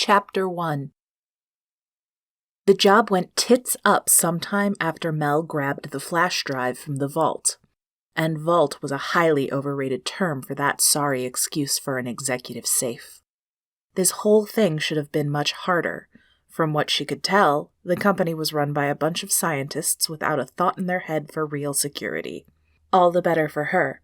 Chapter 1. The job went tits up sometime after Mel grabbed the flash drive from the vault. And vault was a highly overrated term for that sorry excuse for an executive safe. This whole thing should have been much harder. From what she could tell, the company was run by a bunch of scientists without a thought in their head for real security. All the better for her.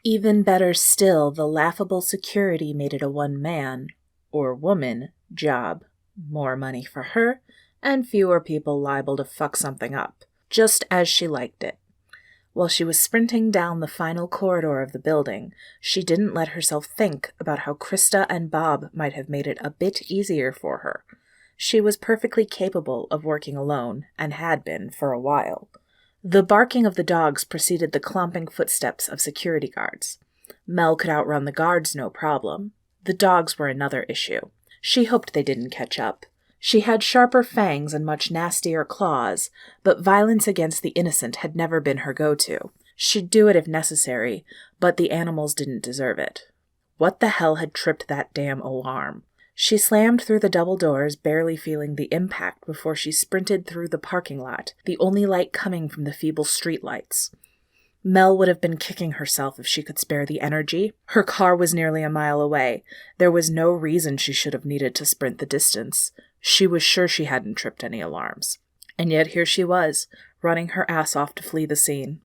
Even better still, the laughable security made it a one-man, or woman, job. More money for her, and fewer people liable to fuck something up, just as she liked it. While she was sprinting down the final corridor of the building, she didn't let herself think about how Krista and Bob might have made it a bit easier for her. She was perfectly capable of working alone, and had been for a while. The barking of the dogs preceded the clomping footsteps of security guards. Mel could outrun the guards no problem. The dogs were another issue. She hoped they didn't catch up. She had sharper fangs and much nastier claws, but violence against the innocent had never been her go-to. She'd do it if necessary, but the animals didn't deserve it. What the hell had tripped that damn alarm? She slammed through the double doors, barely feeling the impact before she sprinted through the parking lot, the only light coming from the feeble streetlights. Mel would have been kicking herself if she could spare the energy. Her car was nearly a mile away. There was no reason she should have needed to sprint the distance. She was sure she hadn't tripped any alarms. And yet here she was, running her ass off to flee the scene.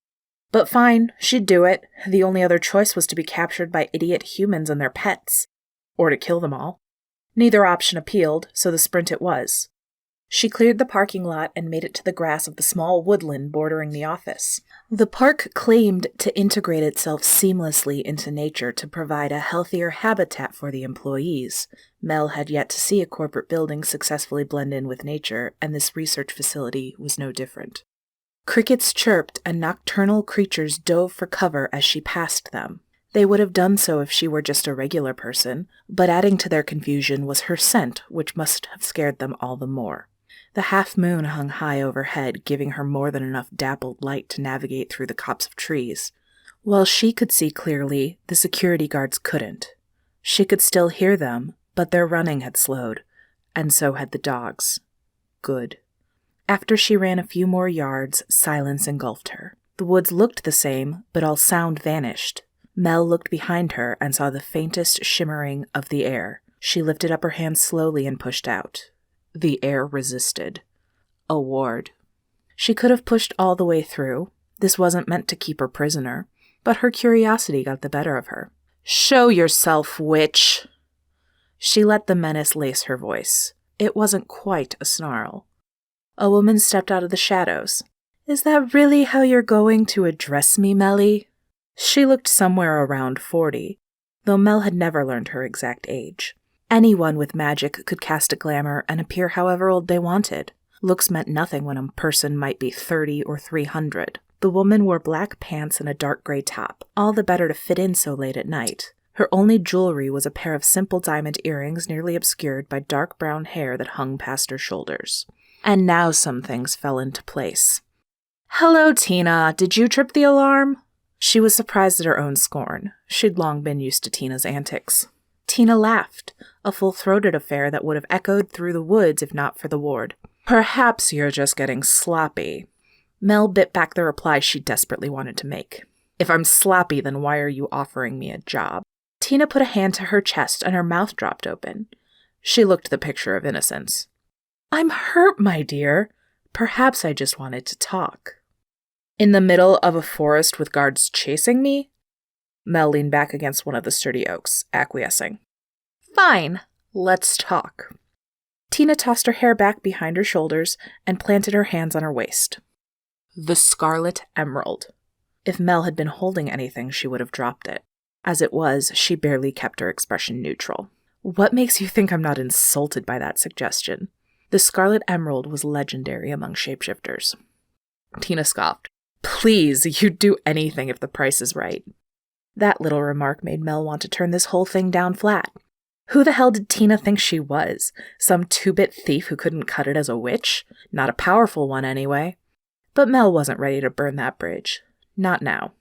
But fine, she'd do it. The only other choice was to be captured by idiot humans and their pets. Or to kill them all. Neither option appealed, so the sprint it was. She cleared the parking lot and made it to the grass of the small woodland bordering the office. The park claimed to integrate itself seamlessly into nature to provide a healthier habitat for the employees. Mel had yet to see a corporate building successfully blend in with nature, and this research facility was no different. Crickets chirped and nocturnal creatures dove for cover as she passed them. They would have done so if she were just a regular person, but adding to their confusion was her scent, which must have scared them all the more. The half-moon hung high overhead, giving her more than enough dappled light to navigate through the copse of trees. While she could see clearly, the security guards couldn't. She could still hear them, but their running had slowed, and so had the dogs. Good. After she ran a few more yards, silence engulfed her. The woods looked the same, but all sound vanished. Mel looked behind her and saw the faintest shimmering of the air. She lifted up her hand slowly and pushed out. The air resisted. A ward. She could have pushed all the way through. This wasn't meant to keep her prisoner, but her curiosity got the better of her. "Show yourself, witch!" She let the menace lace her voice. It wasn't quite a snarl. A woman stepped out of the shadows. "Is that really how you're going to address me, Melly?" She looked somewhere around 40, though Mel had never learned her exact age. Anyone with magic could cast a glamour and appear however old they wanted. Looks meant nothing when a person might be 30 or 300. The woman wore black pants and a dark gray top, all the better to fit in so late at night. Her only jewelry was a pair of simple diamond earrings nearly obscured by dark brown hair that hung past her shoulders. And now some things fell into place. "Hello, Tina. Did you trip the alarm?" She was surprised at her own scorn. She'd long been used to Tina's antics. Tina laughed, a full-throated affair that would have echoed through the woods if not for the ward. "Perhaps you're just getting sloppy." Mel bit back the reply she desperately wanted to make. "If I'm sloppy, then why are you offering me a job?" Tina put a hand to her chest and her mouth dropped open. She looked the picture of innocence. "I'm hurt, my dear. Perhaps I just wanted to talk." "In the middle of a forest with guards chasing me?" Mel leaned back against one of the sturdy oaks, acquiescing. "Fine, let's talk." Tina tossed her hair back behind her shoulders and planted her hands on her waist. The scarlet emerald. If Mel had been holding anything, she would have dropped it. As it was, she barely kept her expression neutral. "What makes you think I'm not insulted by that suggestion?" The scarlet emerald was legendary among shapeshifters. Tina scoffed. "Please, you'd do anything if the price is right." That little remark made Mel want to turn this whole thing down flat. Who the hell did Tina think she was? Some two-bit thief who couldn't cut it as a witch? Not a powerful one, anyway. But Mel wasn't ready to burn that bridge. Not now.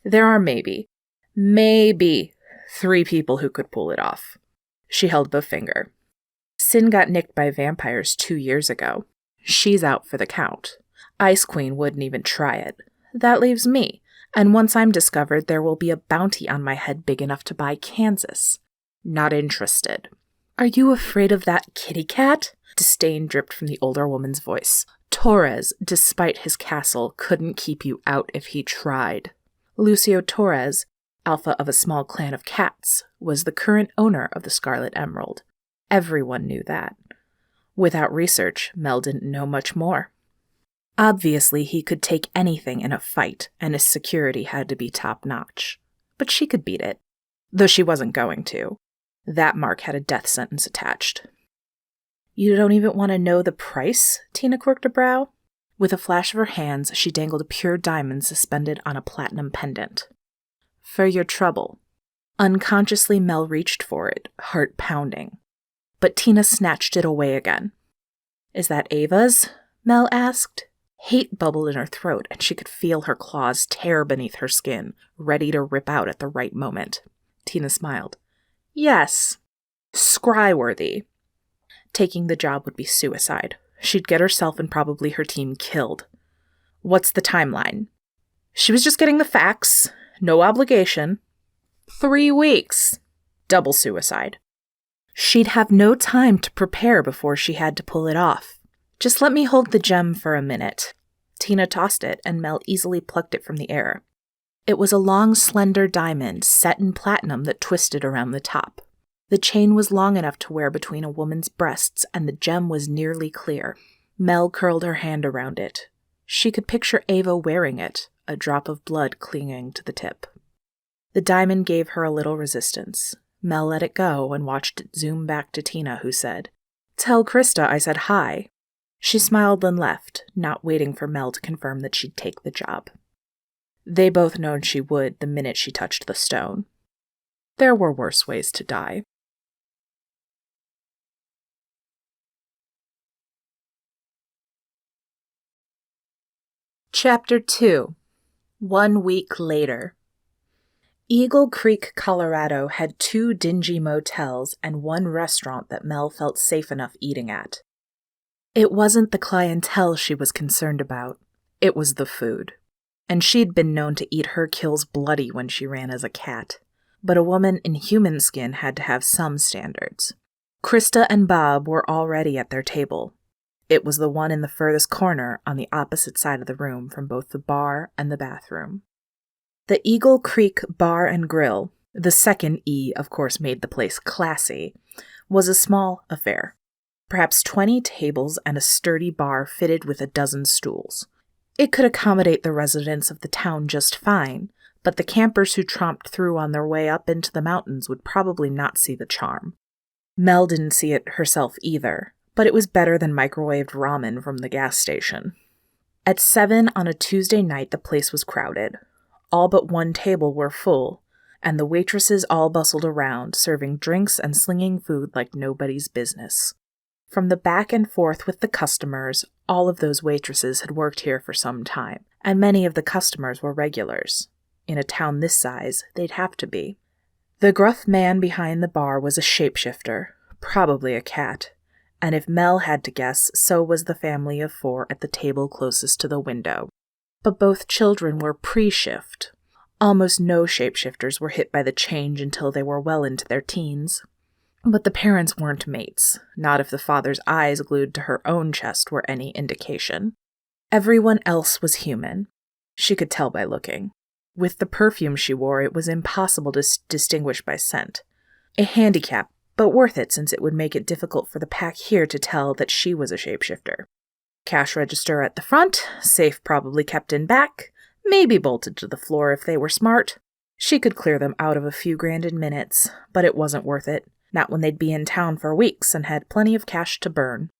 There are maybe 3 people who could pull it off. She held up a finger. Sin got nicked by vampires 2 years ago. She's out for the count. Ice Queen wouldn't even try it. That leaves me, and once I'm discovered, there will be a bounty on my head big enough to buy Kansas. Not interested. Are you afraid of that kitty cat? Disdain dripped from the older woman's voice. Torres, despite his castle, couldn't keep you out if he tried. Lucio Torres, alpha of a small clan of cats, was the current owner of the Scarlet Emerald. Everyone knew that. Without research, Mel didn't know much more. Obviously, he could take anything in a fight, and his security had to be top-notch. But she could beat it, though she wasn't going to. That mark had a death sentence attached. You don't even want to know the price? Tina quirked a brow. With a flash of her hands, she dangled a pure diamond suspended on a platinum pendant. For your trouble. Unconsciously, Mel reached for it, heart pounding. But Tina snatched it away again. Is that Ava's? Mel asked. Hate bubbled in her throat, and she could feel her claws tear beneath her skin, ready to rip out at the right moment. Tina smiled. Yes. Scryworthy. Taking the job would be suicide. She'd get herself and probably her team killed. What's the timeline? She was just getting the facts. No obligation. 3 weeks. Double suicide. She'd have no time to prepare before she had to pull it off. Just let me hold the gem for a minute. Tina tossed it, and Mel easily plucked it from the air. It was a long, slender diamond set in platinum that twisted around the top. The chain was long enough to wear between a woman's breasts, and the gem was nearly clear. Mel curled her hand around it. She could picture Ava wearing it, a drop of blood clinging to the tip. The diamond gave her a little resistance. Mel let it go and watched it zoom back to Tina, who said, "Tell Krista I said hi." She smiled and left, not waiting for Mel to confirm that she'd take the job. They both known she would the minute she touched the stone. There were worse ways to die. Chapter 2. 1 week later. Eagle Creek, Colorado had 2 dingy motels and 1 restaurant that Mel felt safe enough eating at. It wasn't the clientele she was concerned about. It was the food. And she'd been known to eat her kills bloody when she ran as a cat. But a woman in human skin had to have some standards. Krista and Bob were already at their table. It was the one in the furthest corner on the opposite side of the room from both the bar and the bathroom. The Eagle Creek Bar and Grill, the second E of course made the place classy, was a small affair. Perhaps 20 tables and a sturdy bar fitted with a dozen stools. It could accommodate the residents of the town just fine, but the campers who tromped through on their way up into the mountains would probably not see the charm. Mel didn't see it herself either, but it was better than microwaved ramen from the gas station. At 7 on a Tuesday night, the place was crowded. All but 1 table were full, and the waitresses all bustled around, serving drinks and slinging food like nobody's business. From the back and forth with the customers, all of those waitresses had worked here for some time, and many of the customers were regulars. In a town this size, they'd have to be. The gruff man behind the bar was a shapeshifter, probably a cat, and if Mel had to guess, so was the family of 4 at the table closest to the window. But both children were pre-shift. Almost no shapeshifters were hit by the change until they were well into their teens. But the parents weren't mates, not if the father's eyes glued to her own chest were any indication. Everyone else was human. She could tell by looking. With the perfume she wore, it was impossible to distinguish by scent. A handicap, but worth it since it would make it difficult for the pack here to tell that she was a shapeshifter. Cash register at the front, safe probably kept in back, maybe bolted to the floor if they were smart. She could clear them out of a few grand in minutes, but it wasn't worth it. Not when they'd be in town for weeks and had plenty of cash to burn.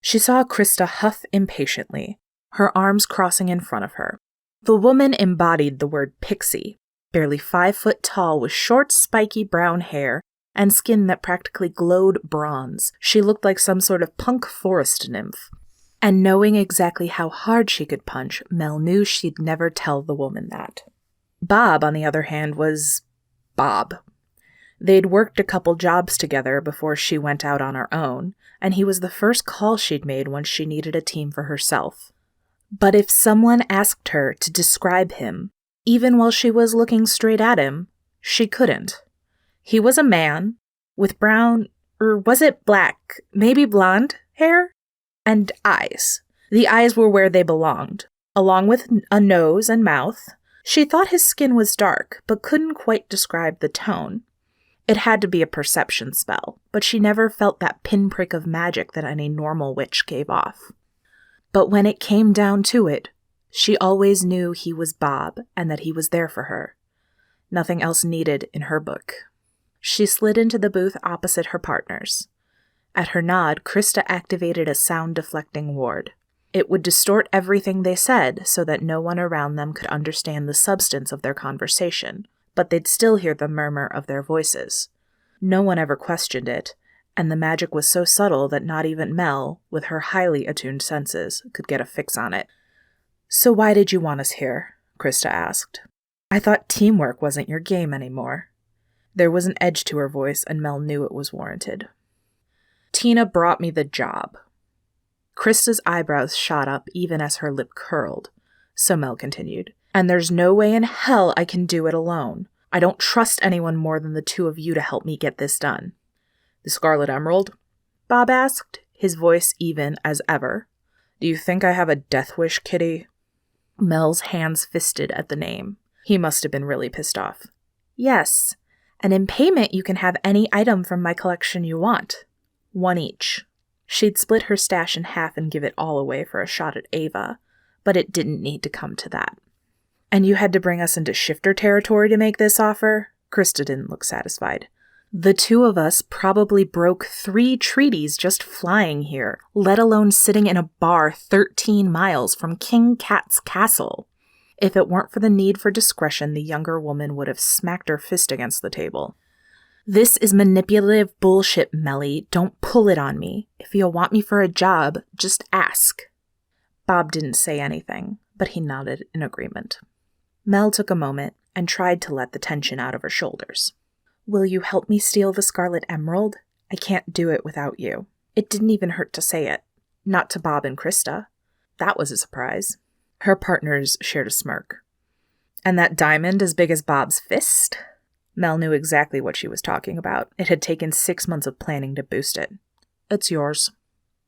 She saw Krista huff impatiently, her arms crossing in front of her. The woman embodied the word pixie, barely 5 foot tall with short, spiky brown hair and skin that practically glowed bronze. She looked like some sort of punk forest nymph. And knowing exactly how hard she could punch, Mel knew she'd never tell the woman that. Bob, on the other hand, was Bob. They'd worked a couple jobs together before she went out on her own, and he was the first call she'd made when she needed a team for herself. But if someone asked her to describe him, even while she was looking straight at him, she couldn't. He was a man with brown, or was it black, maybe blonde hair? And eyes. The eyes were where they belonged, along with a nose and mouth. She thought his skin was dark, but couldn't quite describe the tone. It had to be a perception spell, but she never felt that pinprick of magic that any normal witch gave off. But when it came down to it, she always knew he was Bob and that he was there for her. Nothing else needed in her book. She slid into the booth opposite her partners. At her nod, Krista activated a sound-deflecting ward. It would distort everything they said so that no one around them could understand the substance of their conversation, but they'd still hear the murmur of their voices. No one ever questioned it, and the magic was so subtle that not even Mel, with her highly attuned senses, could get a fix on it. "So why did you want us here?" Krista asked. "I thought teamwork wasn't your game anymore." There was an edge to her voice, and Mel knew it was warranted. "Tina brought me the job." Krista's eyebrows shot up even as her lip curled, so Mel continued. "And there's no way in hell I can do it alone. I don't trust anyone more than the two of you to help me get this done." "The Scarlet Emerald?" Bob asked, his voice even as ever. "Do you think I have a death wish, Kitty?" Mel's hands fisted at the name. He must have been really pissed off. "Yes, and in payment you can have any item from my collection you want. One each." She'd split her stash in half and give it all away for a shot at Ava, but it didn't need to come to that. "And you had to bring us into shifter territory to make this offer?" Krista didn't look satisfied. "The two of us probably broke 3 treaties just flying here, let alone sitting in a bar 13 miles from King Cat's castle." If it weren't for the need for discretion, the younger woman would have smacked her fist against the table. "This is manipulative bullshit, Melly. Don't pull it on me. If you'll want me for a job, just ask." Bob didn't say anything, but he nodded in agreement. Mel took a moment and tried to let the tension out of her shoulders. "Will you help me steal the Scarlet Emerald? I can't do it without you." It didn't even hurt to say it. Not to Bob and Krista. That was a surprise. Her partners shared a smirk. "And that diamond as big as Bob's fist?" Mel knew exactly what she was talking about. It had taken 6 months of planning to boost it. "It's yours."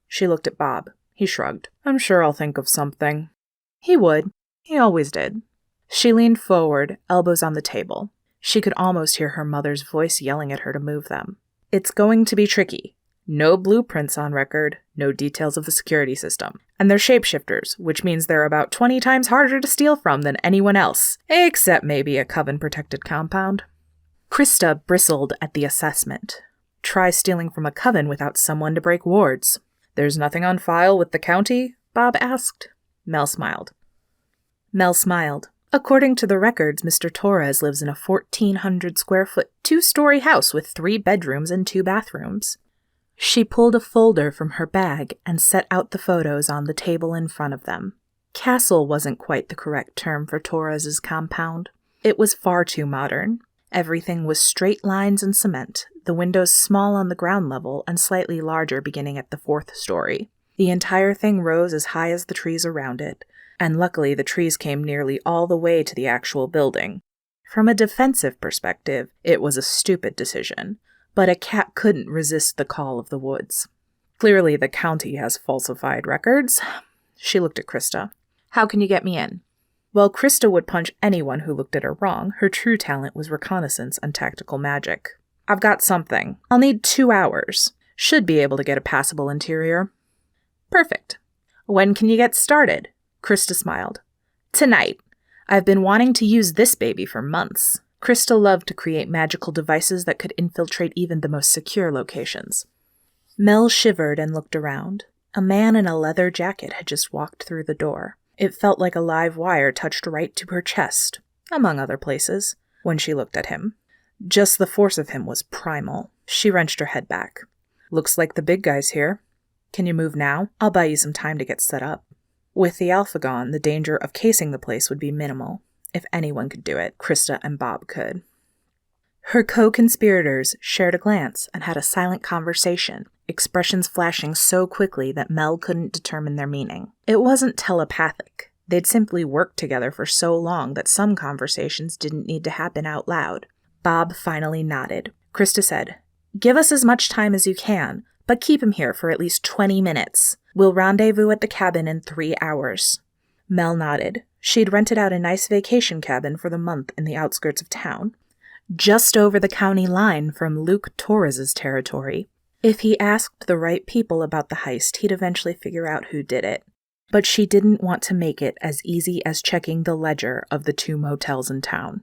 She looked at Bob. He shrugged. "I'm sure I'll think of something." He would. He always did. She leaned forward, elbows on the table. She could almost hear her mother's voice yelling at her to move them. "It's going to be tricky. No blueprints on record, no details of the security system. And they're shapeshifters, which means they're about 20 times harder to steal from than anyone else, except maybe a coven-protected compound." Krista bristled at the assessment. Try stealing from a coven without someone to break wards. "There's nothing on file with the county?" Bob asked. Mel smiled. "According to the records, Mr. Torres lives in a 1,400-square-foot, 2-story house with 3 bedrooms and 2 bathrooms. She pulled a folder from her bag and set out the photos on the table in front of them. Castle wasn't quite the correct term for Torres's compound. It was far too modern. Everything was straight lines and cement, the windows small on the ground level and slightly larger beginning at the 4th story. The entire thing rose as high as the trees around it, and luckily the trees came nearly all the way to the actual building. From a defensive perspective, it was a stupid decision, but a cat couldn't resist the call of the woods. Clearly the county has falsified records. She looked at Krista. "How can you get me in?" While Krista would punch anyone who looked at her wrong, her true talent was reconnaissance and tactical magic. "I've got something. I'll need 2 hours. Should be able to get a passable interior." "Perfect. When can you get started?" Krista smiled. "Tonight. I've been wanting to use this baby for months." Krista loved to create magical devices that could infiltrate even the most secure locations. Mel shivered and looked around. A man in a leather jacket had just walked through the door. It felt like a live wire touched right to her chest, among other places, when she looked at him. Just the force of him was primal. She wrenched her head back. "Looks like the big guy's here. Can you move now? I'll buy you some time to get set up." With the Alpha gone, the danger of casing the place would be minimal. If anyone could do it, Krista and Bob could. Her co-conspirators shared a glance and had a silent conversation, expressions flashing so quickly that Mel couldn't determine their meaning. It wasn't telepathic. They'd simply worked together for so long that some conversations didn't need to happen out loud. Bob finally nodded. Krista said, "Give us as much time as you can, but keep him here for at least 20 minutes. We'll rendezvous at the cabin in 3 hours." Mel nodded. She'd rented out a nice vacation cabin for the month in the outskirts of town, just over the county line from Luke Torres' territory. If he asked the right people about the heist, he'd eventually figure out who did it. But she didn't want to make it as easy as checking the ledger of the 2 motels in town.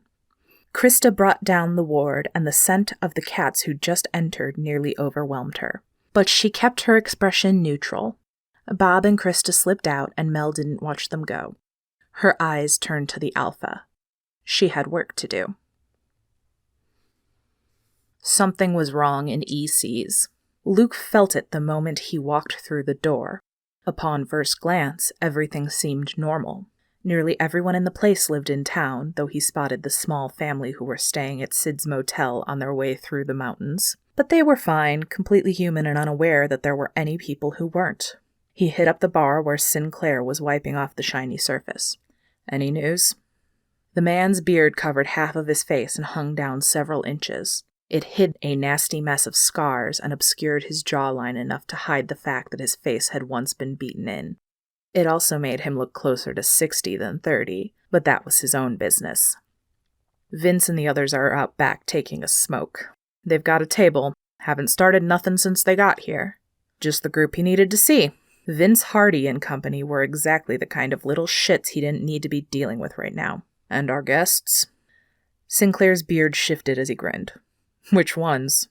Krista brought down the ward, and the scent of the cats who'd just entered nearly overwhelmed her. But she kept her expression neutral. Bob and Krista slipped out, and Mel didn't watch them go. Her eyes turned to the Alpha. She had work to do. Something was wrong in EC's. Luke felt it the moment he walked through the door. Upon first glance, everything seemed normal. Nearly everyone in the place lived in town, though he spotted the small family who were staying at Sid's motel on their way through the mountains. But they were fine, completely human and unaware that there were any people who weren't. He hit up the bar where Sinclair was wiping off the shiny surface. "Any news?" The man's beard covered half of his face and hung down several inches. It hid a nasty mess of scars and obscured his jawline enough to hide the fact that his face had once been beaten in. It also made him look closer to 60 than 30, but that was his own business. "Vince and the others are out back taking a smoke. They've got a table. Haven't started nothing since they got here. Just the group he needed to see. Vince Hardy and company were exactly the kind of little shits he didn't need to be dealing with right now. And our guests?" Sinclair's beard shifted as he grinned. "Which ones?"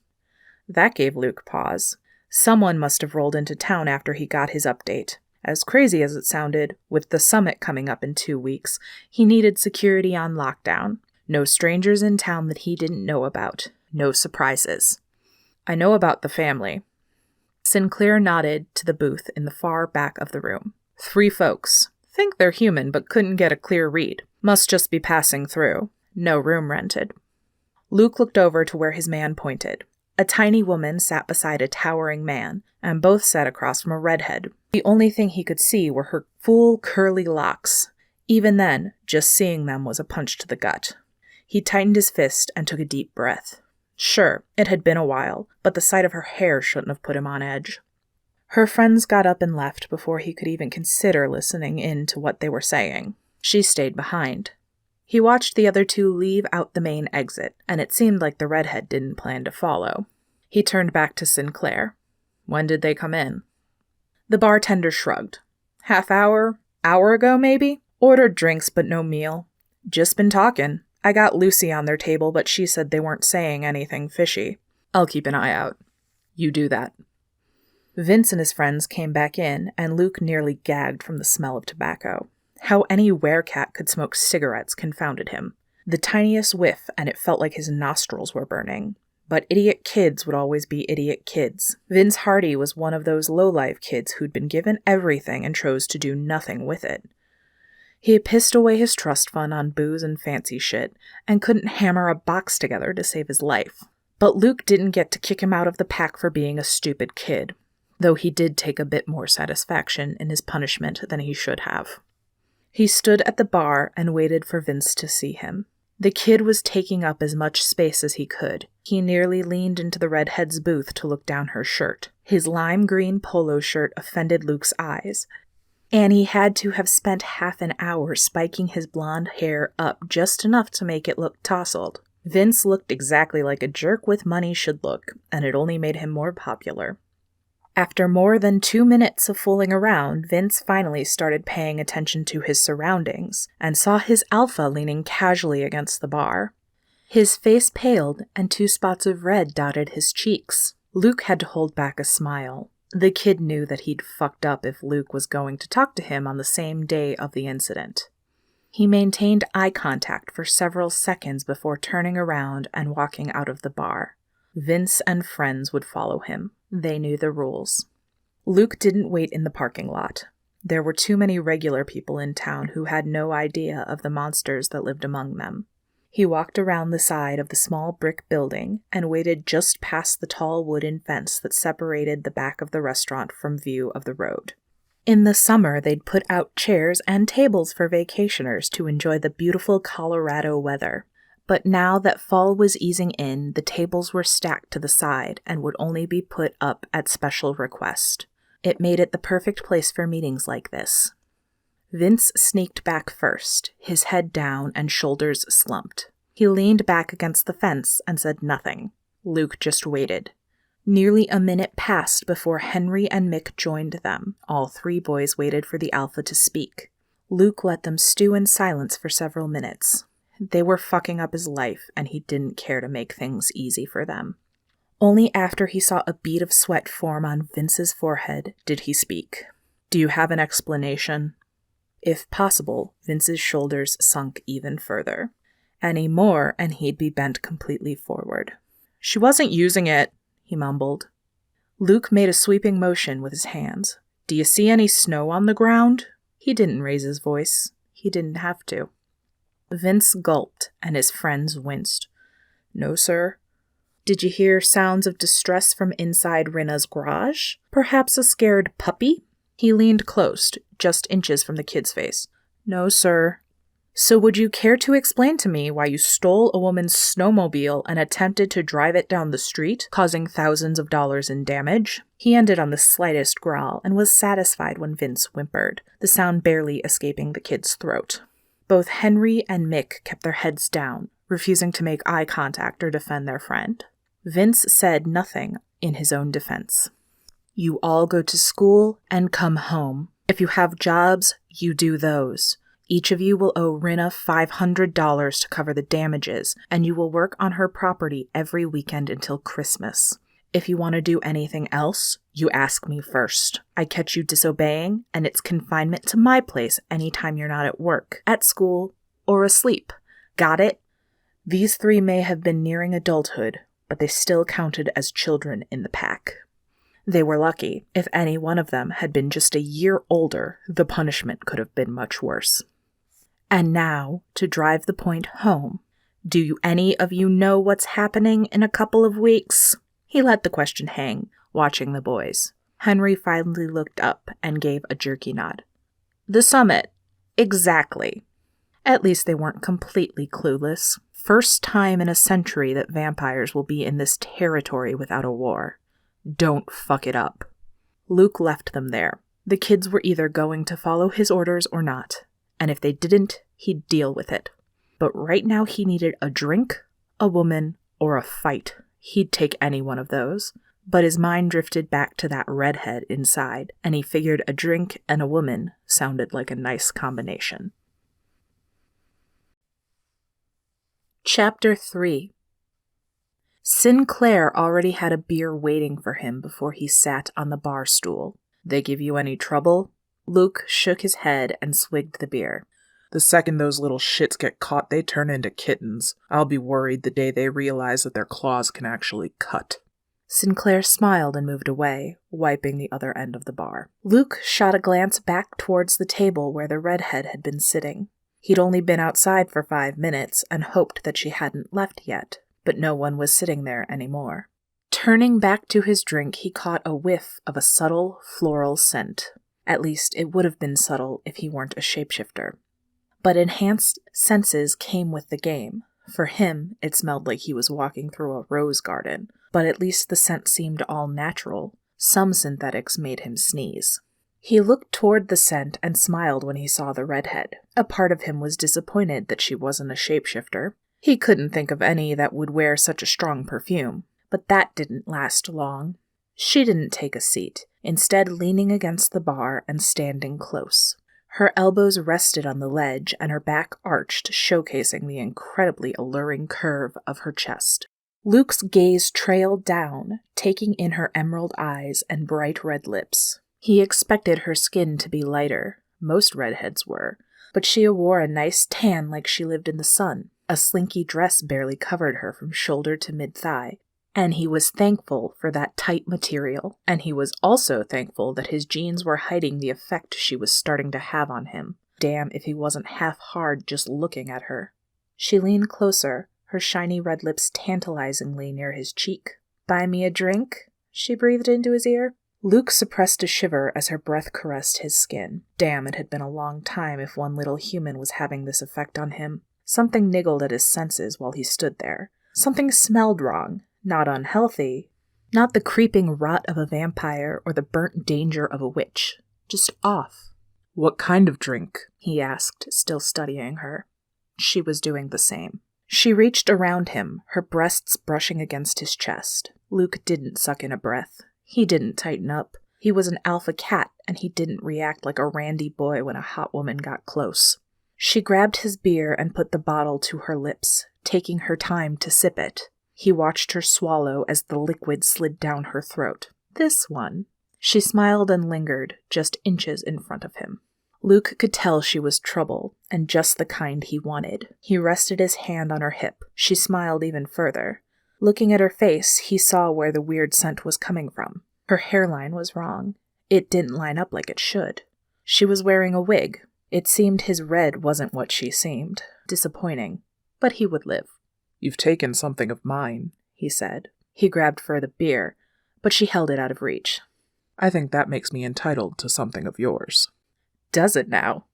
That gave Luke pause. Someone must have rolled into town after he got his update. As crazy as it sounded, with the summit coming up in 2 weeks, he needed security on lockdown. No strangers in town that he didn't know about. No surprises. "I know about the family." Sinclair nodded to the booth in the far back of the room. 3 folks. Think they're human, but couldn't get a clear read. Must just be passing through. No room rented. Luke looked over to where his man pointed. A tiny woman sat beside a towering man, and both sat across from a redhead. The only thing he could see were her full curly locks. Even then, just seeing them was a punch to the gut. He tightened his fist and took a deep breath. Sure, it had been a while, but the sight of her hair shouldn't have put him on edge. Her friends got up and left before he could even consider listening in to what they were saying. She stayed behind. He watched the other 2 leave out the main exit, and it seemed like the redhead didn't plan to follow. He turned back to Sinclair. "When did they come in?" The bartender shrugged. "Half-hour? Hour ago, maybe? Ordered drinks, but no meal. Just been talking. I got Lucy on their table, but she said they weren't saying anything fishy. I'll keep an eye out." "You do that." Vince and his friends came back in, and Luke nearly gagged from the smell of tobacco. How any werecat could smoke cigarettes confounded him. The tiniest whiff, and it felt like his nostrils were burning. But idiot kids would always be idiot kids. Vince Hardy was one of those low-life kids who'd been given everything and chose to do nothing with it. He had pissed away his trust fund on booze and fancy shit, and couldn't hammer a box together to save his life. But Luke didn't get to kick him out of the pack for being a stupid kid, though he did take a bit more satisfaction in his punishment than he should have. He stood at the bar and waited for Vince to see him. The kid was taking up as much space as he could. He nearly leaned into the redhead's booth to look down her shirt. His lime green polo shirt offended Luke's eyes, and he had to have spent half an hour spiking his blonde hair up just enough to make it look tousled. Vince looked exactly like a jerk with money should look, and it only made him more popular. After more than 2 minutes of fooling around, Vince finally started paying attention to his surroundings and saw his alpha leaning casually against the bar. His face paled and 2 spots of red dotted his cheeks. Luke had to hold back a smile. The kid knew that he'd fucked up if Luke was going to talk to him on the same day of the incident. He maintained eye contact for several seconds before turning around and walking out of the bar. Vince and friends would follow him. They knew the rules. Luke didn't wait in the parking lot. There were too many regular people in town who had no idea of the monsters that lived among them. He walked around the side of the small brick building and waited just past the tall wooden fence that separated the back of the restaurant from view of the road. In the summer, they'd put out chairs and tables for vacationers to enjoy the beautiful Colorado weather. But now that fall was easing in, the tables were stacked to the side and would only be put up at special request. It made it the perfect place for meetings like this. Vince sneaked back first, his head down and shoulders slumped. He leaned back against the fence and said nothing. Luke just waited. Nearly a minute passed before Henry and Mick joined them. All three boys waited for the alpha to speak. Luke let them stew in silence for several minutes. They were fucking up his life, and he didn't care to make things easy for them. Only after he saw a bead of sweat form on Vince's forehead did he speak. "Do you have an explanation?" If possible, Vince's shoulders sunk even further. Any more, and he'd be bent completely forward. "She wasn't using it," he mumbled. Luke made a sweeping motion with his hands. "Do you see any snow on the ground?" He didn't raise his voice. He didn't have to. Vince gulped, and his friends winced. "No, sir." "Did you hear sounds of distress from inside Rinna's garage? Perhaps a scared puppy?" He leaned close, just inches from the kid's face. "No, sir." "So would you care to explain to me why you stole a woman's snowmobile and attempted to drive it down the street, causing thousands of dollars in damage?" He ended on the slightest growl and was satisfied when Vince whimpered, the sound barely escaping the kid's throat. Both Henry and Mick kept their heads down, refusing to make eye contact or defend their friend. Vince said nothing in his own defense. "You all go to school and come home. If you have jobs, you do those. Each of you will owe Rinna $500 to cover the damages, and you will work on her property every weekend until Christmas. If you want to do anything else, you ask me first. I catch you disobeying, and it's confinement to my place anytime you're not at work, at school, or asleep. Got it?" These three may have been nearing adulthood, but they still counted as children in the pack. They were lucky. If any one of them had been just a year older, the punishment could have been much worse. And now, to drive the point home, do you any of you know what's happening in a couple of weeks? He let the question hang, watching the boys. Henry finally looked up and gave a jerky nod. "The summit. Exactly." At least they weren't completely clueless. First time in a century that vampires will be in this territory without a war. Don't fuck it up. Luke left them there. The kids were either going to follow his orders or not, and if they didn't, he'd deal with it. But right now he needed a drink, a woman, or a fight. He'd take any one of those. But his mind drifted back to that redhead inside, and he figured a drink and a woman sounded like a nice combination. Chapter 3. Sinclair already had a beer waiting for him before he sat on the bar stool. "They give you any trouble?" Luke shook his head and swigged the beer. "The second those little shits get caught, they turn into kittens. I'll be worried the day they realize that their claws can actually cut." Sinclair smiled and moved away, wiping the other end of the bar. Luke shot a glance back towards the table where the redhead had been sitting. He'd only been outside for 5 minutes and hoped that she hadn't left yet, but no one was sitting there anymore. Turning back to his drink, he caught a whiff of a subtle floral scent. At least it would have been subtle if he weren't a shapeshifter. But enhanced senses came with the game. For him, it smelled like he was walking through a rose garden, but at least the scent seemed all natural. Some synthetics made him sneeze. He looked toward the scent and smiled when he saw the redhead. A part of him was disappointed that she wasn't a shapeshifter. He couldn't think of any that would wear such a strong perfume, but that didn't last long. She didn't take a seat, instead leaning against the bar and standing close. Her elbows rested on the ledge and her back arched, showcasing the incredibly alluring curve of her chest. Luke's gaze trailed down, taking in her emerald eyes and bright red lips. He expected her skin to be lighter. Most redheads were, but she wore a nice tan like she lived in the sun. A slinky dress barely covered her from shoulder to mid-thigh, and he was thankful for that tight material, and he was also thankful that his jeans were hiding the effect she was starting to have on him. Damn if he wasn't half hard just looking at her. She leaned closer, her shiny red lips tantalizingly near his cheek. "Buy me a drink?" she breathed into his ear. Luke suppressed a shiver as her breath caressed his skin. Damn, it had been a long time if one little human was having this effect on him. Something niggled at his senses while he stood there. Something smelled wrong. Not unhealthy. Not the creeping rot of a vampire or the burnt danger of a witch. Just off. "What kind of drink?" he asked, still studying her. She was doing the same. She reached around him, her breasts brushing against his chest. Luke didn't suck in a breath. He didn't tighten up. He was an alpha cat, and he didn't react like a randy boy when a hot woman got close. She grabbed his beer and put the bottle to her lips, taking her time to sip it. He watched her swallow as the liquid slid down her throat. This one. She smiled and lingered, just inches in front of him. Luke could tell she was trouble, and just the kind he wanted. He rested his hand on her hip. She smiled even further. Looking at her face, he saw where the weird scent was coming from. Her hairline was wrong. It didn't line up like it should. She was wearing a wig. It seemed his red wasn't what she seemed. Disappointing. But he would live. "You've taken something of mine," he said. He grabbed for the beer, but she held it out of reach. "I think that makes me entitled to something of yours." "Does it now?"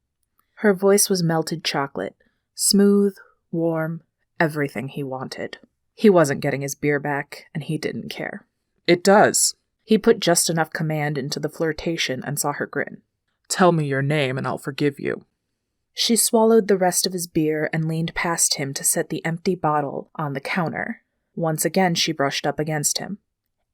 Her voice was melted chocolate. Smooth, warm, everything he wanted. He wasn't getting his beer back, and he didn't care. "It does." He put just enough command into the flirtation and saw her grin. "Tell me your name and I'll forgive you." She swallowed the rest of his beer and leaned past him to set the empty bottle on the counter. Once again she brushed up against him.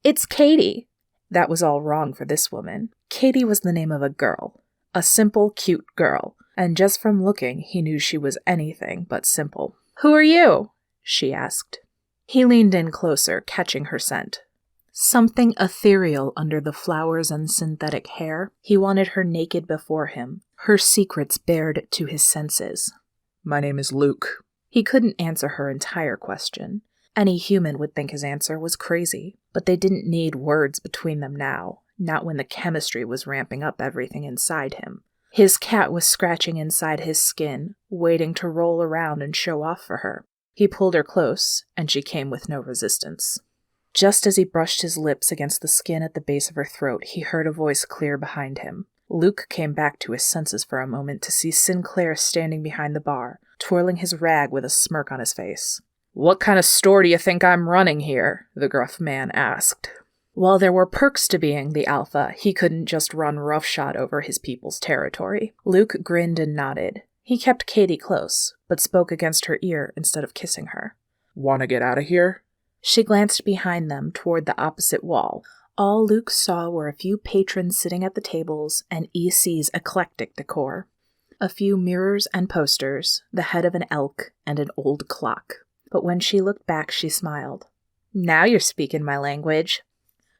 "It's Katie." That was all wrong for this woman. Katie was the name of a girl. A simple, cute girl. And just from looking, he knew she was anything but simple. "Who are you?" she asked. He leaned in closer, catching her scent. Something ethereal under the flowers and synthetic hair. He wanted her naked before him, her secrets bared to his senses. "My name is Luke." He couldn't answer her entire question. Any human would think his answer was crazy, but they didn't need words between them now, not when the chemistry was ramping up everything inside him. His cat was scratching inside his skin, waiting to roll around and show off for her. He pulled her close, and she came with no resistance. Just as he brushed his lips against the skin at the base of her throat, he heard a voice clear behind him. Luke came back to his senses for a moment to see Sinclair standing behind the bar, twirling his rag with a smirk on his face. "What kind of store do you think I'm running here?" the gruff man asked. While there were perks to being the alpha, he couldn't just run roughshod over his people's territory. Luke grinned and nodded. He kept Katie close, but spoke against her ear instead of kissing her. "Want to get out of here?" She glanced behind them toward the opposite wall. All Luke saw were a few patrons sitting at the tables and EC's eclectic decor. A few mirrors and posters, the head of an elk, and an old clock. But when she looked back, she smiled. "Now you're speaking my language."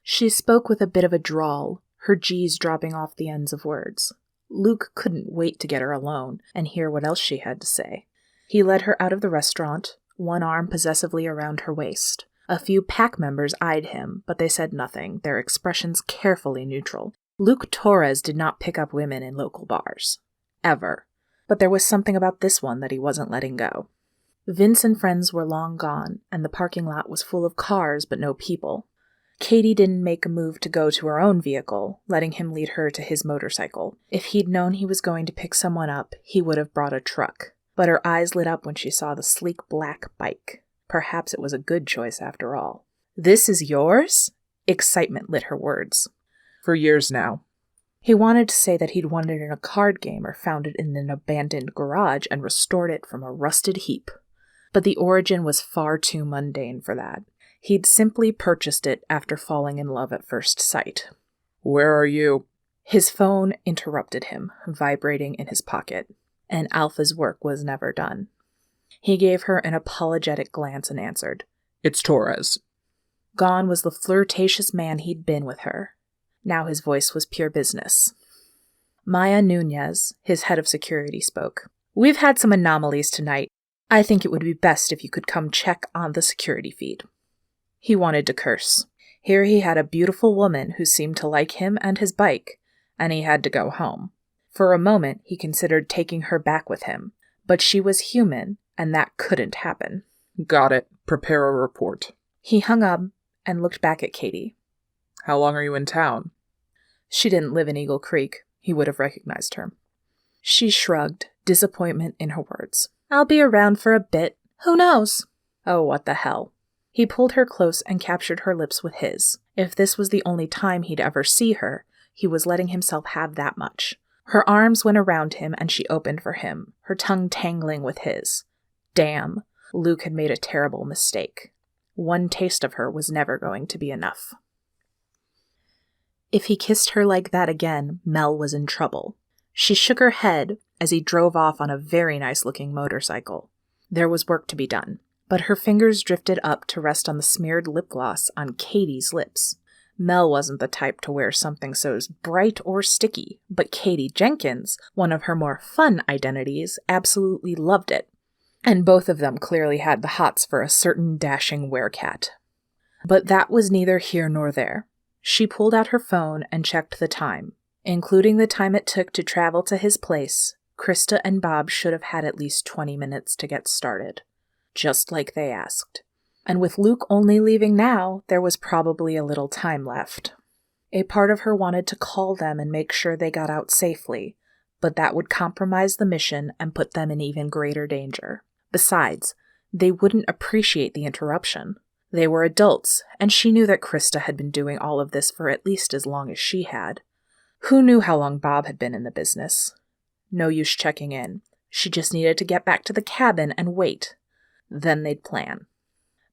She spoke with a bit of a drawl, her G's dropping off the ends of words. Luke couldn't wait to get her alone and hear what else she had to say. He led her out of the restaurant, one arm possessively around her waist. A few pack members eyed him, but they said nothing, their expressions carefully neutral. Luke Torres did not pick up women in local bars. Ever. But there was something about this one that he wasn't letting go. Vince and friends were long gone, and the parking lot was full of cars but no people. Katie didn't make a move to go to her own vehicle, letting him lead her to his motorcycle. If he'd known he was going to pick someone up, he would have brought a truck. But her eyes lit up when she saw the sleek black bike. Perhaps it was a good choice after all. "This is yours?" Excitement lit her words. "For years now." He wanted to say that he'd won it in a card game or found it in an abandoned garage and restored it from a rusted heap. But the origin was far too mundane for that. He'd simply purchased it after falling in love at first sight. "Where are you?" His phone interrupted him, vibrating in his pocket. And Alpha's work was never done. He gave her an apologetic glance and answered. "It's Torres." Gone was the flirtatious man he'd been with her. Now his voice was pure business. Maya Nunez, his head of security, spoke. "We've had some anomalies tonight. I think it would be best if you could come check on the security feed." He wanted to curse. Here he had a beautiful woman who seemed to like him and his bike, and he had to go home. For a moment, he considered taking her back with him, but she was human, and that couldn't happen. Got it. Prepare a report. He hung up and looked back at Katie. How long are you in town? She didn't live in Eagle Creek. He would have recognized her. She shrugged, disappointment in her words. I'll be around for a bit. Who knows? Oh, what the hell. He pulled her close and captured her lips with his. If this was the only time he'd ever see her, he was letting himself have that much. Her arms went around him and she opened for him, her tongue tangling with his. Damn, Luke had made a terrible mistake. One taste of her was never going to be enough. If he kissed her like that again, Mel was in trouble. She shook her head as he drove off on a very nice-looking motorcycle. There was work to be done, but her fingers drifted up to rest on the smeared lip gloss on Katie's lips. Mel wasn't the type to wear something so bright or sticky, but Katie Jenkins, one of her more fun identities, absolutely loved it. And both of them clearly had the hots for a certain dashing werecat. But that was neither here nor there. She pulled out her phone and checked the time. Including the time it took to travel to his place, Krista and Bob should have had at least 20 minutes to get started. Just like they asked. And with Luke only leaving now, there was probably a little time left. A part of her wanted to call them and make sure they got out safely, but that would compromise the mission and put them in even greater danger. Besides, they wouldn't appreciate the interruption. They were adults, and she knew that Krista had been doing all of this for at least as long as she had. Who knew how long Bob had been in the business? No use checking in. She just needed to get back to the cabin and wait. Then they'd plan.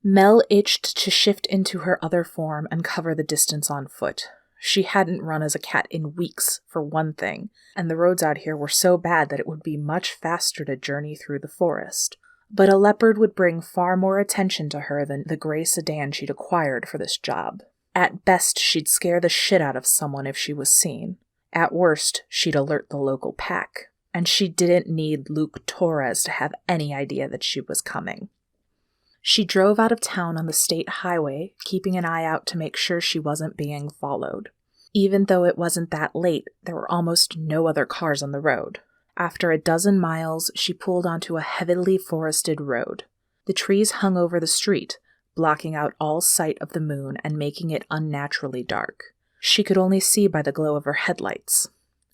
Mel itched to shift into her other form and cover the distance on foot. She hadn't run as a cat in weeks, for one thing, and the roads out here were so bad that it would be much faster to journey through the forest. But a leopard would bring far more attention to her than the gray sedan she'd acquired for this job. At best, she'd scare the shit out of someone if she was seen. At worst, she'd alert the local pack. And she didn't need Luke Torres to have any idea that she was coming. She drove out of town on the state highway, keeping an eye out to make sure she wasn't being followed. Even though it wasn't that late, there were almost no other cars on the road. After a dozen miles, she pulled onto a heavily forested road. The trees hung over the street, blocking out all sight of the moon and making it unnaturally dark. She could only see by the glow of her headlights.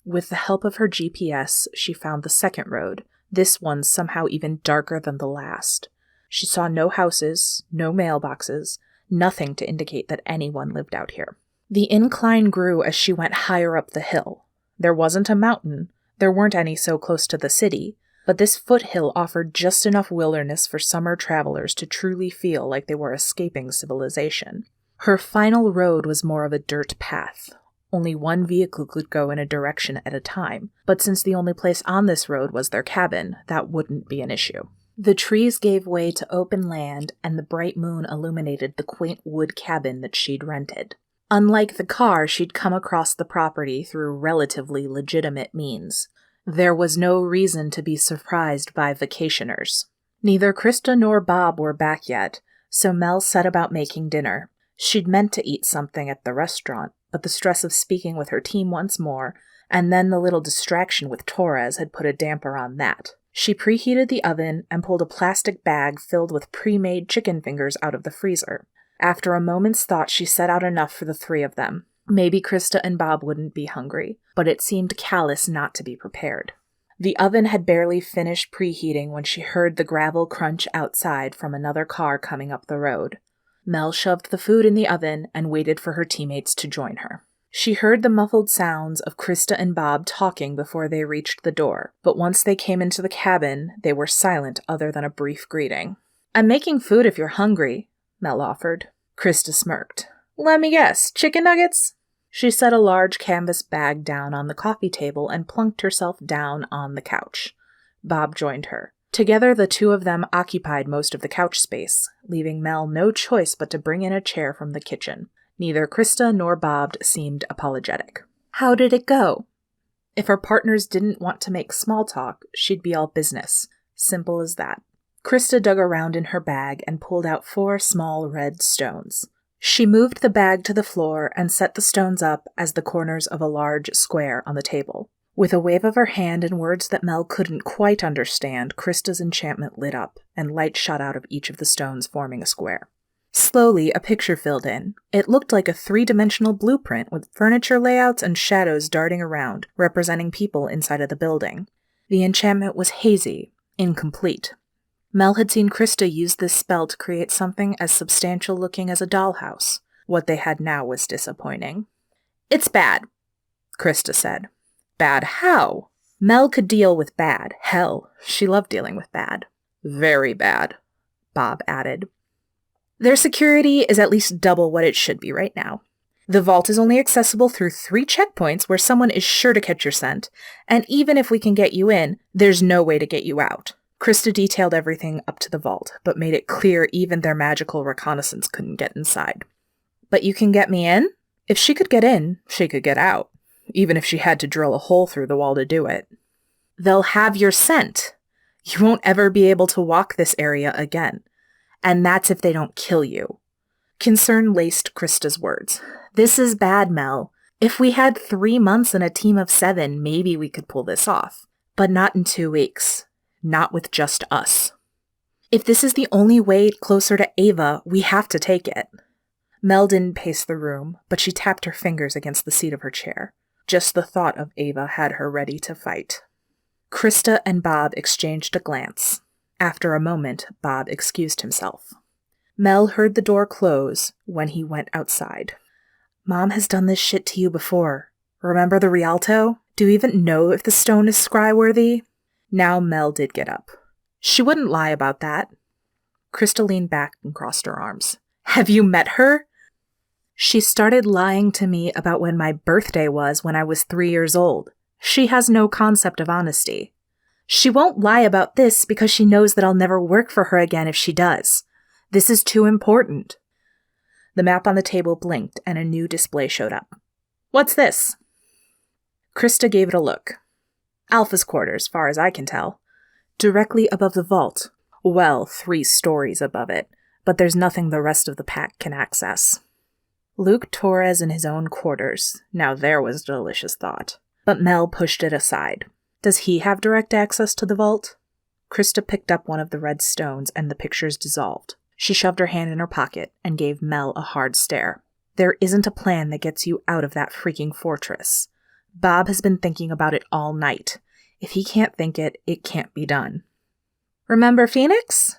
With the help of her GPS, she found the second road, this one somehow even darker than the last. She saw no houses, no mailboxes, nothing to indicate that anyone lived out here. The incline grew as she went higher up the hill. There wasn't a mountain, there weren't any so close to the city, but this foothill offered just enough wilderness for summer travelers to truly feel like they were escaping civilization. Her final road was more of a dirt path. Only one vehicle could go in a direction at a time, but since the only place on this road was their cabin, that wouldn't be an issue. The trees gave way to open land, and the bright moon illuminated the quaint wood cabin that she'd rented. Unlike the car, she'd come across the property through relatively legitimate means. There was no reason to be surprised by vacationers. Neither Krista nor Bob were back yet, so Mel set about making dinner. She'd meant to eat something at the restaurant, but the stress of speaking with her team once more, and then the little distraction with Torres had put a damper on that. She preheated the oven and pulled a plastic bag filled with pre-made chicken fingers out of the freezer. After a moment's thought, she set out enough for the three of them. Maybe Krista and Bob wouldn't be hungry, but it seemed callous not to be prepared. The oven had barely finished preheating when she heard the gravel crunch outside from another car coming up the road. Mel shoved the food in the oven and waited for her teammates to join her. She heard the muffled sounds of Krista and Bob talking before they reached the door, but once they came into the cabin, they were silent other than a brief greeting. "I'm making food if you're hungry," Mel offered. Krista smirked. "Let me guess, chicken nuggets?" She set a large canvas bag down on the coffee table and plunked herself down on the couch. Bob joined her. Together, the two of them occupied most of the couch space, leaving Mel no choice but to bring in a chair from the kitchen. Neither Krista nor Bob seemed apologetic. How did it go? If her partners didn't want to make small talk, she'd be all business. Simple as that. Krista dug around in her bag and pulled out 4 small red stones. She moved the bag to the floor and set the stones up as the corners of a large square on the table. With a wave of her hand and words that Mel couldn't quite understand, Krista's enchantment lit up, and light shot out of each of the stones, forming a square. Slowly, a picture filled in. It looked like a 3-dimensional blueprint with furniture layouts and shadows darting around, representing people inside of the building. The enchantment was hazy, incomplete. Mel had seen Krista use this spell to create something as substantial looking as a dollhouse. What they had now was disappointing. "It's bad," Krista said. "Bad how?" Mel could deal with bad. Hell, she loved dealing with bad. "Very bad," Bob added. "Their security is at least double what it should be right now. The vault is only accessible through 3 checkpoints where someone is sure to catch your scent, and even if we can get you in, there's no way to get you out." Krista detailed everything up to the vault, but made it clear even their magical reconnaissance couldn't get inside. "But you can get me in?" If she could get in, she could get out, even if she had to drill a hole through the wall to do it. "They'll have your scent. You won't ever be able to walk this area again. And that's if they don't kill you." Concern laced Krista's words. "This is bad, Mel. If we had 3 months and a team of 7, maybe we could pull this off. But not in 2 weeks. Not with just us. If this is the only way closer to Ava, we have to take it." Mel didn't pace the room, but she tapped her fingers against the seat of her chair. Just the thought of Ava had her ready to fight. Krista and Bob exchanged a glance. After a moment, Bob excused himself. Mel heard the door close when he went outside. "Mom has done this shit to you before. Remember the Rialto? Do you even know if the stone is scry-worthy?" Now Mel did get up. She wouldn't lie about that. Krista leaned back and crossed her arms. "Have you met her?" "She started lying to me about when my birthday was when I was 3 years old. She has no concept of honesty. She won't lie about this because she knows that I'll never work for her again if she does. This is too important." The map on the table blinked and a new display showed up. "What's this?" Krista gave it a look. "Alpha's quarters, far as I can tell. Directly above the vault. Well, 3 stories above it, but there's nothing the rest of the pack can access." Luke Torres in his own quarters. Now there was a delicious thought. But Mel pushed it aside. "Does he have direct access to the vault?" Krista picked up one of the red stones and the pictures dissolved. She shoved her hand in her pocket and gave Mel a hard stare. "There isn't a plan that gets you out of that freaking fortress. Bob has been thinking about it all night. If he can't think it, it can't be done. Remember Phoenix?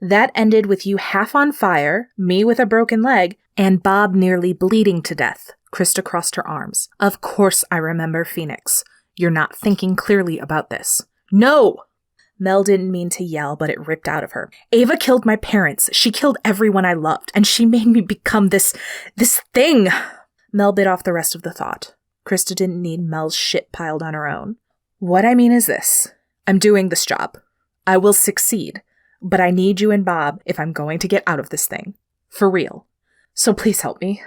That ended with you half on fire, me with a broken leg, and Bob nearly bleeding to death." Krista crossed her arms. "Of course I remember Phoenix. You're not thinking clearly about this." "No!" Mel didn't mean to yell, but it ripped out of her. "Ava killed my parents. She killed everyone I loved, and she made me become this thing." Mel bit off the rest of the thought. Krista didn't need Mel's shit piled on her own. "What I mean is this. I'm doing this job. I will succeed, but I need you and Bob if I'm going to get out of this thing. For real. So please help me."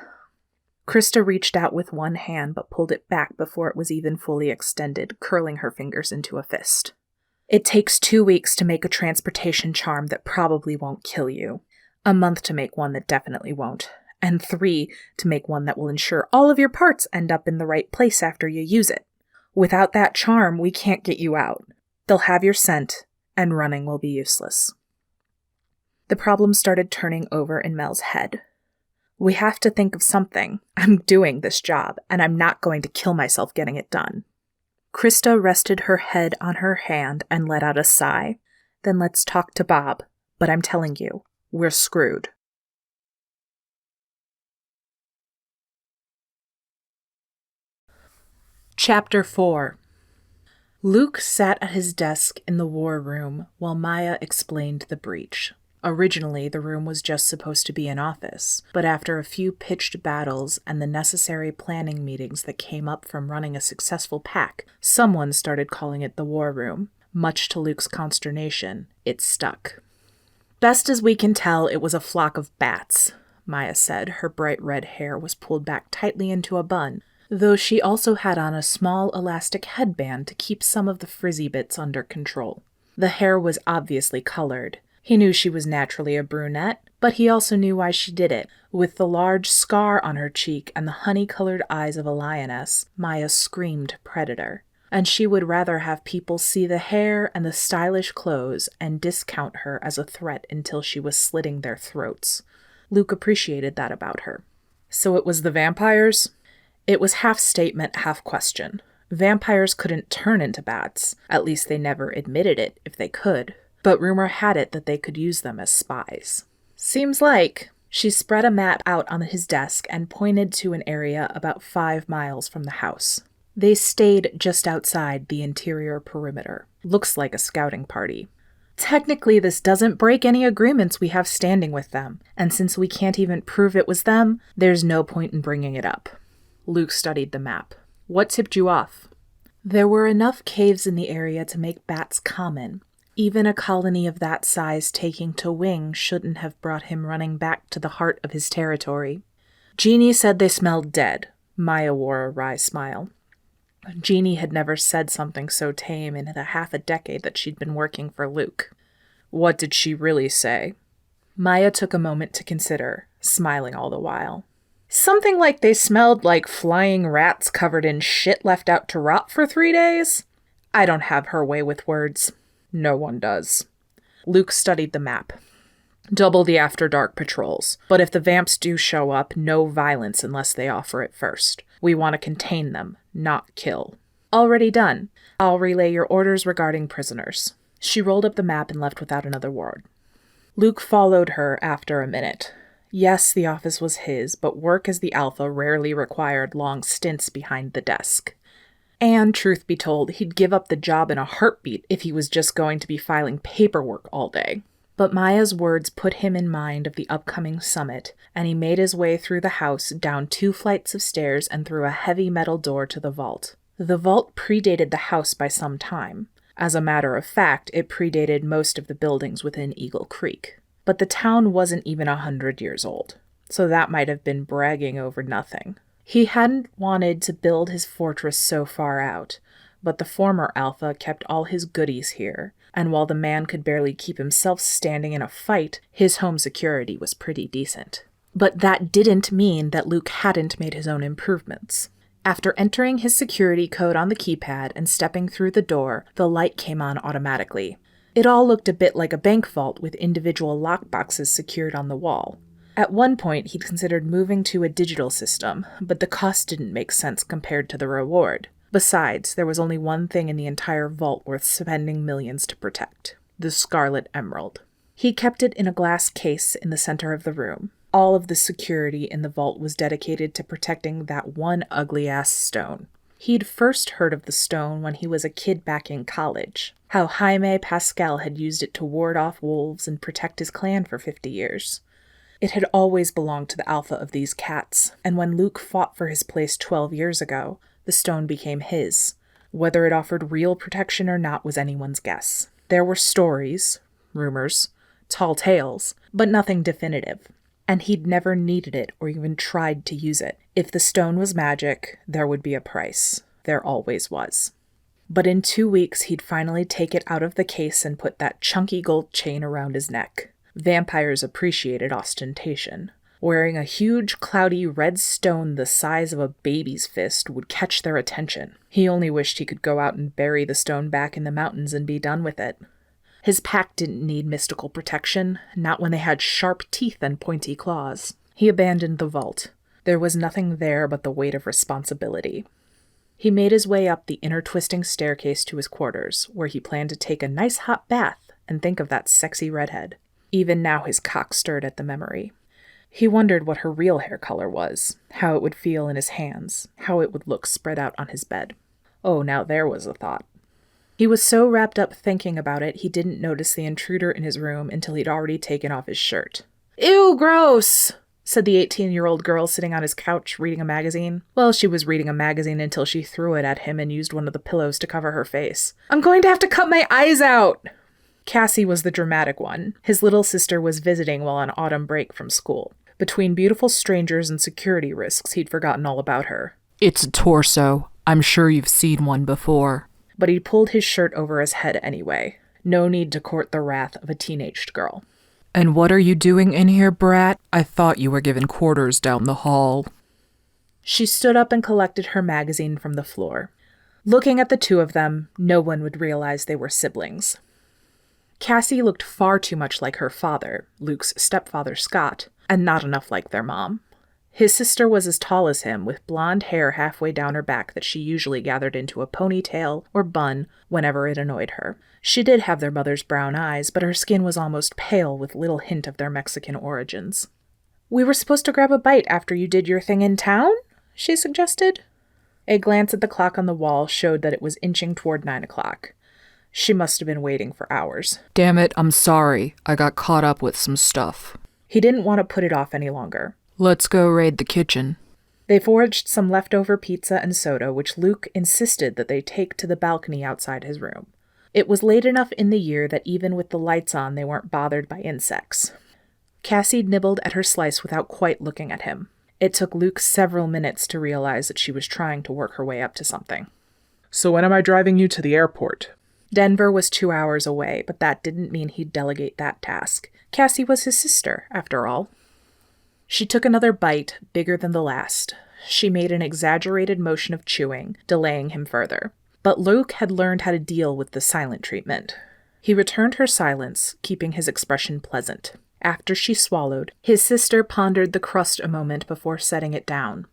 Krista reached out with one hand but pulled it back before it was even fully extended, curling her fingers into a fist. "It takes 2 weeks to make a transportation charm that probably won't kill you. A month to make one that definitely won't. And 3 to make one that will ensure all of your parts end up in the right place after you use it. Without that charm, we can't get you out. They'll have your scent, and running will be useless." The problem started turning over in Mel's head. "We have to think of something. I'm doing this job, and I'm not going to kill myself getting it done." Krista rested her head on her hand and let out a sigh. "Then let's talk to Bob. But I'm telling you, we're screwed." Chapter 4. Luke sat at his desk in the war room while Maya explained the breach. Originally, the room was just supposed to be an office, but after a few pitched battles and the necessary planning meetings that came up from running a successful pack, someone started calling it the war room. Much to Luke's consternation, it stuck. "Best as we can tell, it was a flock of bats," Maya said. Her bright red hair was pulled back tightly into a bun, though she also had on a small elastic headband to keep some of the frizzy bits under control. The hair was obviously colored. He knew she was naturally a brunette, but he also knew why she did it. With the large scar on her cheek and the honey-colored eyes of a lioness, Maya screamed predator. and she would rather have people see the hair and the stylish clothes and discount her as a threat until she was slitting their throats. Luke appreciated that about her. So it was the vampires? It was half statement, half question. Vampires couldn't turn into bats. At least they never admitted it, if they could. But rumor had it that they could use them as spies. Seems like. She spread a map out on his desk and pointed to an area about 5 miles from the house. They stayed just outside the interior perimeter. Looks like a scouting party. Technically, this doesn't break any agreements we have standing with them, and since we can't even prove it was them, there's no point in bringing it up. Luke studied the map. What tipped you off? There were enough caves in the area to make bats common. Even a colony of that size taking to wing shouldn't have brought him running back to the heart of his territory. Jeannie said they smelled dead. Maya wore a wry smile. Jeannie had never said something so tame in the half a decade that she'd been working for Luke. What did she really say? Maya took a moment to consider, smiling all the while. Something like they smelled like flying rats covered in shit left out to rot for 3 days? I don't have her way with words. No one does. Luke studied the map. Double the after dark patrols, but if the vamps do show up, no violence unless they offer it first. We want to contain them, not kill. Already done. I'll relay your orders regarding prisoners. She rolled up the map and left without another word. Luke followed her after a minute. Yes, the office was his, but work as the Alpha rarely required long stints behind the desk. And, truth be told, he'd give up the job in a heartbeat if he was just going to be filing paperwork all day. But Maya's words put him in mind of the upcoming summit, and he made his way through the house, down 2 flights of stairs, and through a heavy metal door to the vault. The vault predated the house by some time. As a matter of fact, it predated most of the buildings within Eagle Creek. But the town wasn't even 100 years old, so that might have been bragging over nothing. He hadn't wanted to build his fortress so far out, but the former Alpha kept all his goodies here, and while the man could barely keep himself standing in a fight, his home security was pretty decent. But that didn't mean that Luke hadn't made his own improvements. After entering his security code on the keypad and stepping through the door, the light came on automatically. It all looked a bit like a bank vault with individual lockboxes secured on the wall. At one point, he'd considered moving to a digital system, but the cost didn't make sense compared to the reward. Besides, there was only one thing in the entire vault worth spending millions to protect: the Scarlet Emerald. He kept it in a glass case in the center of the room. All of the security in the vault was dedicated to protecting that one ugly-ass stone. He'd first heard of the stone when he was a kid back in college, how Jaime Pascal had used it to ward off wolves and protect his clan for 50 years. It had always belonged to the Alpha of these cats, and when Luke fought for his place 12 years ago, the stone became his. Whether it offered real protection or not was anyone's guess. There were stories, rumors, tall tales, but nothing definitive. And he'd never needed it or even tried to use it. If the stone was magic, there would be a price. There always was. But in 2 weeks, he'd finally take it out of the case and put that chunky gold chain around his neck. Vampires appreciated ostentation. Wearing a huge, cloudy red stone the size of a baby's fist would catch their attention. He only wished he could go out and bury the stone back in the mountains and be done with it. His pack didn't need mystical protection, not when they had sharp teeth and pointy claws. He abandoned the vault. There was nothing there but the weight of responsibility. He made his way up the inner-twisting staircase to his quarters, where he planned to take a nice hot bath and think of that sexy redhead. Even now his cock stirred at the memory. He wondered what her real hair color was, how it would feel in his hands, how it would look spread out on his bed. Oh, now there was a thought. He was so wrapped up thinking about it, he didn't notice the intruder in his room until he'd already taken off his shirt. "Ew, gross!" said the 18-year-old girl sitting on his couch reading a magazine. Well, she was reading a magazine until she threw it at him and used one of the pillows to cover her face. "I'm going to have to cut my eyes out!" Cassie was the dramatic one. His little sister was visiting while on autumn break from school. Between beautiful strangers and security risks, he'd forgotten all about her. "It's a torso. I'm sure you've seen one before." But he pulled his shirt over his head anyway. No need to court the wrath of a teenaged girl. "And what are you doing in here, brat? I thought you were given quarters down the hall." She stood up and collected her magazine from the floor. Looking at the two of them, no one would realize they were siblings. Cassie looked far too much like her father, Luke's stepfather Scott, and not enough like their mom. His sister was as tall as him, with blonde hair halfway down her back that she usually gathered into a ponytail or bun whenever it annoyed her. She did have their mother's brown eyes, but her skin was almost pale with little hint of their Mexican origins. "We were supposed to grab a bite after you did your thing in town?" she suggested. A glance at the clock on the wall showed that it was inching toward 9 o'clock. She must have been waiting for hours. Damn it, I'm sorry. I got caught up with some stuff. He didn't want to put it off any longer. Let's go raid the kitchen. They foraged some leftover pizza and soda, which Luke insisted that they take to the balcony outside his room. It was late enough in the year that even with the lights on, they weren't bothered by insects. Cassie nibbled at her slice without quite looking at him. It took Luke several minutes to realize that she was trying to work her way up to something. "So when am I driving you to the airport?" Denver was 2 hours away, but that didn't mean he'd delegate that task. Cassie was his sister, after all. She took another bite, bigger than the last. She made an exaggerated motion of chewing, delaying him further. But Luke had learned how to deal with the silent treatment. He returned her silence, keeping his expression pleasant. After she swallowed, his sister pondered the crust a moment before setting it down.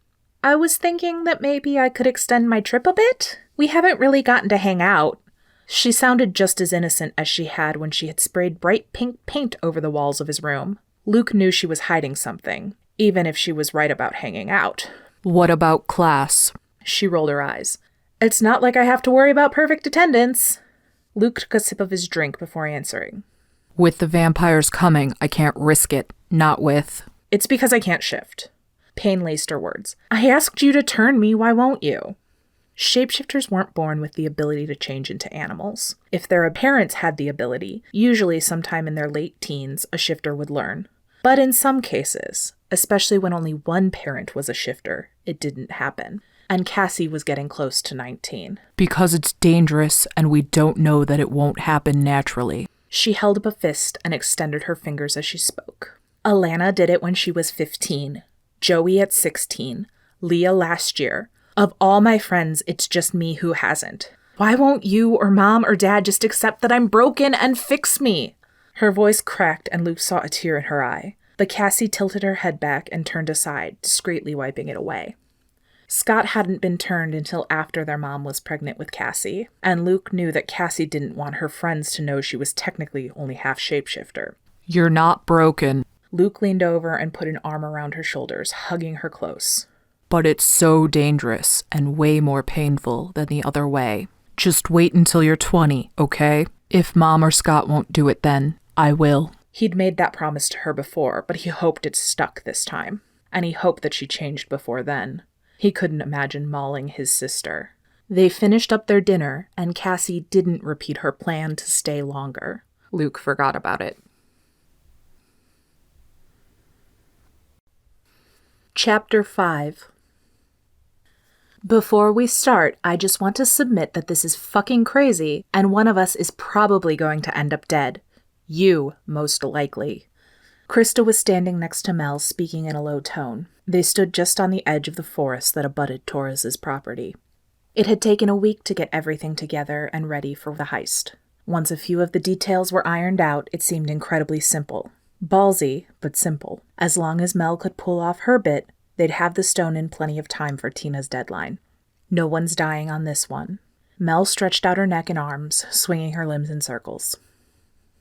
"I was thinking that maybe I could extend my trip a bit. We haven't really gotten to hang out." She sounded just as innocent as she had when she had sprayed bright pink paint over the walls of his room. Luke knew she was hiding something, even if she was right about hanging out. What about class? She rolled her eyes. "It's not like I have to worry about perfect attendance." Luke took a sip of his drink before answering. With the vampires coming, I can't risk it. Not with... "It's because I can't shift." Pain laced her words. "I asked you to turn me, why won't you?" Shapeshifters weren't born with the ability to change into animals. If their parents had the ability, usually sometime in their late teens, a shifter would learn. But in some cases, especially when only one parent was a shifter, it didn't happen. And Cassie was getting close to 19. Because it's dangerous and we don't know that it won't happen naturally. She held up a fist and extended her fingers as she spoke. Alana did it when she was 15. Joey at 16. Leah last year. Of all my friends, it's just me who hasn't. Why won't you or mom or dad just accept that I'm broken and fix me? Her voice cracked and Luke saw a tear in her eye. But Cassie tilted her head back and turned aside, discreetly wiping it away. Scott hadn't been turned until after their mom was pregnant with Cassie, and Luke knew that Cassie didn't want her friends to know she was technically only half shapeshifter. You're not broken. Luke leaned over and put an arm around her shoulders, hugging her close. But it's so dangerous and way more painful than the other way. Just wait until you're 20, okay? If Mom or Scott won't do it then, I will. He'd made that promise to her before, but he hoped it stuck this time. And he hoped that she changed before then. He couldn't imagine mauling his sister. They finished up their dinner, and Cassie didn't repeat her plan to stay longer. Luke forgot about it. Chapter 5. Before we start, I just want to submit that this is fucking crazy, and one of us is probably going to end up dead. You, most likely. Krista was standing next to Mel, speaking in a low tone. They stood just on the edge of the forest that abutted Torres's property. It had taken a week to get everything together and ready for the heist. Once a few of the details were ironed out, it seemed incredibly simple. Ballsy, but simple. As long as Mel could pull off her bit, they'd have the stone in plenty of time for Tina's deadline. No one's dying on this one. Mel stretched out her neck and arms, swinging her limbs in circles.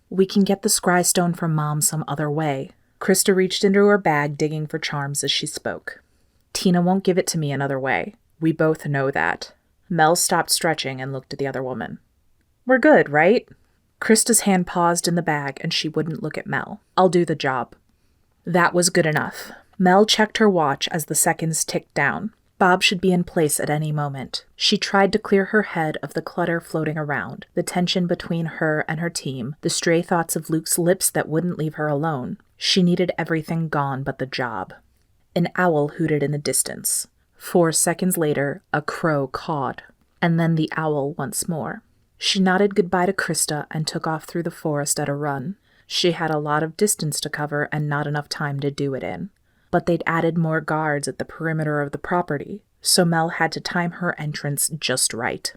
We can get the scry stone from Mom some other way. Krista reached into her bag, digging for charms as she spoke. Tina won't give it to me another way. We both know that. Mel stopped stretching and looked at the other woman. We're good, right? Krista's hand paused in the bag, and she wouldn't look at Mel. I'll do the job. That was good enough. Mel checked her watch as the seconds ticked down. Bob should be in place at any moment. She tried to clear her head of the clutter floating around, the tension between her and her team, the stray thoughts of Luke's lips that wouldn't leave her alone. She needed everything gone but the job. An owl hooted in the distance. 4 seconds later, a crow cawed, and then the owl once more. She nodded goodbye to Krista and took off through the forest at a run. She had a lot of distance to cover and not enough time to do it in. But they'd added more guards at the perimeter of the property. so Mel had to time her entrance just right.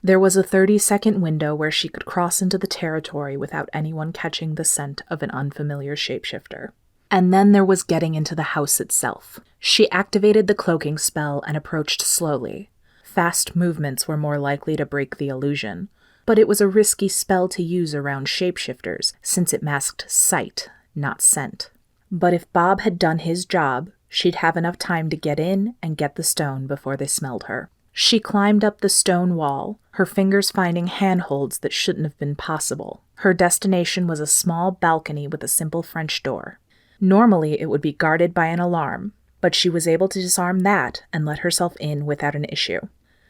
There was a 30-second window where she could cross into the territory without anyone catching the scent of an unfamiliar shapeshifter. And then there was getting into the house itself. She activated the cloaking spell and approached slowly. Fast movements were more likely to break the illusion, but it was a risky spell to use around shapeshifters since it masked sight, not scent. But if Bob had done his job, she'd have enough time to get in and get the stone before they smelled her. She climbed up the stone wall, her fingers finding handholds that shouldn't have been possible. Her destination was a small balcony with a simple French door. Normally, it would be guarded by an alarm, but she was able to disarm that and let herself in without an issue.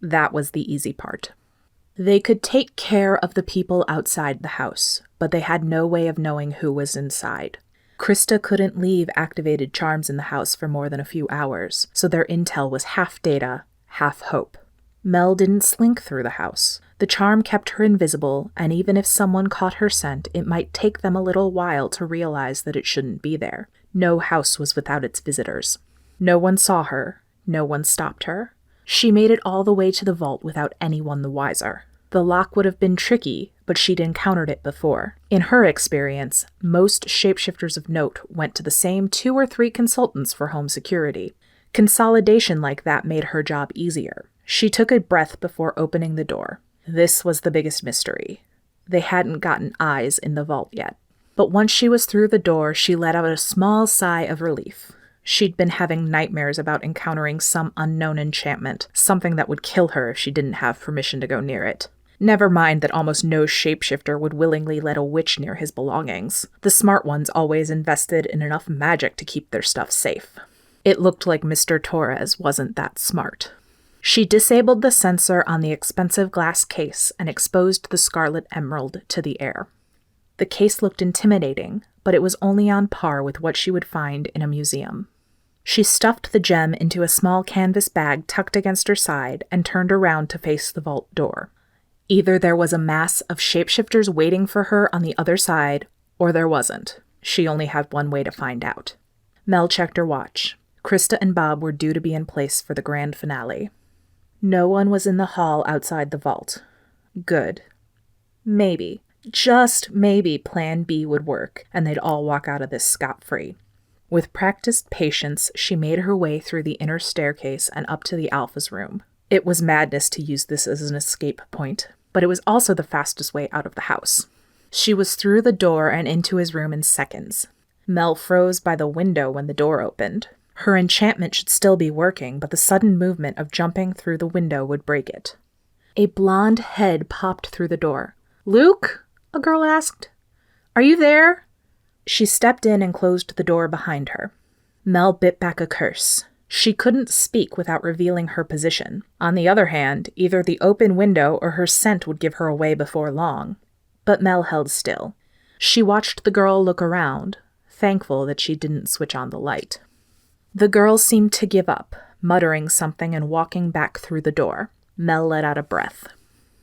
That was the easy part. They could take care of the people outside the house, but they had no way of knowing who was inside. Krista couldn't leave activated charms in the house for more than a few hours, so their intel was half data, half hope. Mel didn't slink through the house. The charm kept her invisible, and even if someone caught her scent, it might take them a little while to realize that it shouldn't be there. No house was without its visitors. No one saw her. No one stopped her. She made it all the way to the vault without anyone the wiser. The lock would have been tricky, but she'd encountered it before. In her experience, most shapeshifters of note went to the same 2 or 3 consultants for home security. Consolidation like that made her job easier. She took a breath before opening the door. This was the biggest mystery. They hadn't gotten eyes in the vault yet. But once she was through the door, she let out a small sigh of relief. She'd been having nightmares about encountering some unknown enchantment, something that would kill her if she didn't have permission to go near it. Never mind that almost no shapeshifter would willingly let a witch near his belongings. The smart ones always invested in enough magic to keep their stuff safe. It looked like Mr. Torres wasn't that smart. She disabled the sensor on the expensive glass case and exposed the scarlet emerald to the air. The case looked intimidating, but it was only on par with what she would find in a museum. She stuffed the gem into a small canvas bag tucked against her side and turned around to face the vault door. Either there was a mass of shapeshifters waiting for her on the other side, or there wasn't. She only had one way to find out. Mel checked her watch. Krista and Bob were due to be in place for the grand finale. No one was in the hall outside the vault. Good. Maybe, just maybe, Plan B would work, and they'd all walk out of this scot-free. With practiced patience, she made her way through the inner staircase and up to the Alpha's room. It was madness to use this as an escape point, but it was also the fastest way out of the house. She was through the door and into his room in seconds. Mel froze by the window when the door opened. Her enchantment should still be working, but the sudden movement of jumping through the window would break it. A blonde head popped through the door. "Luke?" a girl asked. "Are you there?" She stepped in and closed the door behind her. Mel bit back a curse. She couldn't speak without revealing her position. On the other hand, either the open window or her scent would give her away before long. But Mel held still. She watched the girl look around, thankful that she didn't switch on the light. The girl seemed to give up, muttering something and walking back through the door. Mel let out a breath.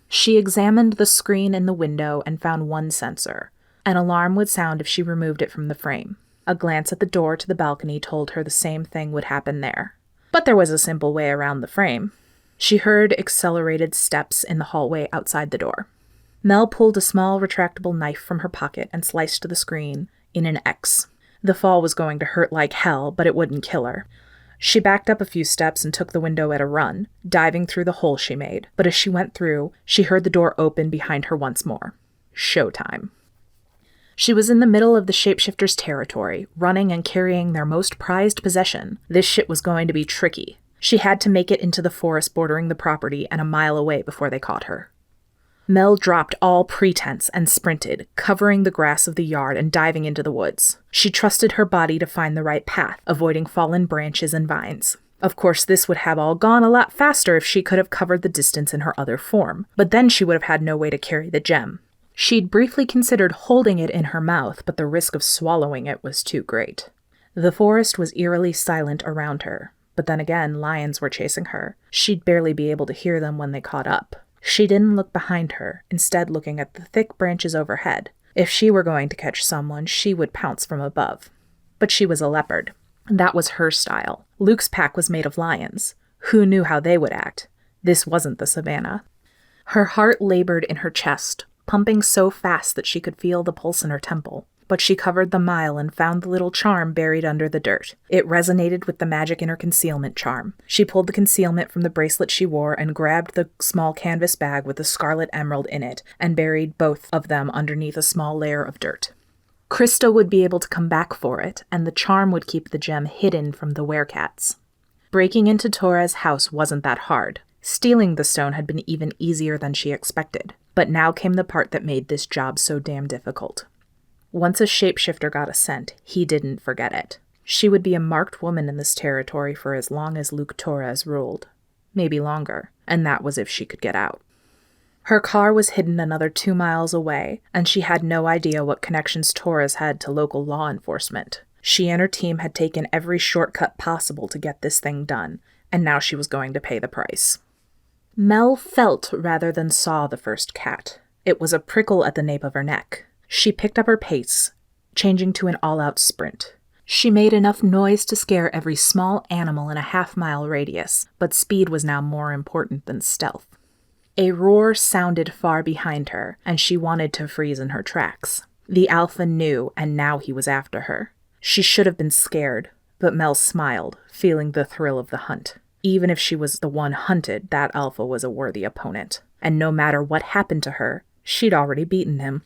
She examined the screen in the window and found one sensor. An alarm would sound if she removed it from the frame. A glance at the door to the balcony told her the same thing would happen there. But there was a simple way around the frame. She heard accelerated steps in the hallway outside the door. Mel pulled a small retractable knife from her pocket and sliced the screen in an X. The fall was going to hurt like hell, but it wouldn't kill her. She backed up a few steps and took the window at a run, diving through the hole she made. But as she went through, she heard the door open behind her once more. Showtime. She was in the middle of the shapeshifter's territory, running and carrying their most prized possession. This shit was going to be tricky. She had to make it into the forest bordering the property and a mile away before they caught her. Mel dropped all pretense and sprinted, covering the grass of the yard and diving into the woods. She trusted her body to find the right path, avoiding fallen branches and vines. Of course, this would have all gone a lot faster if she could have covered the distance in her other form, but then she would have had no way to carry the gem. She'd briefly considered holding it in her mouth, but the risk of swallowing it was too great. The forest was eerily silent around her, but then again, lions were chasing her. She'd barely be able to hear them when they caught up. She didn't look behind her, instead looking at the thick branches overhead. If she were going to catch someone, she would pounce from above. But she was a leopard. That was her style. Luke's pack was made of lions. Who knew how they would act? This wasn't the savannah. Her heart labored in her chest, pumping so fast that she could feel the pulse in her temple. But she covered the mile and found the little charm buried under the dirt. It resonated with the magic in her concealment charm. She pulled the concealment from the bracelet she wore and grabbed the small canvas bag with the scarlet emerald in it and buried both of them underneath a small layer of dirt. Krista would be able to come back for it, and the charm would keep the gem hidden from the werecats. Breaking into Torres' house wasn't that hard. Stealing the stone had been even easier than she expected. But now came the part that made this job so damn difficult. Once a shapeshifter got a scent, he didn't forget it. She would be a marked woman in this territory for as long as Luke Torres ruled. Maybe longer, and that was if she could get out. Her car was hidden another 2 miles away, and she had no idea what connections Torres had to local law enforcement. She and her team had taken every shortcut possible to get this thing done, and now she was going to pay the price. Mel felt rather than saw the first cat. It was a prickle at the nape of her neck. She picked up her pace, changing to an all-out sprint. She made enough noise to scare every small animal in a half-mile radius, but speed was now more important than stealth. A roar sounded far behind her, and she wanted to freeze in her tracks. The alpha knew, and now he was after her. She should have been scared, but Mel smiled, feeling the thrill of the hunt. Even if she was the one hunted, that alpha was a worthy opponent. And no matter what happened to her, she'd already beaten him.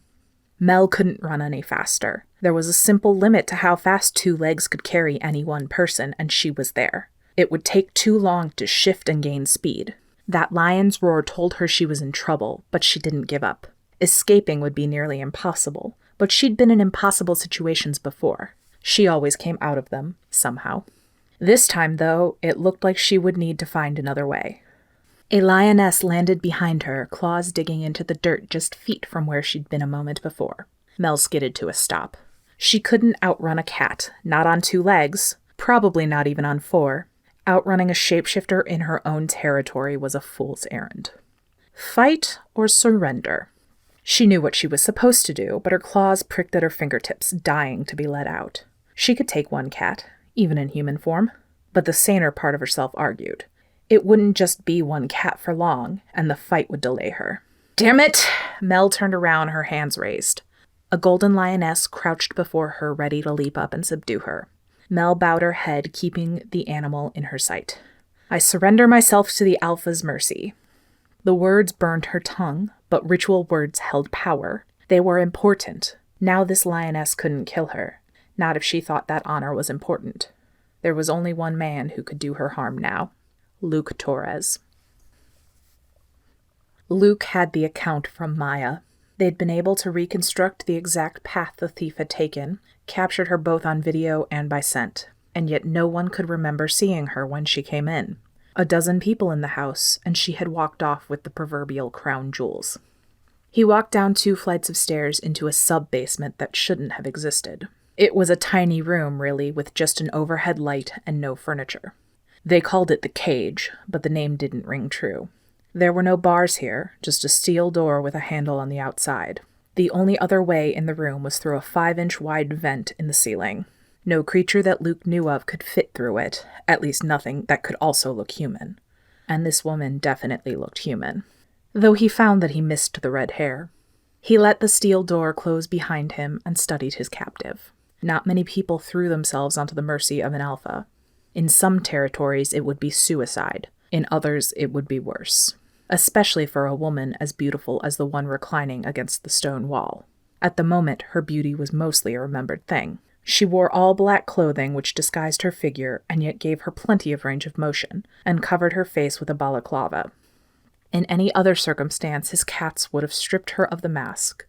Mel couldn't run any faster. There was a simple limit to how fast 2 legs could carry any one person, and she was there. It would take too long to shift and gain speed. That lion's roar told her she was in trouble, but she didn't give up. Escaping would be nearly impossible, but she'd been in impossible situations before. She always came out of them, somehow. This time, though, it looked like she would need to find another way. A lioness landed behind her, claws digging into the dirt just feet from where she'd been a moment before. Mel skidded to a stop. She couldn't outrun a cat, not on 2 legs, probably not even on 4. Outrunning a shapeshifter in her own territory was a fool's errand. Fight or surrender? She knew what she was supposed to do, but her claws pricked at her fingertips, dying to be let out. She could take 1 cat, even in human form, but the saner part of herself argued. It wouldn't just be 1 cat for long, and the fight would delay her. Damn it! Mel turned around, her hands raised. A golden lioness crouched before her, ready to leap up and subdue her. Mel bowed her head, keeping the animal in her sight. I surrender myself to the alpha's mercy. The words burned her tongue, but ritual words held power. They were important. Now this lioness couldn't kill her. Not if she thought that honor was important. There was only one man who could do her harm now. Luke Torres. Luke had the account from Maya. They'd been able to reconstruct the exact path the thief had taken, captured her both on video and by scent, and yet no one could remember seeing her when she came in. 12 people in the house, and she had walked off with the proverbial crown jewels. He walked down 2 flights of stairs into a sub-basement that shouldn't have existed. It was a tiny room, really, with just an overhead light and no furniture. They called it the cage, but the name didn't ring true. There were no bars here, just a steel door with a handle on the outside. The only other way in the room was through a 5-inch wide vent in the ceiling. No creature that Luke knew of could fit through it, at least nothing that could also look human. And this woman definitely looked human, though he found that he missed the red hair. He let the steel door close behind him and studied his captive. Not many people threw themselves onto the mercy of an alpha. In some territories, it would be suicide. In others, it would be worse. Especially for a woman as beautiful as the one reclining against the stone wall. At the moment, her beauty was mostly a remembered thing. She wore all black clothing which disguised her figure and yet gave her plenty of range of motion, and covered her face with a balaclava. In any other circumstance, his cats would have stripped her of the mask.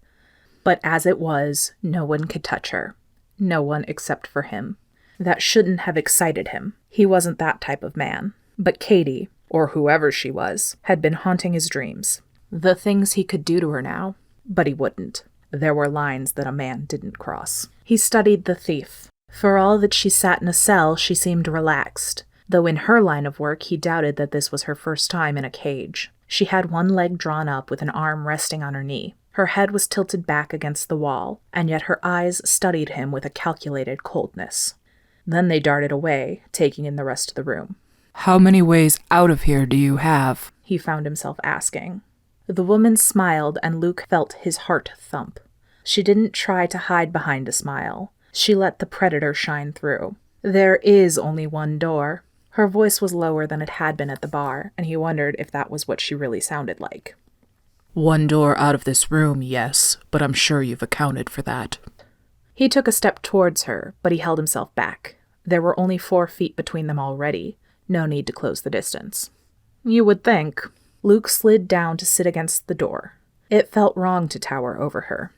But as it was, no one could touch her. No one except for him. That shouldn't have excited him. He wasn't that type of man. But Katie, or whoever she was, had been haunting his dreams. The things he could do to her now, but he wouldn't. There were lines that a man didn't cross. He studied the thief. For all that she sat in a cell, she seemed relaxed, though in her line of work he doubted that this was her first time in a cage. She had one leg drawn up with an arm resting on her knee. Her head was tilted back against the wall, and yet her eyes studied him with a calculated coldness. Then they darted away, taking in the rest of the room. How many ways out of here do you have? He found himself asking. The woman smiled, and Luke felt his heart thump. She didn't try to hide behind a smile. She let the predator shine through. There is only one door. Her voice was lower than it had been at the bar, and he wondered if that was what she really sounded like. One door out of this room, yes, but I'm sure you've accounted for that. He took a step towards her, but he held himself back. There were only 4 feet between them already. No need to close the distance. You would think. Luke slid down to sit against the door. It felt wrong to tower over her.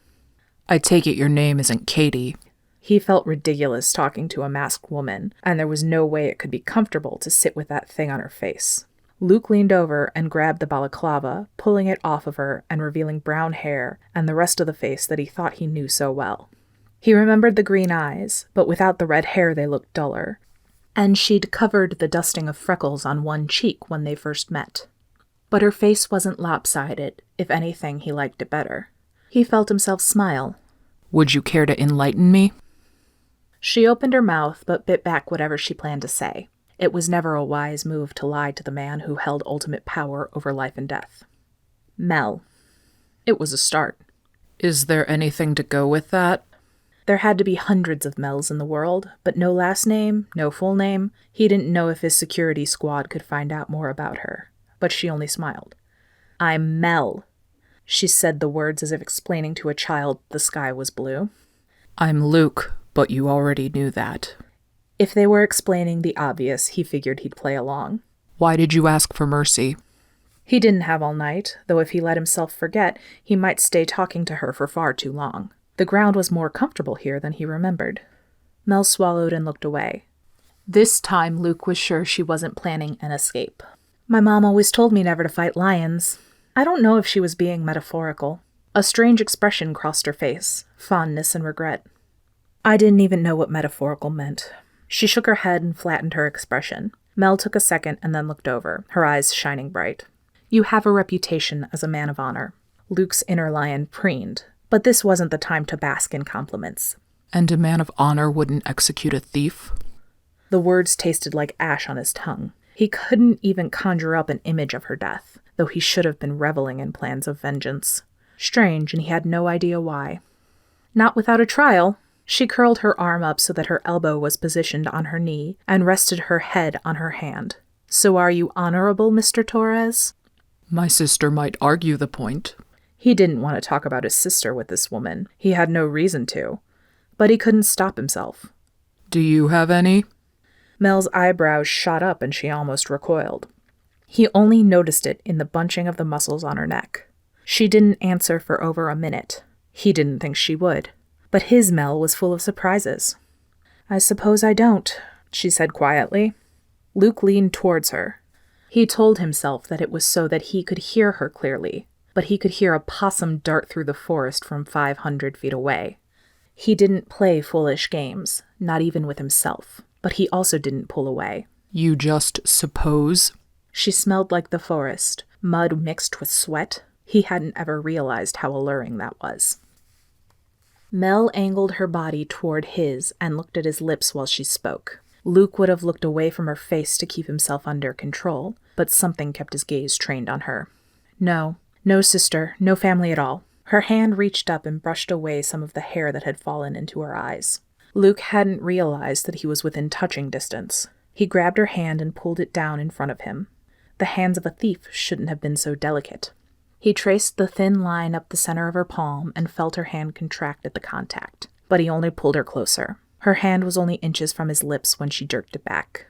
I take it your name isn't Katie. He felt ridiculous talking to a masked woman, and there was no way it could be comfortable to sit with that thing on her face. Luke leaned over and grabbed the balaclava, pulling it off of her and revealing brown hair and the rest of the face that he thought he knew so well. He remembered the green eyes, but without the red hair they looked duller, and she'd covered the dusting of freckles on one cheek when they first met. But her face wasn't lopsided. If anything, he liked it better. He felt himself smile. Would you care to enlighten me? She opened her mouth, but bit back whatever she planned to say. It was never a wise move to lie to the man who held ultimate power over life and death. Mel. It was a start. Is there anything to go with that? There had to be hundreds of Mels in the world, but no last name, no full name. He didn't know if his security squad could find out more about her, but she only smiled. I'm Mel. She said the words as if explaining to a child the sky was blue. I'm Luke, but you already knew that. If they were explaining the obvious, he figured he'd play along. Why did you ask for mercy? He didn't have all night, though if he let himself forget, he might stay talking to her for far too long. The ground was more comfortable here than he remembered. Mel swallowed and looked away. This time, Luke was sure she wasn't planning an escape. My mom always told me never to fight lions. I don't know if she was being metaphorical. A strange expression crossed her face, fondness and regret. I didn't even know what metaphorical meant. She shook her head and flattened her expression. Mel took a second and then looked over, her eyes shining bright. You have a reputation as a man of honor. Luke's inner lion preened, but this wasn't the time to bask in compliments. And a man of honor wouldn't execute a thief? The words tasted like ash on his tongue. He couldn't even conjure up an image of her death, though he should have been reveling in plans of vengeance. Strange, and he had no idea why. Not without a trial. She curled her arm up so that her elbow was positioned on her knee and rested her head on her hand. So are you honorable, Mr. Torres? My sister might argue the point. He didn't want to talk about his sister with this woman. He had no reason to. But he couldn't stop himself. Do you have any? Mel's eyebrows shot up and she almost recoiled. He only noticed it in the bunching of the muscles on her neck. She didn't answer for over a minute. He didn't think she would. But his Mel was full of surprises. I suppose I don't, she said quietly. Luke leaned towards her. He told himself that it was so that he could hear her clearly, but he could hear a possum dart through the forest from 500 feet away. He didn't play foolish games, not even with himself, but he also didn't pull away. You just suppose? She smelled like the forest, mud mixed with sweat. He hadn't ever realized how alluring that was. Mel angled her body toward his and looked at his lips while she spoke. Luke would have looked away from her face to keep himself under control, but something kept his gaze trained on her. No sister, no family at all. Her hand reached up and brushed away some of the hair that had fallen into her eyes. Luke hadn't realized that he was within touching distance. He grabbed her hand and pulled it down in front of him. The hands of a thief shouldn't have been so delicate. He traced the thin line up the center of her palm and felt her hand contract at the contact, but he only pulled her closer. Her hand was only inches from his lips when she jerked it back.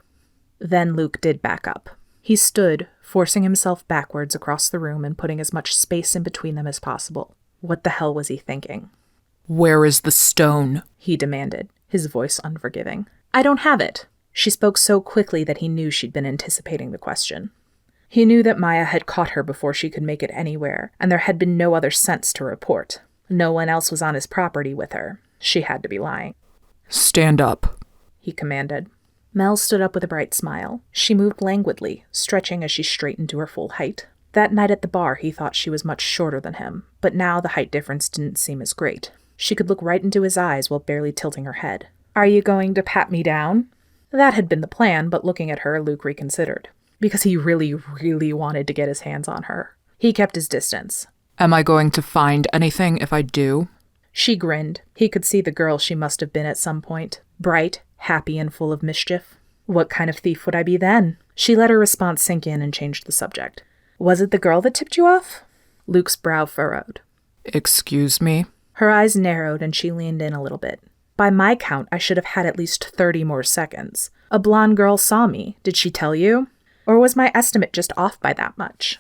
Then Luke did back up. He stood, forcing himself backwards across the room and putting as much space in between them as possible. What the hell was he thinking? Where is the stone? He demanded, his voice unforgiving. I don't have it. She spoke so quickly that he knew she'd been anticipating the question. He knew that Maya had caught her before she could make it anywhere, and there had been no other scents to report. No one else was on his property with her. She had to be lying. Stand up, he commanded. Mel stood up with a bright smile. She moved languidly, stretching as she straightened to her full height. That night at the bar, he thought she was much shorter than him, but now the height difference didn't seem as great. She could look right into his eyes while barely tilting her head. Are you going to pat me down? That had been the plan, but looking at her, Luke reconsidered. Because he really, really wanted to get his hands on her. He kept his distance. Am I going to find anything if I do? She grinned. He could see the girl she must have been at some point. Bright, happy, and full of mischief. What kind of thief would I be then? She let her response sink in and changed the subject. Was it the girl that tipped you off? Luke's brow furrowed. Excuse me? Her eyes narrowed and she leaned in a little bit. By my count, I should have had at least 30 more seconds. A blonde girl saw me. Did she tell you? Or was my estimate just off by that much?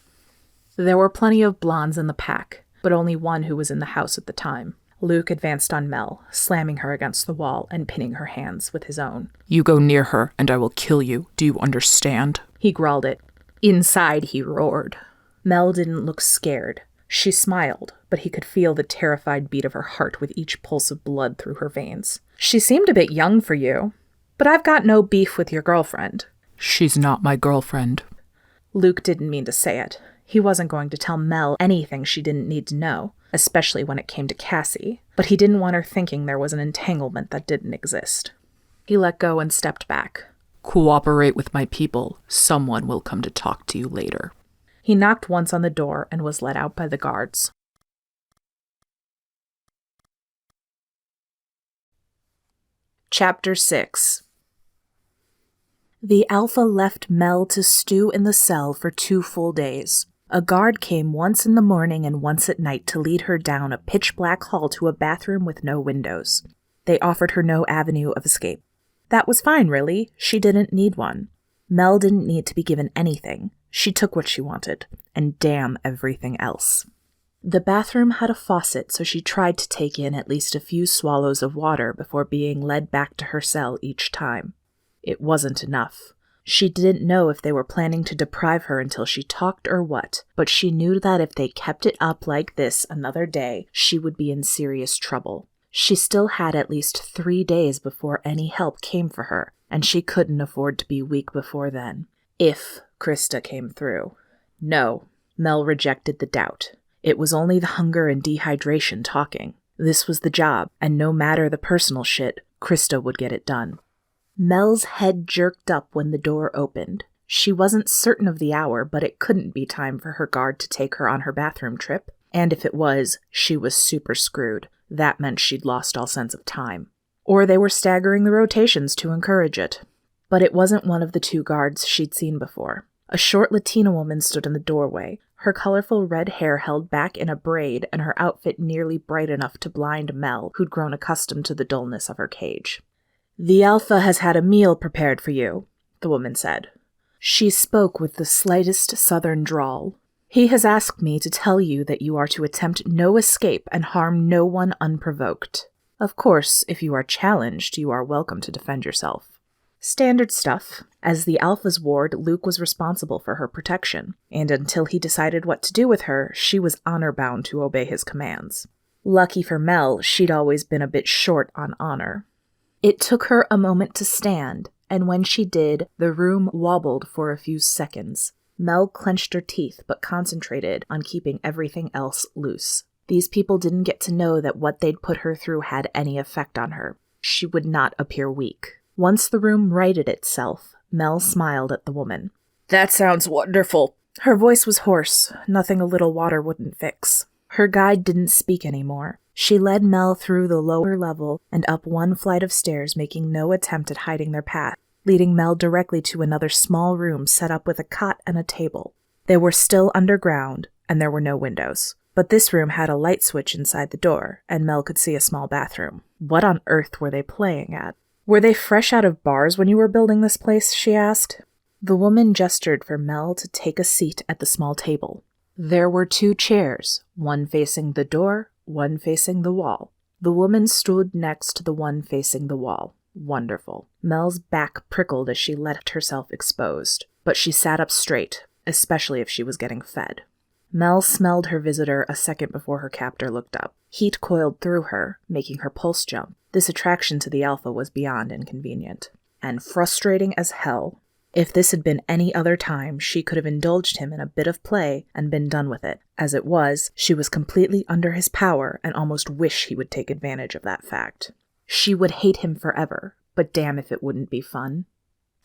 There were plenty of blondes in the pack, but only one who was in the house at the time. Luke advanced on Mel, slamming her against the wall and pinning her hands with his own. You go near her and I will kill you. Do you understand? He growled it. Inside, he roared. Mel didn't look scared. She smiled, but he could feel the terrified beat of her heart with each pulse of blood through her veins. She seemed a bit young for you, but I've got no beef with your girlfriend. She's not my girlfriend. Luke didn't mean to say it. He wasn't going to tell Mel anything she didn't need to know, especially when it came to Cassie, but he didn't want her thinking there was an entanglement that didn't exist. He let go and stepped back. Cooperate with my people. Someone will come to talk to you later. He knocked once on the door and was let out by the guards. Chapter 6. The Alpha left Mel to stew in the cell for 2 full days. A guard came once in the morning and once at night to lead her down a pitch-black hall to a bathroom with no windows. They offered her no avenue of escape. That was fine, really. She didn't need one. Mel didn't need to be given anything. She took what she wanted, and damn everything else. The bathroom had a faucet, so she tried to take in at least a few swallows of water before being led back to her cell each time. It wasn't enough. She didn't know if they were planning to deprive her until she talked or what, but she knew that if they kept it up like this another day, she would be in serious trouble. She still had at least 3 days before any help came for her, and she couldn't afford to be weak before then. If Krista came through. No, Mel rejected the doubt. It was only the hunger and dehydration talking. This was the job, and no matter the personal shit, Krista would get it done. Mel's head jerked up when the door opened. She wasn't certain of the hour, but it couldn't be time for her guard to take her on her bathroom trip. And if it was, she was super screwed. That meant she'd lost all sense of time. Or they were staggering the rotations to encourage it. But it wasn't one of the 2 guards she'd seen before. A short Latina woman stood in the doorway, her colorful red hair held back in a braid and her outfit nearly bright enough to blind Mel, who'd grown accustomed to the dullness of her cage. "The Alpha has had a meal prepared for you," the woman said. She spoke with the slightest southern drawl. "He has asked me to tell you that you are to attempt no escape and harm no one unprovoked. Of course, if you are challenged, you are welcome to defend yourself." Standard stuff. As the Alpha's ward, Luke was responsible for her protection, and until he decided what to do with her, she was honor-bound to obey his commands. Lucky for Mel, she'd always been a bit short on honor. It took her a moment to stand, and when she did, the room wobbled for a few seconds. Mel clenched her teeth, but concentrated on keeping everything else loose. These people didn't get to know that what they'd put her through had any effect on her. She would not appear weak. Once the room righted itself, Mel smiled at the woman. "That sounds wonderful." Her voice was hoarse, nothing a little water wouldn't fix. Her guide didn't speak anymore. She led Mel through the lower level and up one flight of stairs, making no attempt at hiding their path, leading Mel directly to another small room set up with a cot and a table. They were still underground, and there were no windows. But this room had a light switch inside the door, and Mel could see a small bathroom. What on earth were they playing at? "Were they fresh out of bars when you were building this place?" she asked. The woman gestured for Mel to take a seat at the small table. There were 2 chairs, one facing the door, one facing the wall. The woman stood next to the one facing the wall. Wonderful. Mel's back prickled as she let herself exposed, but she sat up straight, especially if she was getting fed. Mel smelled her visitor a second before her captor looked up. Heat coiled through her, making her pulse jump. This attraction to the Alpha was beyond inconvenient. And frustrating as hell. If this had been any other time, she could have indulged him in a bit of play and been done with it. As it was, she was completely under his power and almost wished he would take advantage of that fact. She would hate him forever, but damn if it wouldn't be fun.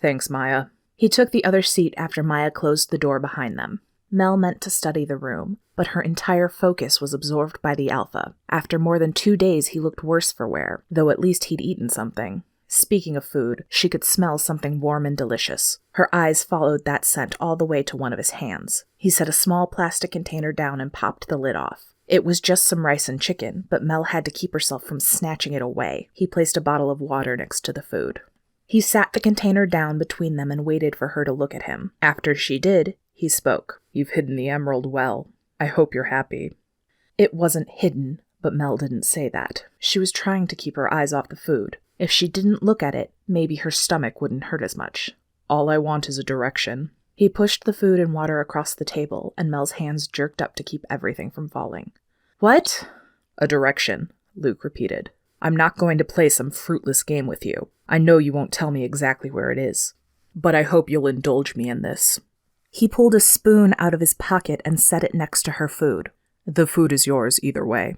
Thanks, Maya. He took the other seat after Maya closed the door behind them. Mel meant to study the room, but her entire focus was absorbed by the alpha. After more than 2 days, he looked worse for wear, though at least he'd eaten something. Speaking of food, she could smell something warm and delicious. Her eyes followed that scent all the way to one of his hands. He set a small plastic container down and popped the lid off. It was just some rice and chicken, but Mel had to keep herself from snatching it away. He placed a bottle of water next to the food. He sat the container down between them and waited for her to look at him. After she did, he spoke. You've hidden the emerald well. I hope you're happy. It wasn't hidden, but Mel didn't say that. She was trying to keep her eyes off the food. If she didn't look at it, maybe her stomach wouldn't hurt as much. All I want is a direction. He pushed the food and water across the table, and Mel's hands jerked up to keep everything from falling. What? A direction, Luke repeated. I'm not going to play some fruitless game with you. I know you won't tell me exactly where it is, but I hope you'll indulge me in this. He pulled a spoon out of his pocket and set it next to her food. The food is yours either way.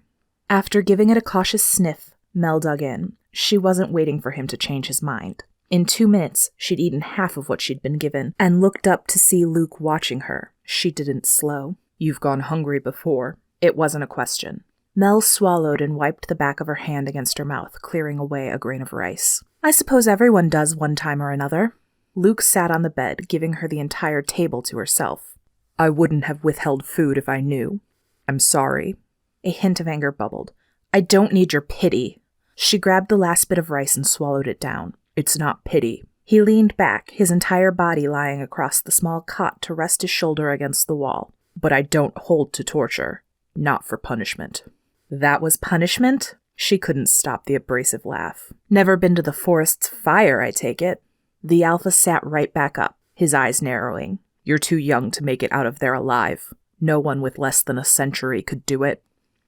After giving it a cautious sniff, Mel dug in. She wasn't waiting for him to change his mind. In 2 minutes, she'd eaten half of what she'd been given, and looked up to see Luke watching her. She didn't slow. You've gone hungry before. It wasn't a question. Mel swallowed and wiped the back of her hand against her mouth, clearing away a grain of rice. I suppose everyone does one time or another. Luke sat on the bed, giving her the entire table to herself. I wouldn't have withheld food if I knew. I'm sorry. A hint of anger bubbled. I don't need your pity. She grabbed the last bit of rice and swallowed it down. It's not pity. He leaned back, his entire body lying across the small cot to rest his shoulder against the wall. But I don't hold to torture. Not for punishment. That was punishment? She couldn't stop the abrasive laugh. Never been to the forest's fire, I take it. The alpha sat right back up, his eyes narrowing. You're too young to make it out of there alive. No one with less than a century could do it.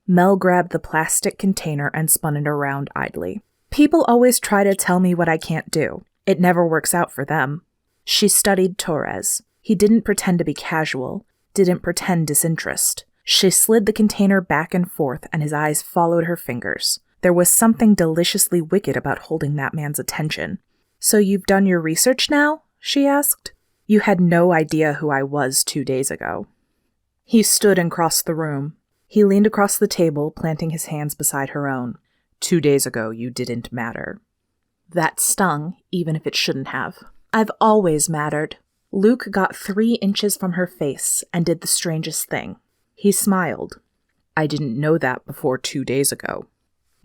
Mel grabbed the plastic container and spun it around idly. People always try to tell me what I can't do. It never works out for them. She studied Torres. He didn't pretend to be casual, didn't pretend disinterest. She slid the container back and forth, and his eyes followed her fingers. There was something deliciously wicked about holding that man's attention. So you've done your research now? She asked. You had no idea who I was 2 days ago. He stood and crossed the room. He leaned across the table, planting his hands beside her own. 2 days ago, you didn't matter. That stung, even if it shouldn't have. I've always mattered. Luke got 3 inches from her face and did the strangest thing. He smiled. I didn't know that before 2 days ago.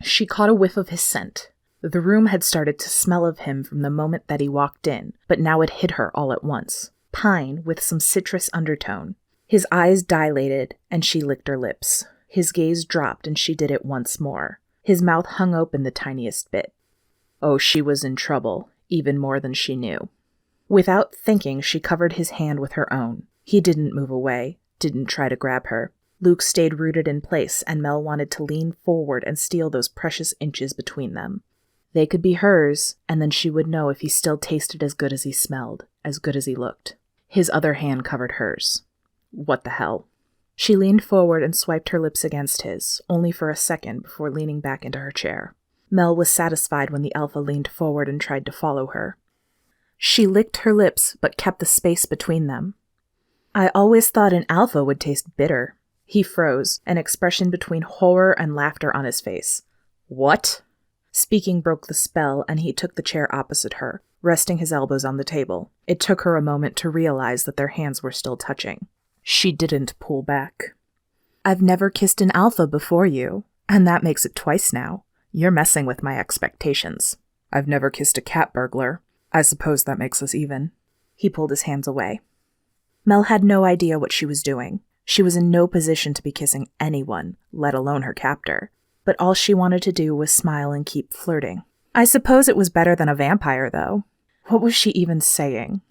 She caught a whiff of his scent. The room had started to smell of him from the moment that he walked in, but now it hit her all at once. Pine with some citrus undertone. His eyes dilated, and she licked her lips. His gaze dropped, and she did it once more. His mouth hung open the tiniest bit. Oh, she was in trouble, even more than she knew. Without thinking, she covered his hand with her own. He didn't move away, didn't try to grab her. Luke stayed rooted in place, and Mel wanted to lean forward and steal those precious inches between them. They could be hers, and then she would know if he still tasted as good as he smelled, as good as he looked. His other hand covered hers. What the hell? She leaned forward and swiped her lips against his, only for a second before leaning back into her chair. Mel was satisfied when the alpha leaned forward and tried to follow her. She licked her lips, but kept the space between them. I always thought an alpha would taste bitter. He froze, an expression between horror and laughter on his face. What? Speaking broke the spell, and he took the chair opposite her, resting his elbows on the table. It took her a moment to realize that their hands were still touching. She didn't pull back. I've never kissed an alpha before you, and that makes it twice now. You're messing with my expectations. I've never kissed a cat burglar. I suppose that makes us even. He pulled his hands away. Mel had no idea what she was doing. She was in no position to be kissing anyone, let alone her captor. But all she wanted to do was smile and keep flirting. I suppose it was better than a vampire, though. What was she even saying?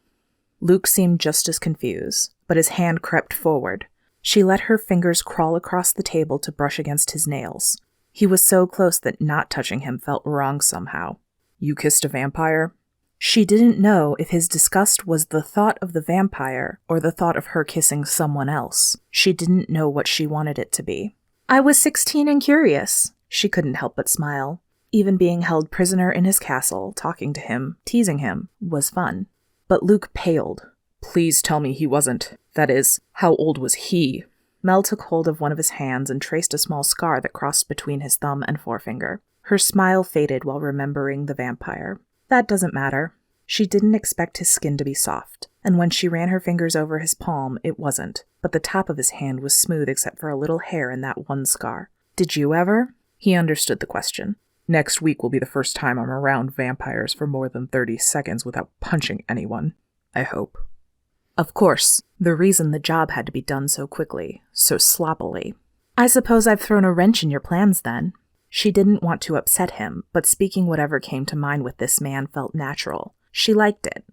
Luke seemed just as confused, but his hand crept forward. She let her fingers crawl across the table to brush against his nails. He was so close that not touching him felt wrong somehow. You kissed a vampire? She didn't know if his disgust was the thought of the vampire or the thought of her kissing someone else. She didn't know what she wanted it to be. I was 16 and curious. She couldn't help but smile. Even being held prisoner in his castle, talking to him, teasing him, was fun. But Luke paled. Please tell me he wasn't. That is, how old was he? Mel took hold of one of his hands and traced a small scar that crossed between his thumb and forefinger. Her smile faded while remembering the vampire. That doesn't matter. She didn't expect his skin to be soft, and when she ran her fingers over his palm, it wasn't, but the top of his hand was smooth except for a little hair in that one scar. Did you ever? He understood the question. Next week will be the first time I'm around vampires for more than 30 seconds without punching anyone. I hope. Of course, the reason the job had to be done so quickly, so sloppily. I suppose I've thrown a wrench in your plans then. She didn't want to upset him, but speaking whatever came to mind with this man felt natural. She liked it.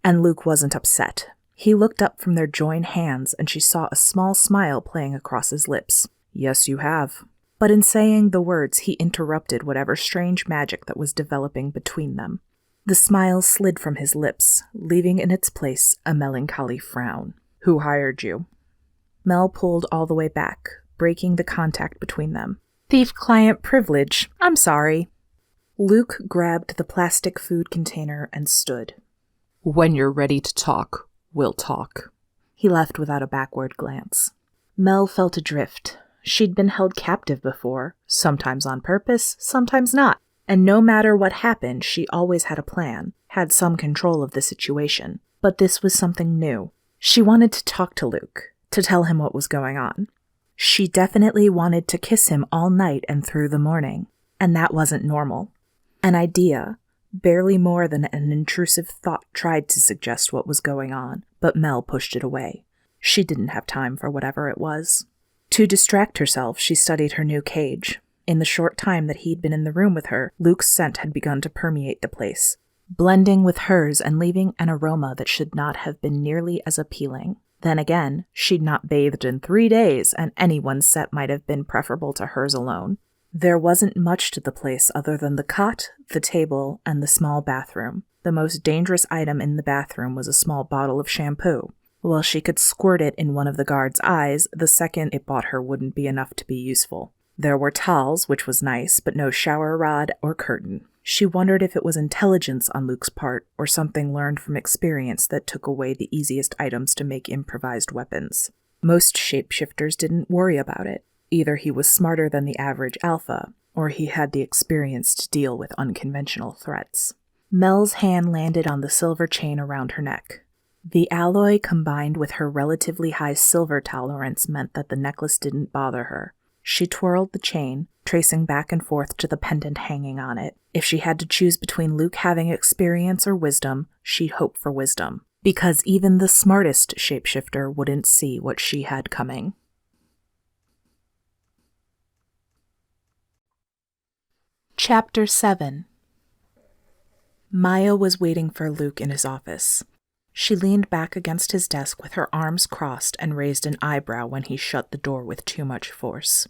And Luke wasn't upset. He looked up from their joined hands and she saw a small smile playing across his lips. Yes, you have. But in saying the words, he interrupted whatever strange magic that was developing between them. The smile slid from his lips, leaving in its place a melancholy frown. Who hired you? Mel pulled all the way back, breaking the contact between them. Thief-client privilege. I'm sorry. Luke grabbed the plastic food container and stood. When you're ready to talk, we'll talk. He left without a backward glance. Mel felt adrift. She'd been held captive before, sometimes on purpose, sometimes not. And no matter what happened, she always had a plan, had some control of the situation. But this was something new. She wanted to talk to Luke, to tell him what was going on. She definitely wanted to kiss him all night and through the morning. And that wasn't normal. An idea, barely more than an intrusive thought, tried to suggest what was going on, but Mel pushed it away. She didn't have time for whatever it was. To distract herself, she studied her new cage. In the short time that he'd been in the room with her, Luke's scent had begun to permeate the place, blending with hers and leaving an aroma that should not have been nearly as appealing. Then again, she'd not bathed in 3 days, and anyone's scent might have been preferable to hers alone. There wasn't much to the place other than the cot, the table, and the small bathroom. The most dangerous item in the bathroom was a small bottle of shampoo. While she could squirt it in one of the guard's eyes, the second it bought her wouldn't be enough to be useful. There were towels, which was nice, but no shower rod or curtain. She wondered if it was intelligence on Luke's part, or something learned from experience that took away the easiest items to make improvised weapons. Most shapeshifters didn't worry about it. Either he was smarter than the average alpha, or he had the experience to deal with unconventional threats. Mel's hand landed on the silver chain around her neck. The alloy combined with her relatively high silver tolerance meant that the necklace didn't bother her. She twirled the chain, tracing back and forth to the pendant hanging on it. If she had to choose between Luke having experience or wisdom, she'd hope for wisdom, because even the smartest shapeshifter wouldn't see what she had coming. Chapter 7. Maya was waiting for Luke in his office. She leaned back against his desk with her arms crossed and raised an eyebrow when he shut the door with too much force.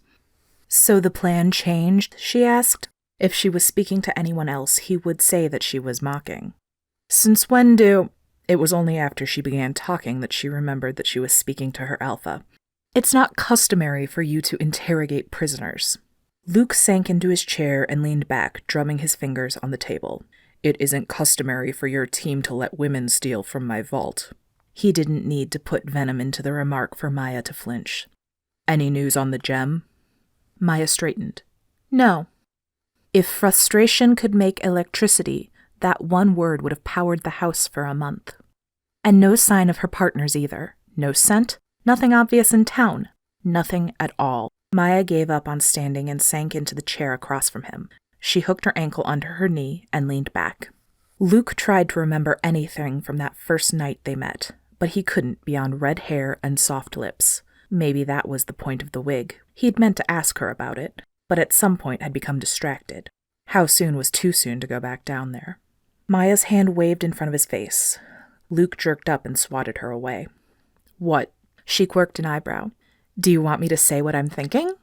So the plan changed, she asked. If she was speaking to anyone else, he would say that she was mocking. Since when do... It was only after she began talking that she remembered that she was speaking to her alpha. It's not customary for you to interrogate prisoners. Luke sank into his chair and leaned back, drumming his fingers on the table. It isn't customary for your team to let women steal from my vault. He didn't need to put venom into the remark for Maya to flinch. Any news on the gem? Maya straightened. No. If frustration could make electricity, that one word would have powered the house for a month. And no sign of her partners either. No scent, nothing obvious in town. Nothing at all. Maya gave up on standing and sank into the chair across from him. She hooked her ankle under her knee and leaned back. Luke tried to remember anything from that first night they met, but he couldn't beyond red hair and soft lips. Maybe that was the point of the wig. He'd meant to ask her about it, but at some point had become distracted. How soon was too soon to go back down there? Maya's hand waved in front of his face. Luke jerked up and swatted her away. What? She quirked an eyebrow. Do you want me to say what I'm thinking?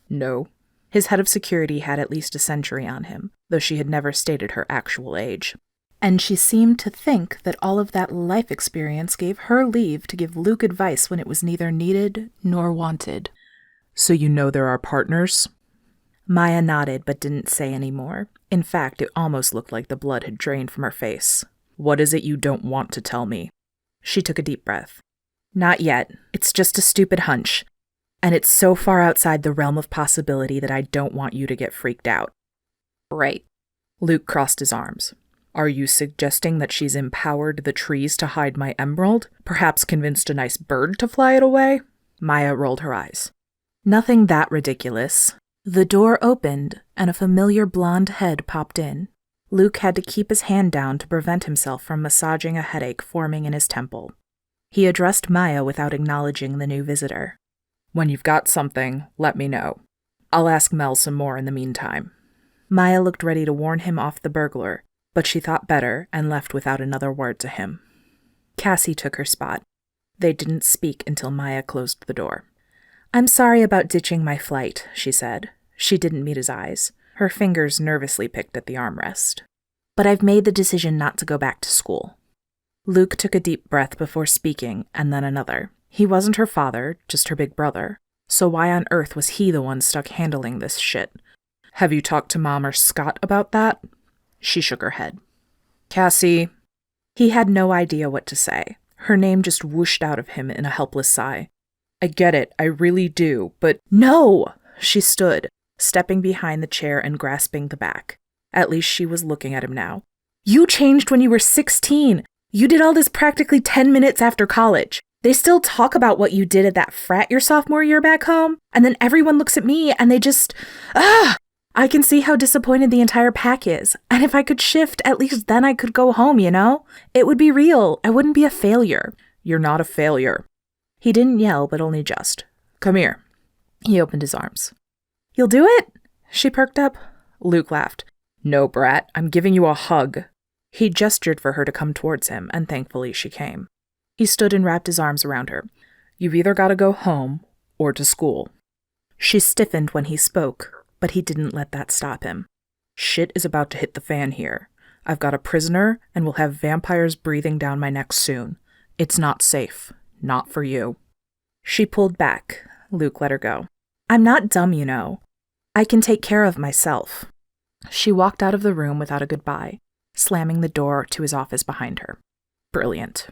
No. His head of security had at least a century on him, though she had never stated her actual age. And she seemed to think that all of that life experience gave her leave to give Luke advice when it was neither needed nor wanted. So you know there are partners? Maya nodded but didn't say any more. In fact, it almost looked like the blood had drained from her face. What is it you don't want to tell me? She took a deep breath. Not yet. It's just a stupid hunch. And it's so far outside the realm of possibility that I don't want you to get freaked out. Right. Luke crossed his arms. Are you suggesting that she's empowered the trees to hide my emerald? Perhaps convinced a nice bird to fly it away? Maya rolled her eyes. Nothing that ridiculous. The door opened, and a familiar blonde head popped in. Luke had to keep his hand down to prevent himself from massaging a headache forming in his temple. He addressed Maya without acknowledging the new visitor. When you've got something, let me know. I'll ask Mel some more in the meantime. Maya looked ready to warn him off the burglar, but she thought better and left without another word to him. Cassie took her spot. They didn't speak until Maya closed the door. I'm sorry about ditching my flight, she said. She didn't meet his eyes. Her fingers nervously picked at the armrest. But I've made the decision not to go back to school. Luke took a deep breath before speaking, and then another. He wasn't her father, just her big brother. So why on earth was he the one stuck handling this shit? Have you talked to Mom or Scott about that? She shook her head. Cassie. He had no idea what to say. Her name just whooshed out of him in a helpless sigh. I get it, I really do, but... No! She stood, stepping behind the chair and grasping the back. At least she was looking at him now. You changed when you were 16. You did all this practically 10 minutes after college. They still talk about what you did at that frat your sophomore year back home, and then everyone looks at me and they just... I can see how disappointed the entire pack is, and if I could shift, at least then I could go home, you know? It would be real. I wouldn't be a failure. You're not a failure. He didn't yell, but only just. Come here. He opened his arms. You'll do it? She perked up. Luke laughed. No, brat, I'm giving you a hug. He gestured for her to come towards him, and thankfully she came. He stood and wrapped his arms around her. You've either got to go home or to school. She stiffened when he spoke, but he didn't let that stop him. Shit is about to hit the fan here. I've got a prisoner, and we'll have vampires breathing down my neck soon. It's not safe. Not for you. She pulled back. Luke let her go. I'm not dumb, you know. I can take care of myself. She walked out of the room without a goodbye, slamming the door to his office behind her. Brilliant.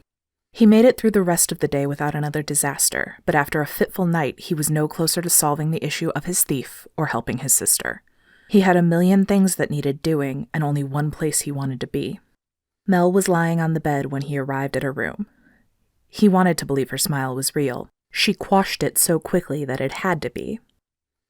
He made it through the rest of the day without another disaster, but after a fitful night, he was no closer to solving the issue of his thief or helping his sister. He had a million things that needed doing, and only one place he wanted to be. Mel was lying on the bed when he arrived at her room. He wanted to believe her smile was real. She quashed it so quickly that it had to be.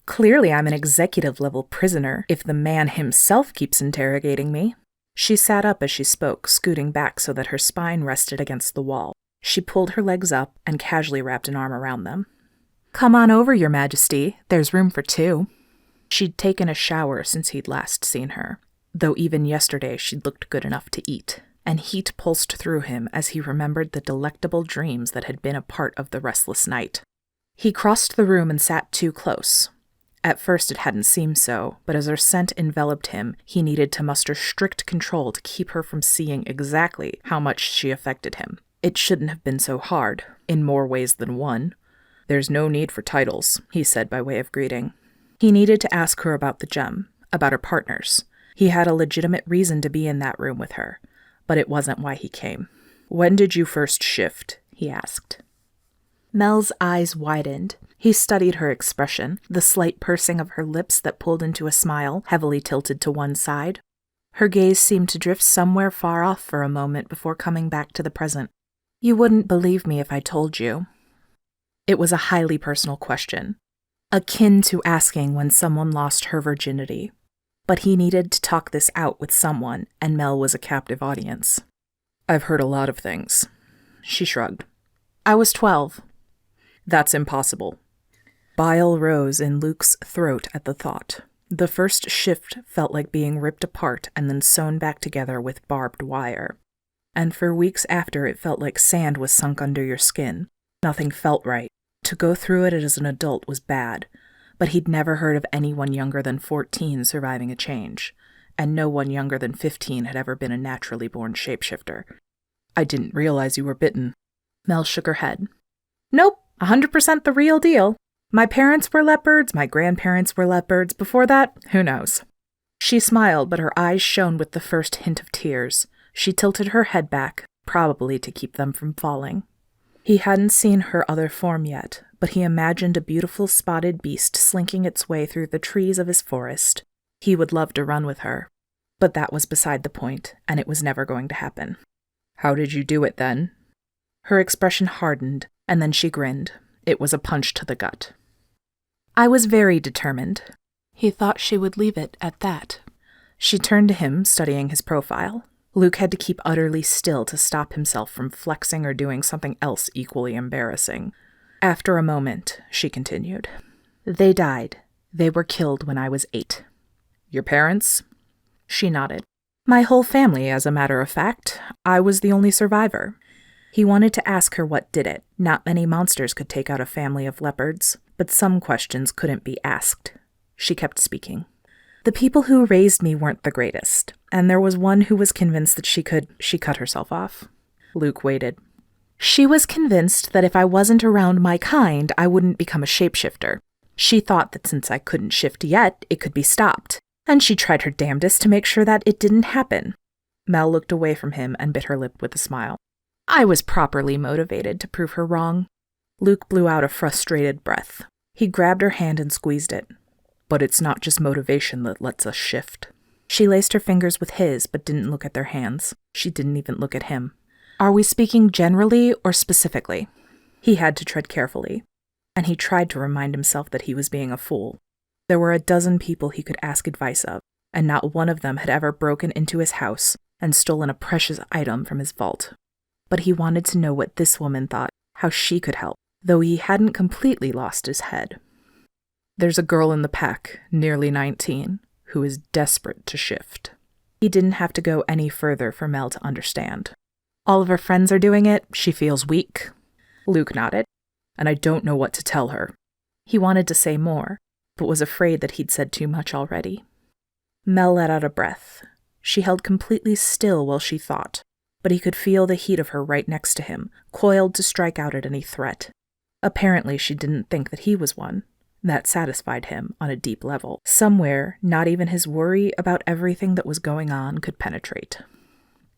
Clearly I'm an executive-level prisoner if the man himself keeps interrogating me. She sat up as she spoke, scooting back so that her spine rested against the wall. She pulled her legs up and casually wrapped an arm around them. Come on over, Your Majesty. There's room for two. She'd taken a shower since he'd last seen her, though even yesterday she'd looked good enough to eat, and heat pulsed through him as he remembered the delectable dreams that had been a part of the restless night. He crossed the room and sat too close. At first it hadn't seemed so, but as her scent enveloped him, he needed to muster strict control to keep her from seeing exactly how much she affected him. It shouldn't have been so hard, in more ways than one. There's no need for titles, he said by way of greeting. He needed to ask her about the gem, about her partners. He had a legitimate reason to be in that room with her, but it wasn't why he came. When did you first shift? He asked. Mel's eyes widened. He studied her expression, the slight pursing of her lips that pulled into a smile, heavily tilted to one side. Her gaze seemed to drift somewhere far off for a moment before coming back to the present. You wouldn't believe me if I told you. It was a highly personal question, akin to asking when someone lost her virginity. But he needed to talk this out with someone, and Mel was a captive audience. I've heard a lot of things. She shrugged. I was 12. That's impossible. Bile rose in Luke's throat at the thought. The first shift felt like being ripped apart and then sewn back together with barbed wire. And for weeks after, it felt like sand was sunk under your skin. Nothing felt right. To go through it as an adult was bad, but he'd never heard of anyone younger than 14 surviving a change, and no one younger than 15 had ever been a naturally born shapeshifter. I didn't realize you were bitten. Mel shook her head. Nope, 100% the real deal. My parents were leopards, my grandparents were leopards. Before that, who knows? She smiled, but her eyes shone with the first hint of tears. She tilted her head back, probably to keep them from falling. He hadn't seen her other form yet, but he imagined a beautiful spotted beast slinking its way through the trees of his forest. He would love to run with her. But that was beside the point, and it was never going to happen. How did you do it then? Her expression hardened, and then she grinned. It was a punch to the gut. I was very determined. He thought she would leave it at that. She turned to him, studying his profile. Luke had to keep utterly still to stop himself from flexing or doing something else equally embarrassing. After a moment, she continued. They died. They were killed when I was 8. Your parents? She nodded. My whole family, as a matter of fact. I was the only survivor. He wanted to ask her what did it. Not many monsters could take out a family of leopards, but some questions couldn't be asked. She kept speaking. The people who raised me weren't the greatest, and there was one who was convinced that she cut herself off. Luke waited. She was convinced that if I wasn't around my kind, I wouldn't become a shapeshifter. She thought that since I couldn't shift yet, it could be stopped, and she tried her damnedest to make sure that it didn't happen. Mel looked away from him and bit her lip with a smile. I was properly motivated to prove her wrong. Luke blew out a frustrated breath. He grabbed her hand and squeezed it. But it's not just motivation that lets us shift. She laced her fingers with his, but didn't look at their hands. She didn't even look at him. Are we speaking generally or specifically? He had to tread carefully, and he tried to remind himself that he was being a fool. There were a dozen people he could ask advice of, and not one of them had ever broken into his house and stolen a precious item from his vault. But he wanted to know what this woman thought, how she could help, though he hadn't completely lost his head. There's a girl in the pack, nearly 19, who is desperate to shift. He didn't have to go any further for Mel to understand. All of her friends are doing it. She feels weak. Luke nodded. And I don't know what to tell her. He wanted to say more, but was afraid that he'd said too much already. Mel let out a breath. She held completely still while she thought, but he could feel the heat of her right next to him, coiled to strike out at any threat. Apparently she didn't think that he was one. That satisfied him on a deep level. Somewhere, not even his worry about everything that was going on could penetrate.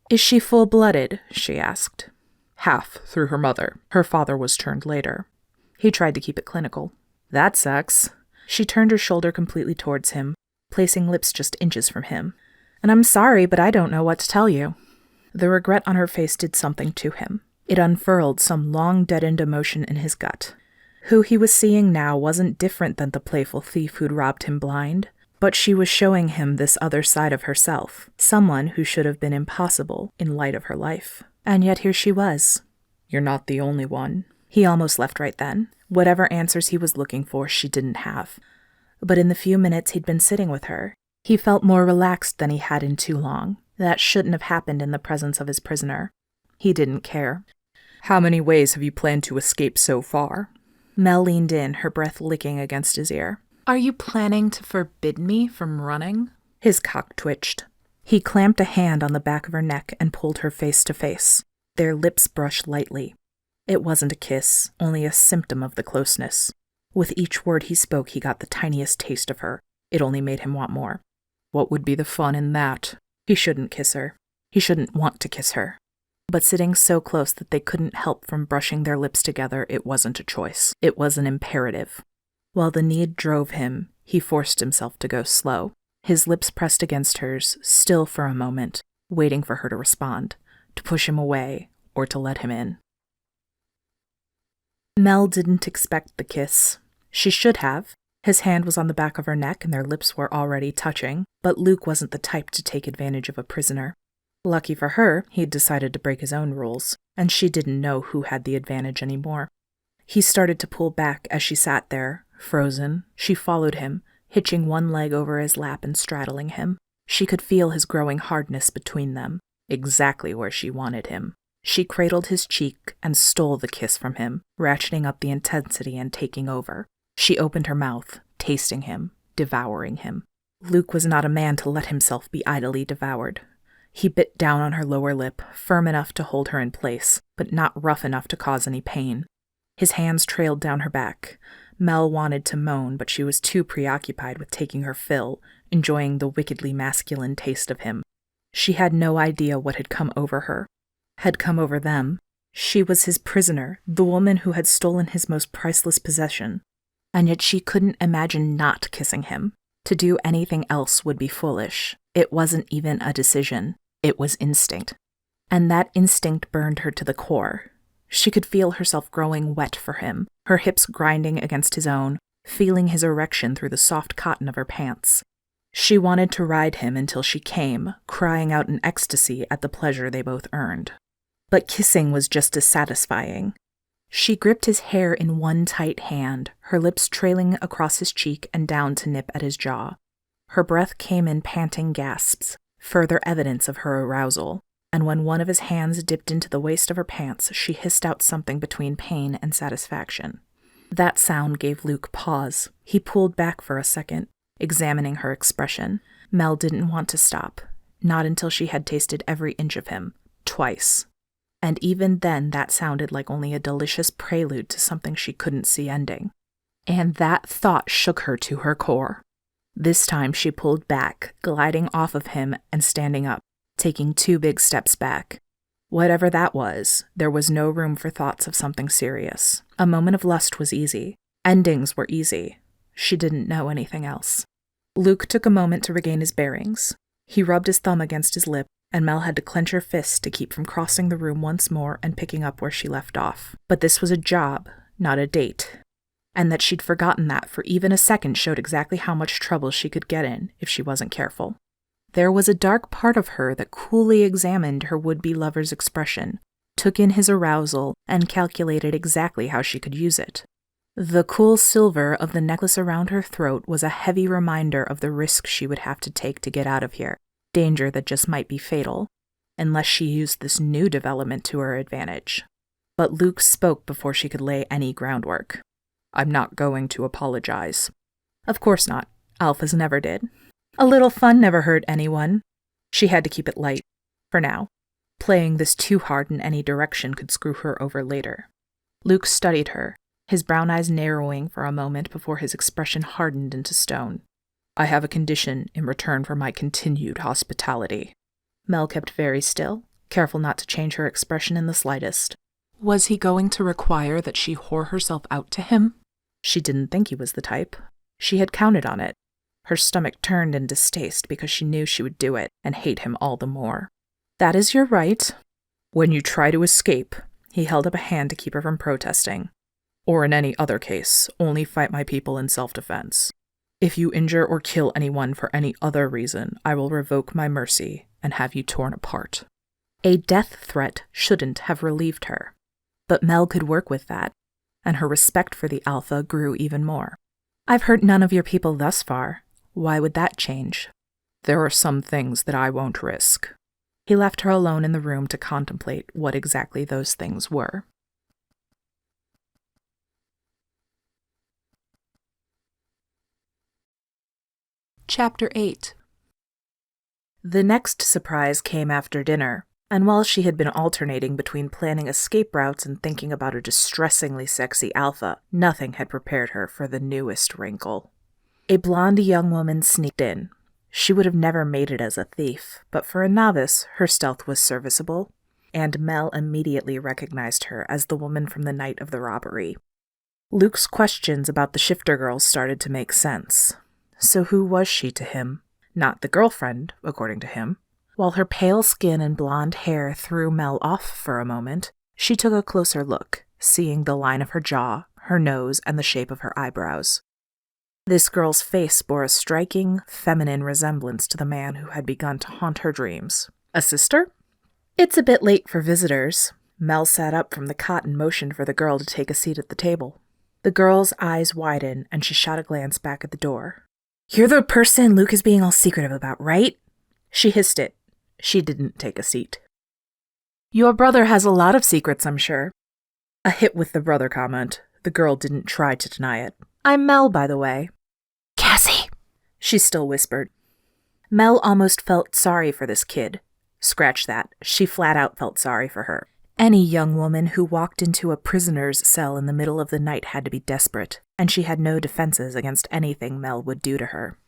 Is she full-blooded? She asked. Half through her mother. Her father was turned later. He tried to keep it clinical. That sucks. She turned her shoulder completely towards him, placing lips just inches from him. And I'm sorry, but I don't know what to tell you. The regret on her face did something to him. It unfurled some long-deadened emotion in his gut. Who he was seeing now wasn't different than the playful thief who'd robbed him blind, but she was showing him this other side of herself, someone who should have been impossible in light of her life. And yet here she was. You're not the only one. He almost left right then. Whatever answers he was looking for, she didn't have. But in the few minutes he'd been sitting with her, he felt more relaxed than he had in too long. That shouldn't have happened in the presence of his prisoner. He didn't care. How many ways have you planned to escape so far? Mel leaned in, her breath licking against his ear. Are you planning to forbid me from running? His cock twitched. He clamped a hand on the back of her neck and pulled her face to face. Their lips brushed lightly. It wasn't a kiss, only a symptom of the closeness. With each word he spoke, he got the tiniest taste of her. It only made him want more. What would be the fun in that? He shouldn't kiss her. He shouldn't want to kiss her. But sitting so close that they couldn't help from brushing their lips together, it wasn't a choice. It was an imperative. While the need drove him, he forced himself to go slow. His lips pressed against hers, still for a moment, waiting for her to respond, to push him away, or to let him in. Mel didn't expect the kiss. She should have. His hand was on the back of her neck and their lips were already touching, but Luke wasn't the type to take advantage of a prisoner. Lucky for her, he'd decided to break his own rules, and she didn't know who had the advantage anymore. He started to pull back as she sat there, frozen. She followed him, hitching one leg over his lap and straddling him. She could feel his growing hardness between them, exactly where she wanted him. She cradled his cheek and stole the kiss from him, ratcheting up the intensity and taking over. She opened her mouth, tasting him, devouring him. Luke was not a man to let himself be idly devoured. He bit down on her lower lip, firm enough to hold her in place, but not rough enough to cause any pain. His hands trailed down her back. Mel wanted to moan, but she was too preoccupied with taking her fill, enjoying the wickedly masculine taste of him. She had no idea what had come over her, had come over them. She was his prisoner, the woman who had stolen his most priceless possession. And yet she couldn't imagine not kissing him. To do anything else would be foolish. It wasn't even a decision. It was instinct. And that instinct burned her to the core. She could feel herself growing wet for him, her hips grinding against his own, feeling his erection through the soft cotton of her pants. She wanted to ride him until she came, crying out in ecstasy at the pleasure they both earned. But kissing was just as satisfying. She gripped his hair in one tight hand, her lips trailing across his cheek and down to nip at his jaw. Her breath came in panting gasps, further evidence of her arousal, and when one of his hands dipped into the waist of her pants, she hissed out something between pain and satisfaction. That sound gave Luke pause. He pulled back for a second, examining her expression. Mel didn't want to stop, not until she had tasted every inch of him, twice. And even then that sounded like only a delicious prelude to something she couldn't see ending. And that thought shook her to her core. This time she pulled back, gliding off of him and standing up, taking 2 big steps back. Whatever that was, there was no room for thoughts of something serious. A moment of lust was easy. Endings were easy. She didn't know anything else. Luke took a moment to regain his bearings. He rubbed his thumb against his lip, and Mel had to clench her fists to keep from crossing the room once more and picking up where she left off. But this was a job, not a date. And that she'd forgotten that for even a second showed exactly how much trouble she could get in if she wasn't careful. There was a dark part of her that coolly examined her would-be lover's expression, took in his arousal, and calculated exactly how she could use it. The cool silver of the necklace around her throat was a heavy reminder of the risk she would have to take to get out of here, danger that just might be fatal, unless she used this new development to her advantage. But Luke spoke before she could lay any groundwork. "I'm not going to apologize." Of course not. Alphas never did. A little fun never hurt anyone. She had to keep it light, for now. Playing this too hard in any direction could screw her over later. Luke studied her, his brown eyes narrowing for a moment before his expression hardened into stone. "I have a condition in return for my continued hospitality." Mel kept very still, careful not to change her expression in the slightest. Was he going to require that she whore herself out to him? She didn't think he was the type. She had counted on it. Her stomach turned in distaste because she knew she would do it and hate him all the more. "That is your right." "When you try to escape," he held up a hand to keep her from protesting, "or in any other case, only fight my people in self-defense. If you injure or kill anyone for any other reason, I will revoke my mercy and have you torn apart." A death threat shouldn't have relieved her. But Mel could work with that, and her respect for the Alpha grew even more. "I've hurt none of your people thus far. Why would that change?" "There are some things that I won't risk." He left her alone in the room to contemplate what exactly those things were. Chapter 8. The next surprise came after dinner, and while she had been alternating between planning escape routes and thinking about a distressingly sexy Alpha, nothing had prepared her for the newest wrinkle. A blonde young woman sneaked in. She would have never made it as a thief, but for a novice, her stealth was serviceable, and Mel immediately recognized her as the woman from the night of the robbery. Luke's questions about the shifter girls started to make sense. So who was she to him? Not the girlfriend, according to him. While her pale skin and blonde hair threw Mel off for a moment, she took a closer look, seeing the line of her jaw, her nose, and the shape of her eyebrows. This girl's face bore a striking, feminine resemblance to the man who had begun to haunt her dreams. A sister? "It's a bit late for visitors." Mel sat up from the cot and motioned for the girl to take a seat at the table. The girl's eyes widened, and she shot a glance back at the door. "You're the person Luke is being all secretive about, right?" She hissed it. She didn't take a seat. "Your brother has a lot of secrets, I'm sure." A hit with the brother comment. The girl didn't try to deny it. "I'm Mel, by the way." "Cassie," she still whispered. Mel almost felt sorry for this kid. Scratch that. She flat out felt sorry for her. Any young woman who walked into a prisoner's cell in the middle of the night had to be desperate, and she had no defenses against anything Mel would do to her.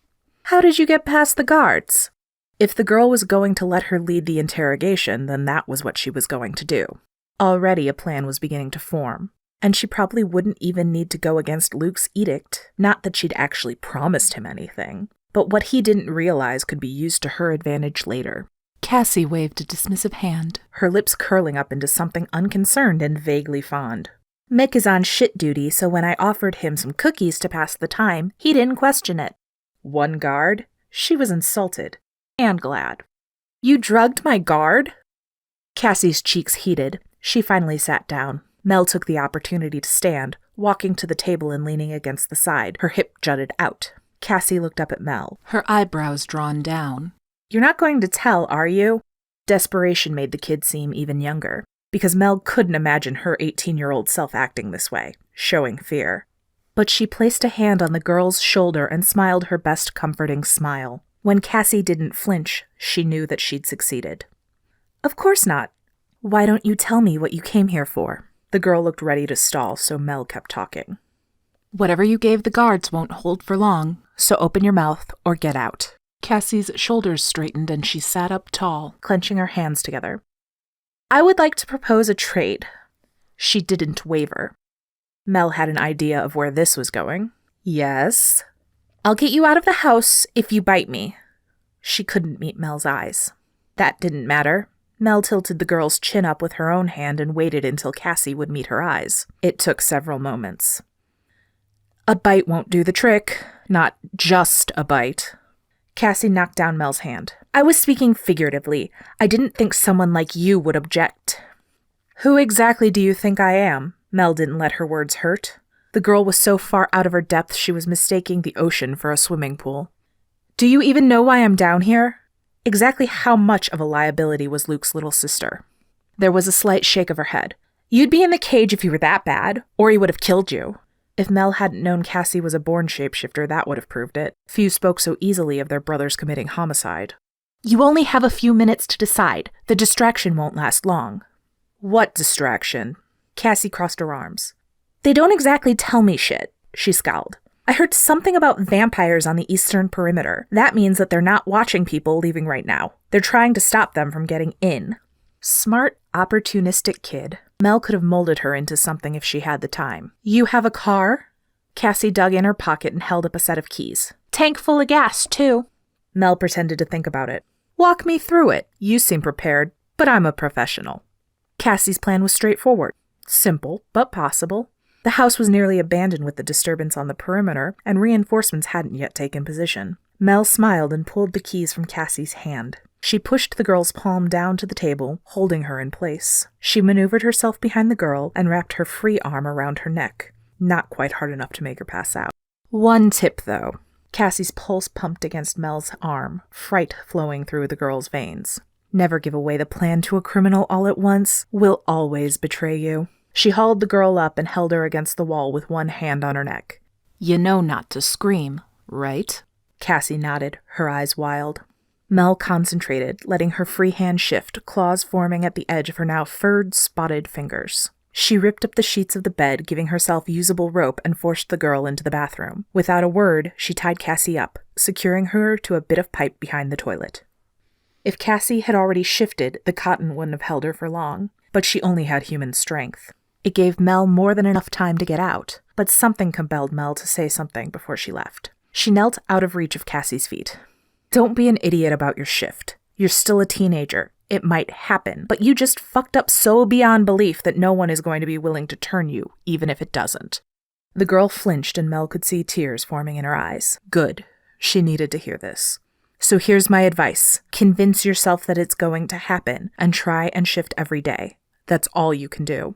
"How did you get past the guards?" If the girl was going to let her lead the interrogation, then that was what she was going to do. Already a plan was beginning to form, and she probably wouldn't even need to go against Luke's edict. Not that she'd actually promised him anything, but what he didn't realize could be used to her advantage later. Cassie waved a dismissive hand, her lips curling up into something unconcerned and vaguely fond. Mick is on shit duty, so when I offered him some cookies to pass the time, he didn't question it. One guard? She was insulted. And glad. You drugged my guard? Cassie's cheeks heated. She finally sat down. Mel took the opportunity to stand, walking to the table and leaning against the side, her hip jutted out. Cassie looked up at Mel. her eyebrows drawn down. You're not going to tell, are you? Desperation made the kid seem even younger, because Mel couldn't imagine her 18-year-old self acting this way, showing fear. But she placed a hand on the girl's shoulder and smiled her best comforting smile. When Cassie didn't flinch, she knew that she'd succeeded. Of course not. Why don't you tell me what you came here for? The girl looked ready to stall, so Mel kept talking. Whatever you gave the guards won't hold for long. So open your mouth or get out. Cassie's shoulders straightened and she sat up tall, clenching her hands together. I would like to propose a trade. She didn't waver. Mel had an idea of where this was going. Yes. I'll get you out of the house if you bite me. She couldn't meet Mel's eyes. That didn't matter. Mel tilted the girl's chin up with her own hand and waited until Cassie would meet her eyes. It took several moments. A bite won't do the trick. Not just a bite. Cassie knocked down Mel's hand. I was speaking figuratively. I didn't think someone like you would object. Who exactly do you think I am? Mel didn't let her words hurt. The girl was so far out of her depth she was mistaking the ocean for a swimming pool. Do you even know why I'm down here? Exactly how much of a liability was Luke's little sister? There was a slight shake of her head. You'd be in the cage if you were that bad, or he would have killed you. If Mel hadn't known Cassie was a born shapeshifter, that would have proved it. Few spoke so easily of their brothers committing homicide. You only have a few minutes to decide. The distraction won't last long. What distraction? Cassie crossed her arms. They don't exactly tell me shit, she scowled. I heard something about vampires on the eastern perimeter. That means that they're not watching people leaving right now. They're trying to stop them from getting in. Smart, opportunistic kid. Mel could have molded her into something if she had the time. You have a car? Cassie dug in her pocket and held up a set of keys. Tank full of gas, too. Mel pretended to think about it. Walk me through it. You seem prepared, but I'm a professional. Cassie's plan was straightforward. Simple, but possible. The house was nearly abandoned with the disturbance on the perimeter, and reinforcements hadn't yet taken position. Mel smiled and pulled the keys from Cassie's hand. She pushed the girl's palm down to the table, holding her in place. She maneuvered herself behind the girl and wrapped her free arm around her neck. Not quite hard enough to make her pass out. One tip, though. Cassie's pulse pumped against Mel's arm, fright flowing through the girl's veins. Never give away the plan to a criminal all at once. We'll always betray you. She hauled the girl up and held her against the wall with one hand on her neck. You know not to scream, right? Cassie nodded, her eyes wild. Mel concentrated, letting her free hand shift, claws forming at the edge of her now furred, spotted fingers. She ripped up the sheets of the bed, giving herself usable rope, and forced the girl into the bathroom. Without a word, she tied Cassie up, securing her to a bit of pipe behind the toilet. If Cassie had already shifted, the cotton wouldn't have held her for long, but she only had human strength. It gave Mel more than enough time to get out, but something compelled Mel to say something before she left. She knelt out of reach of Cassie's feet. Don't be an idiot about your shift. You're still a teenager. It might happen, but you just fucked up so beyond belief that no one is going to be willing to turn you, even if it doesn't. The girl flinched and Mel could see tears forming in her eyes. Good. She needed to hear this. So here's my advice. Convince yourself that it's going to happen, and try and shift every day. That's all you can do.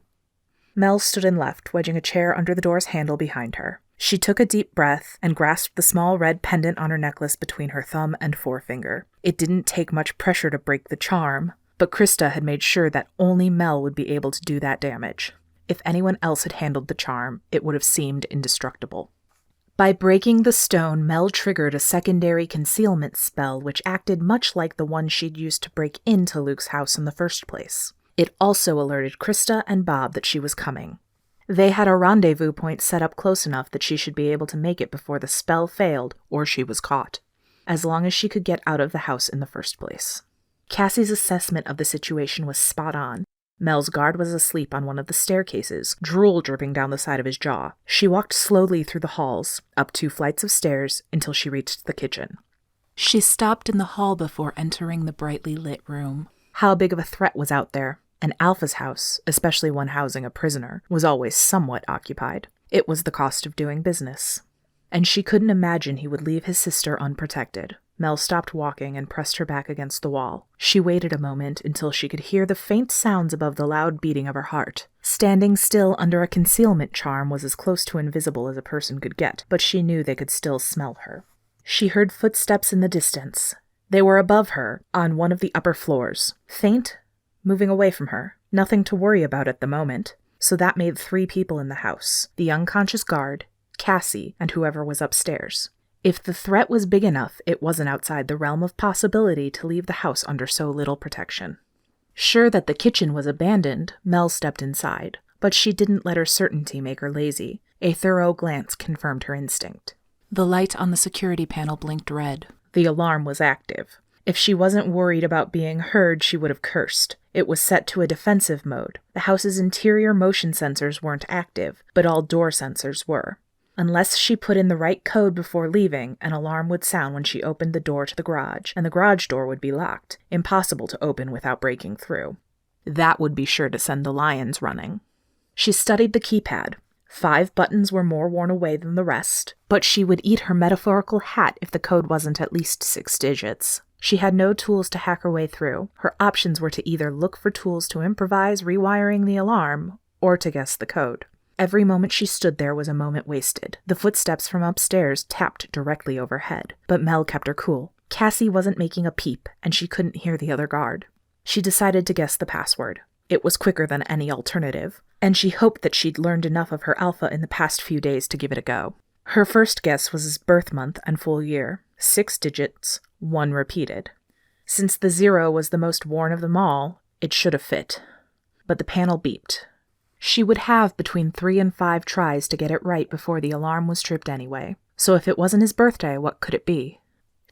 Mel stood and left, wedging a chair under the door's handle behind her. She took a deep breath and grasped the small red pendant on her necklace between her thumb and forefinger. It didn't take much pressure to break the charm, but Krista had made sure that only Mel would be able to do that damage. If anyone else had handled the charm, it would have seemed indestructible. By breaking the stone, Mel triggered a secondary concealment spell which acted much like the one she'd used to break into Luke's house in the first place. It also alerted Krista and Bob that she was coming. They had a rendezvous point set up close enough that she should be able to make it before the spell failed or she was caught. as long as she could get out of the house in the first place. Cassie's assessment of the situation was spot on. Mel's guard was asleep on one of the staircases, drool dripping down the side of his jaw. She walked slowly through the halls, up 2 flights of stairs, until she reached the kitchen. She stopped in the hall before entering the brightly lit room. How big of a threat was out there? An Alpha's house, especially one housing a prisoner, was always somewhat occupied. It was the cost of doing business. And she couldn't imagine he would leave his sister unprotected. Mel stopped walking and pressed her back against the wall. She waited a moment until she could hear the faint sounds above the loud beating of her heart. Standing still under a concealment charm was as close to invisible as a person could get, but she knew they could still smell her. She heard footsteps in the distance. They were above her, on one of the upper floors. Faint, moving away from her. Nothing to worry about at the moment. So that made 3 people in the house. The unconscious guard, Cassie, and whoever was upstairs. If the threat was big enough, it wasn't outside the realm of possibility to leave the house under so little protection. Sure that the kitchen was abandoned, Mel stepped inside, but she didn't let her certainty make her lazy. A thorough glance confirmed her instinct. The light on the security panel blinked red. The alarm was active. If she wasn't worried about being heard, she would have cursed. It was set to a defensive mode. The house's interior motion sensors weren't active, but all door sensors were. Unless she put in the right code before leaving, an alarm would sound when she opened the door to the garage, and the garage door would be locked, impossible to open without breaking through. That would be sure to send the lions running. She studied the keypad. 5 buttons were more worn away than the rest, but she would eat her metaphorical hat if the code wasn't at least 6 digits. She had no tools to hack her way through. Her options were to either look for tools to improvise rewiring the alarm, or to guess the code. Every moment she stood there was a moment wasted. The footsteps from upstairs tapped directly overhead, but Mel kept her cool. Cassie wasn't making a peep, and she couldn't hear the other guard. She decided to guess the password. It was quicker than any alternative, and she hoped that she'd learned enough of her alpha in the past few days to give it a go. Her first guess was his birth month and full year. 6 digits, 1 repeated. Since the 0 was the most worn of them all, it should have fit. But the panel beeped. She would have between 3 and 5 tries to get it right before the alarm was tripped anyway. So if it wasn't his birthday, what could it be?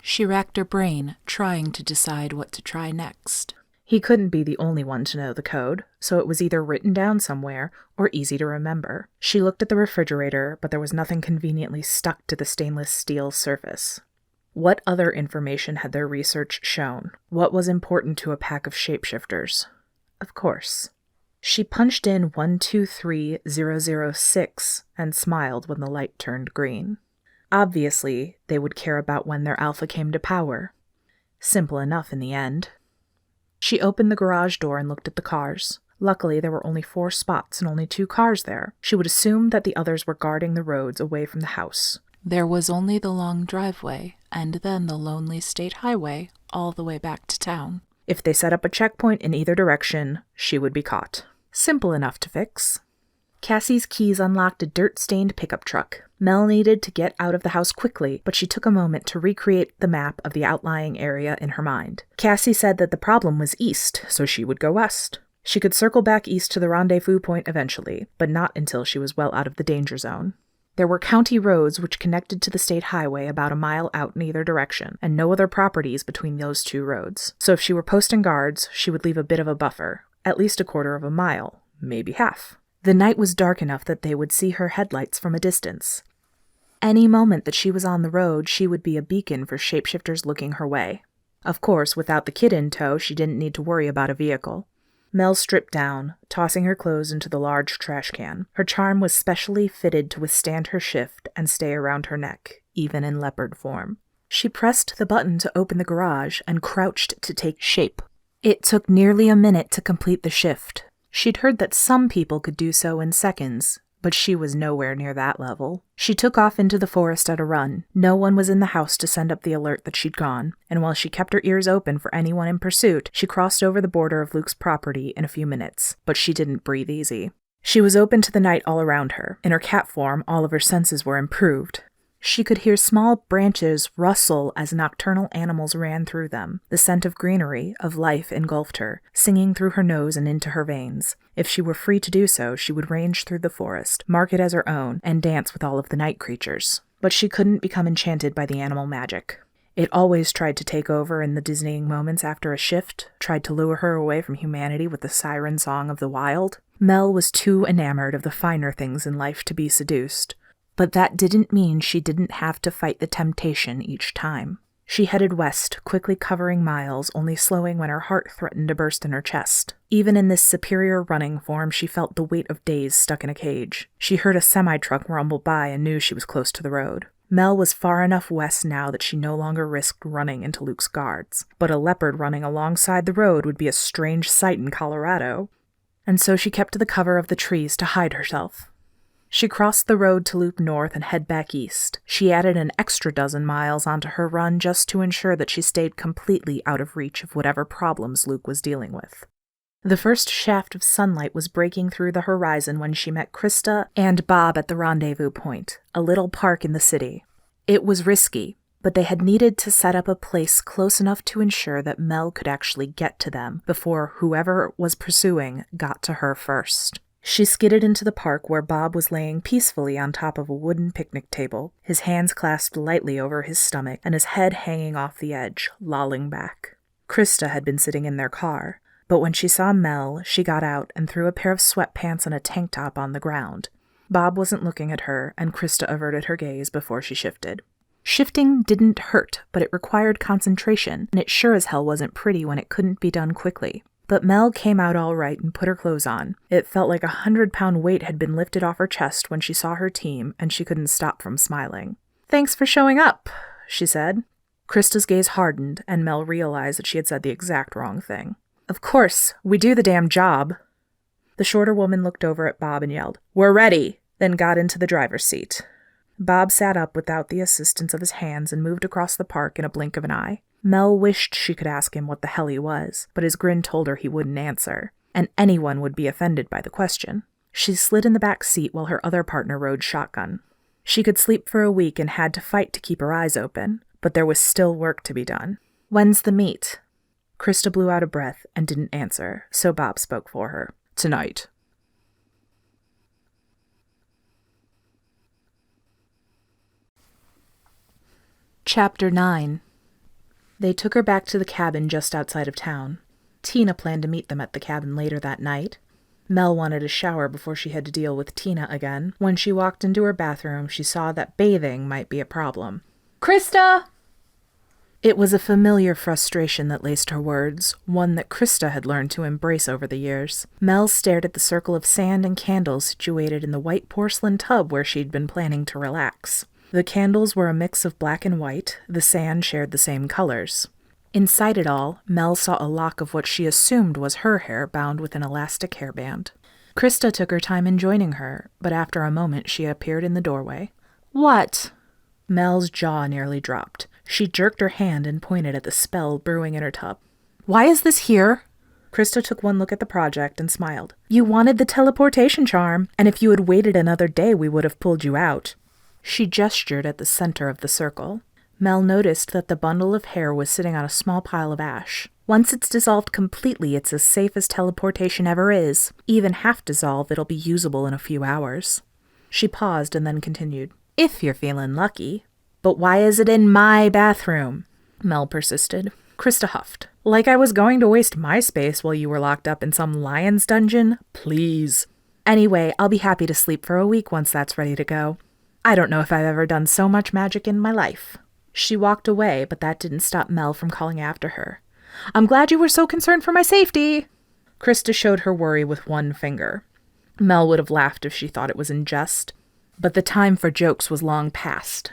She racked her brain, trying to decide what to try next. He couldn't be the only one to know the code, so it was either written down somewhere or easy to remember. She looked at the refrigerator, but there was nothing conveniently stuck to the stainless steel surface. What other information had their research shown? What was important to a pack of shapeshifters? Of course. She punched in 123006 and smiled when the light turned green. Obviously, they would care about when their alpha came to power. Simple enough in the end. She opened the garage door and looked at the cars. Luckily, there were only 4 spots and only 2 cars there. She would assume that the others were guarding the roads away from the house. There was only the long driveway, and then the lonely state highway, all the way back to town. If they set up a checkpoint in either direction, she would be caught. Simple enough to fix. Cassie's keys unlocked a dirt-stained pickup truck. Mel needed to get out of the house quickly, but she took a moment to recreate the map of the outlying area in her mind. Cassie said that the problem was east, so she would go west. She could circle back east to the rendezvous point eventually, but not until she was well out of the danger zone. There were county roads which connected to the state highway about a mile out in either direction, and no other properties between those 2 roads. So if she were posting guards, she would leave a bit of a buffer, at least a quarter of a mile, maybe half. The night was dark enough that they would see her headlights from a distance. Any moment that she was on the road, she would be a beacon for shapeshifters looking her way. Of course, without the kid in tow, she didn't need to worry about a vehicle. Mel stripped down, tossing her clothes into the large trash can. Her charm was specially fitted to withstand her shift and stay around her neck, even in leopard form. She pressed the button to open the garage and crouched to take shape. It took nearly a minute to complete the shift. She'd heard that some people could do so in seconds, but she was nowhere near that level. She took off into the forest at a run. No one was in the house to send up the alert that she'd gone, and while she kept her ears open for anyone in pursuit, she crossed over the border of Luke's property in a few minutes, but she didn't breathe easy. She was open to the night all around her. In her cat form, all of her senses were improved. She could hear small branches rustle as nocturnal animals ran through them. The scent of greenery, of life, engulfed her, singing through her nose and into her veins. If she were free to do so, she would range through the forest, mark it as her own, and dance with all of the night creatures. But she couldn't become enchanted by the animal magic. It always tried to take over in the dizzying moments after a shift, tried to lure her away from humanity with the siren song of the wild. Mel was too enamored of the finer things in life to be seduced. But that didn't mean she didn't have to fight the temptation each time. She headed west, quickly covering miles, only slowing when her heart threatened to burst in her chest. Even in this superior running form, she felt the weight of days stuck in a cage. She heard a semi-truck rumble by and knew she was close to the road. Mel was far enough west now that she no longer risked running into Luke's guards. But a leopard running alongside the road would be a strange sight in Colorado. And so she kept to the cover of the trees to hide herself. She crossed the road to loop north and head back east. She added an extra dozen miles onto her run just to ensure that she stayed completely out of reach of whatever problems Luke was dealing with. The first shaft of sunlight was breaking through the horizon when she met Krista and Bob at the rendezvous point, a little park in the city. It was risky, but they had needed to set up a place close enough to ensure that Mel could actually get to them before whoever was pursuing got to her first. She skidded into the park where Bob was laying peacefully on top of a wooden picnic table, his hands clasped lightly over his stomach and his head hanging off the edge, lolling back. Krista had been sitting in their car, but when she saw Mel, she got out and threw a pair of sweatpants and a tank top on the ground. Bob wasn't looking at her, and Krista averted her gaze before she shifted. Shifting didn't hurt, but it required concentration, and it sure as hell wasn't pretty when it couldn't be done quickly. But Mel came out all right and put her clothes on. It felt like 100-pound weight had been lifted off her chest when she saw her team, and she couldn't stop from smiling. "Thanks for showing up," she said. Krista's gaze hardened, and Mel realized that she had said the exact wrong thing. "Of course, we do the damn job." The shorter woman looked over at Bob and yelled, "We're ready!" then got into the driver's seat. Bob sat up without the assistance of his hands and moved across the park in a blink of an eye. Mel wished she could ask him what the hell he was, but his grin told her he wouldn't answer, and anyone would be offended by the question. She slid in the back seat while her other partner rode shotgun. She could sleep for a week and had to fight to keep her eyes open, but there was still work to be done. "When's the meet?" Krista blew out a breath and didn't answer, so Bob spoke for her. "Tonight." Chapter 9. They took her back to the cabin just outside of town. Tina planned to meet them at the cabin later that night. Mel wanted a shower before she had to deal with Tina again. When she walked into her bathroom, she saw that bathing might be a problem. "Krista!" It was a familiar frustration that laced her words, one that Krista had learned to embrace over the years. Mel stared at the circle of sand and candles situated in the white porcelain tub where she'd been planning to relax. The candles were a mix of black and white, the sand shared the same colors. Inside it all, Mel saw a lock of what she assumed was her hair bound with an elastic hairband. Krista took her time in joining her, but after a moment she appeared in the doorway. "What?" Mel's jaw nearly dropped. She jerked her hand and pointed at the spell brewing in her tub. "Why is this here?" Krista took one look at the project and smiled. "You wanted the teleportation charm, and if you had waited another day we would have pulled you out." She gestured at the center of the circle. Mel noticed that the bundle of hair was sitting on a small pile of ash. Once it's dissolved completely, it's as safe as teleportation ever is. Even half dissolved, it'll be usable in a few hours. She paused and then continued. "If you're feeling lucky." "But why is it in my bathroom?" Mel persisted. Krista huffed. "Like I was going to waste my space while you were locked up in some lion's dungeon? Please. Anyway, I'll be happy to sleep for a week once that's ready to go. I don't know if I've ever done so much magic in my life." She walked away, but that didn't stop Mel from calling after her. "I'm glad you were so concerned for my safety." Krista showed her worry with one finger. Mel would have laughed if she thought it was in jest, but the time for jokes was long past.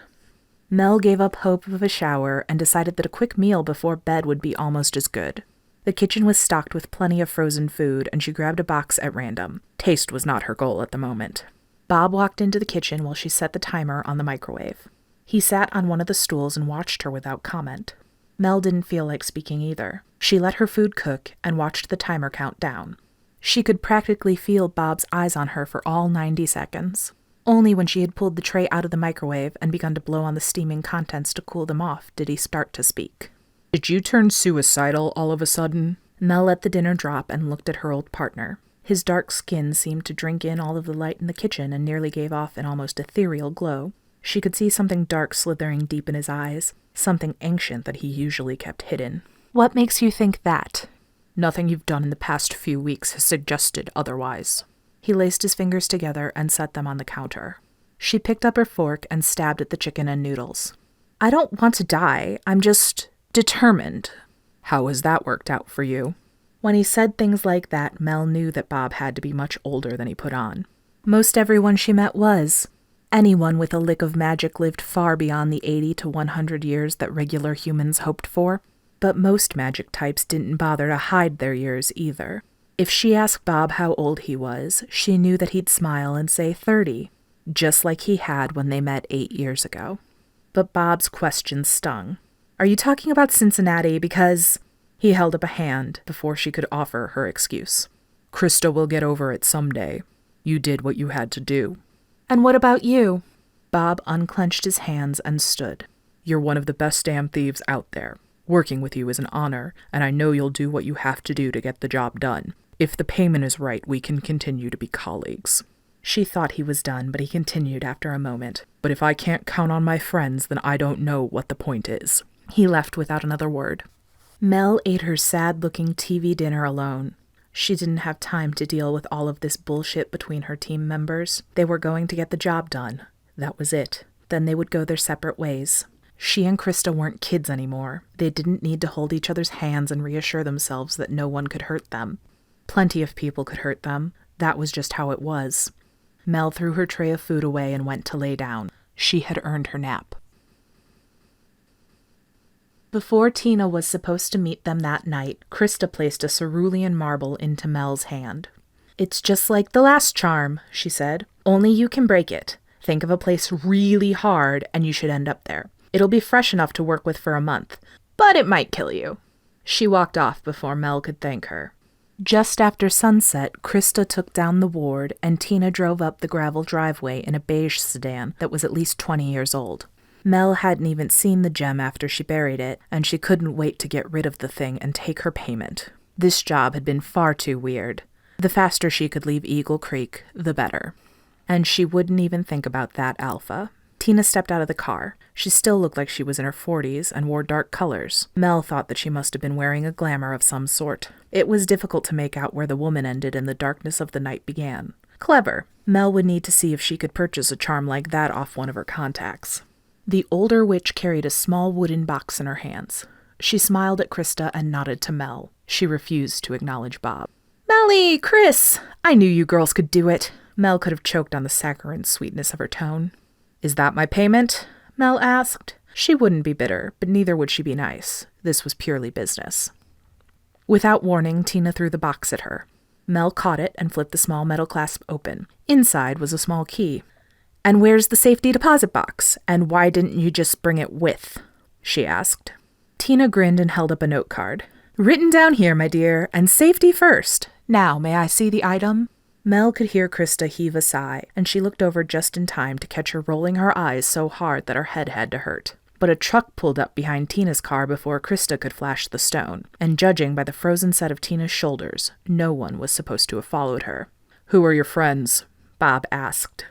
Mel gave up hope of a shower and decided that a quick meal before bed would be almost as good. The kitchen was stocked with plenty of frozen food, and she grabbed a box at random. Taste was not her goal at the moment. Bob walked into the kitchen while she set the timer on the microwave. He sat on one of the stools and watched her without comment. Mel didn't feel like speaking either. She let her food cook and watched the timer count down. She could practically feel Bob's eyes on her for all 90 seconds. Only when she had pulled the tray out of the microwave and begun to blow on the steaming contents to cool them off did he start to speak. "Did you turn suicidal all of a sudden?" Mel let the dinner drop and looked at her old partner. His dark skin seemed to drink in all of the light in the kitchen and nearly gave off an almost ethereal glow. She could see something dark slithering deep in his eyes, something ancient that he usually kept hidden. What makes you think that? Nothing you've done in the past few weeks has suggested otherwise. He laced his fingers together and set them on the counter. She picked up her fork and stabbed at the chicken and noodles. I don't want to die. I'm just determined. How has that worked out for you? When he said things like that, Mel knew that Bob had to be much older than he put on. Most everyone she met was. Anyone with a lick of magic lived far beyond the 80 to 100 years that regular humans hoped for. But most magic types didn't bother to hide their years either. If she asked Bob how old he was, she knew that he'd smile and say 30, just like he had when they met 8 years ago. But Bob's question stung. Are you talking about Cincinnati because... He held up a hand before she could offer her excuse. Krista will get over it someday. You did what you had to do. And what about you? Bob unclenched his hands and stood. You're one of the best damn thieves out there. Working with you is an honor, and I know you'll do what you have to do to get the job done. If the payment is right, we can continue to be colleagues. She thought he was done, but he continued after a moment. But if I can't count on my friends, then I don't know what the point is. He left without another word. Mel ate her sad-looking TV dinner alone. She didn't have time to deal with all of this bullshit between her team members. They were going to get the job done. That was it. Then they would go their separate ways. She and Krista weren't kids anymore. They didn't need to hold each other's hands and reassure themselves that no one could hurt them. Plenty of people could hurt them. That was just how it was. Mel threw her tray of food away and went to lay down. She had earned her nap. Before Tina was supposed to meet them that night, Krista placed a cerulean marble into Mel's hand. It's just like the last charm, she said. Only you can break it. Think of a place really hard and you should end up there. It'll be fresh enough to work with for a month, but it might kill you. She walked off before Mel could thank her. Just after sunset, Krista took down the ward and Tina drove up the gravel driveway in a beige sedan that was at least 20 years old. Mel hadn't even seen the gem after she buried it, and she couldn't wait to get rid of the thing and take her payment. This job had been far too weird. The faster she could leave Eagle Creek, the better. And she wouldn't even think about that alpha. Tina stepped out of the car. She still looked like she was in her 40s and wore dark colors. Mel thought that she must have been wearing a glamour of some sort. It was difficult to make out where the woman ended and the darkness of the night began. Clever. Mel would need to see if she could purchase a charm like that off one of her contacts. The older witch carried a small wooden box in her hands. She smiled at Krista and nodded to Mel. She refused to acknowledge Bob. Melly, Chris! I knew you girls could do it. Mel could have choked on the saccharine sweetness of her tone. Is that my payment? Mel asked. She wouldn't be bitter, but neither would she be nice. This was purely business. Without warning, Tina threw the box at her. Mel caught it and flipped the small metal clasp open. Inside was a small key. And where's the safety deposit box? And why didn't you just bring it with? She asked. Tina grinned and held up a note card. Written down here, my dear, and safety first. Now, may I see the item? Mel could hear Krista heave a sigh, and she looked over just in time to catch her rolling her eyes so hard that her head had to hurt. But a truck pulled up behind Tina's car before Krista could flash the stone, and judging by the frozen set of Tina's shoulders, no one was supposed to have followed her. Who are your friends? Bob asked.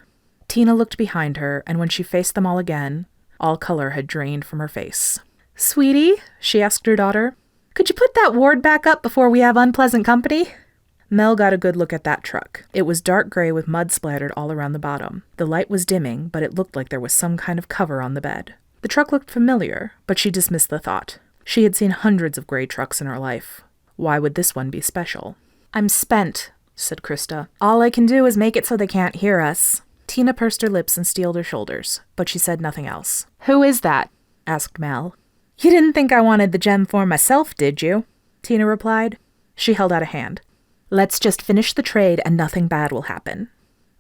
Tina looked behind her, and when she faced them all again, all color had drained from her face. Sweetie, she asked her daughter, could you put that ward back up before we have unpleasant company? Mel got a good look at that truck. It was dark gray with mud splattered all around the bottom. The light was dimming, but it looked like there was some kind of cover on the bed. The truck looked familiar, but she dismissed the thought. She had seen hundreds of gray trucks in her life. Why would this one be special? I'm spent, said Krista. All I can do is make it so they can't hear us. Tina pursed her lips and steeled her shoulders, but she said nothing else. Who is that? Asked Mel. You didn't think I wanted the gem for myself, did you? Tina replied. She held out a hand. Let's just finish the trade and nothing bad will happen.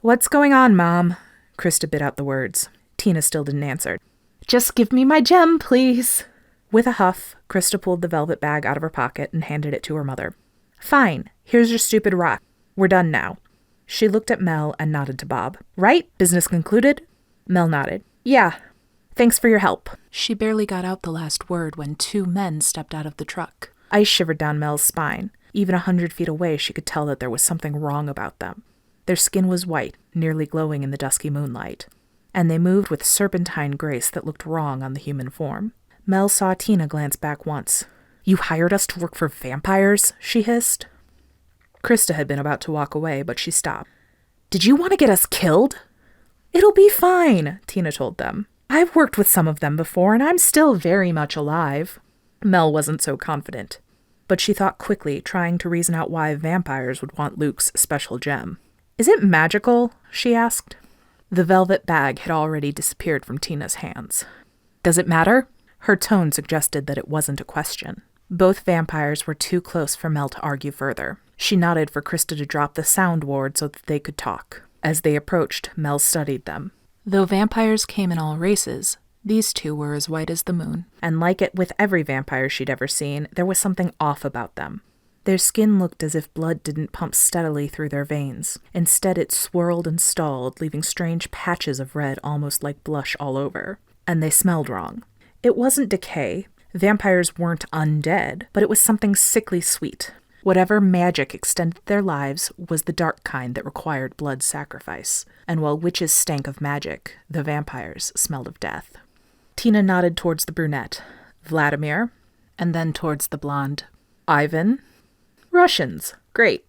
What's going on, Mom? Krista bit out the words. Tina still didn't answer. Just give me my gem, please. With a huff, Krista pulled the velvet bag out of her pocket and handed it to her mother. Fine, here's your stupid rock. We're done now. She looked at Mel and nodded to Bob. Right? Business concluded? Mel nodded. Yeah. Thanks for your help. She barely got out the last word when 2 men stepped out of the truck. Ice shivered down Mel's spine. Even 100 feet away, she could tell that there was something wrong about them. Their skin was white, nearly glowing in the dusky moonlight. and they moved with serpentine grace that looked wrong on the human form. Mel saw Tina glance back once. "You hired us to work for vampires?" she hissed. Krista had been about to walk away, but she stopped. "Did you want to get us killed?" "It'll be fine," Tina told them. "I've worked with some of them before, and I'm still very much alive." Mel wasn't so confident, but she thought quickly, trying to reason out why vampires would want Luke's special gem. "Is it magical?" she asked. The velvet bag had already disappeared from Tina's hands. "Does it matter?" Her tone suggested that it wasn't a question. Both vampires were too close for Mel to argue further. She nodded for Krista to drop the sound ward so that they could talk. As they approached, Mel studied them. Though vampires came in all races, these two were as white as the moon. And like it with every vampire she'd ever seen, there was something off about them. Their skin looked as if blood didn't pump steadily through their veins. Instead, it swirled and stalled, leaving strange patches of red almost like blush all over. And they smelled wrong. It wasn't decay. Vampires weren't undead, but it was something sickly sweet. Whatever magic extended their lives was the dark kind that required blood sacrifice. And while witches stank of magic, the vampires smelled of death. Tina nodded towards the brunette. "Vladimir?" And then towards the blonde. "Ivan?" "Russians. Great."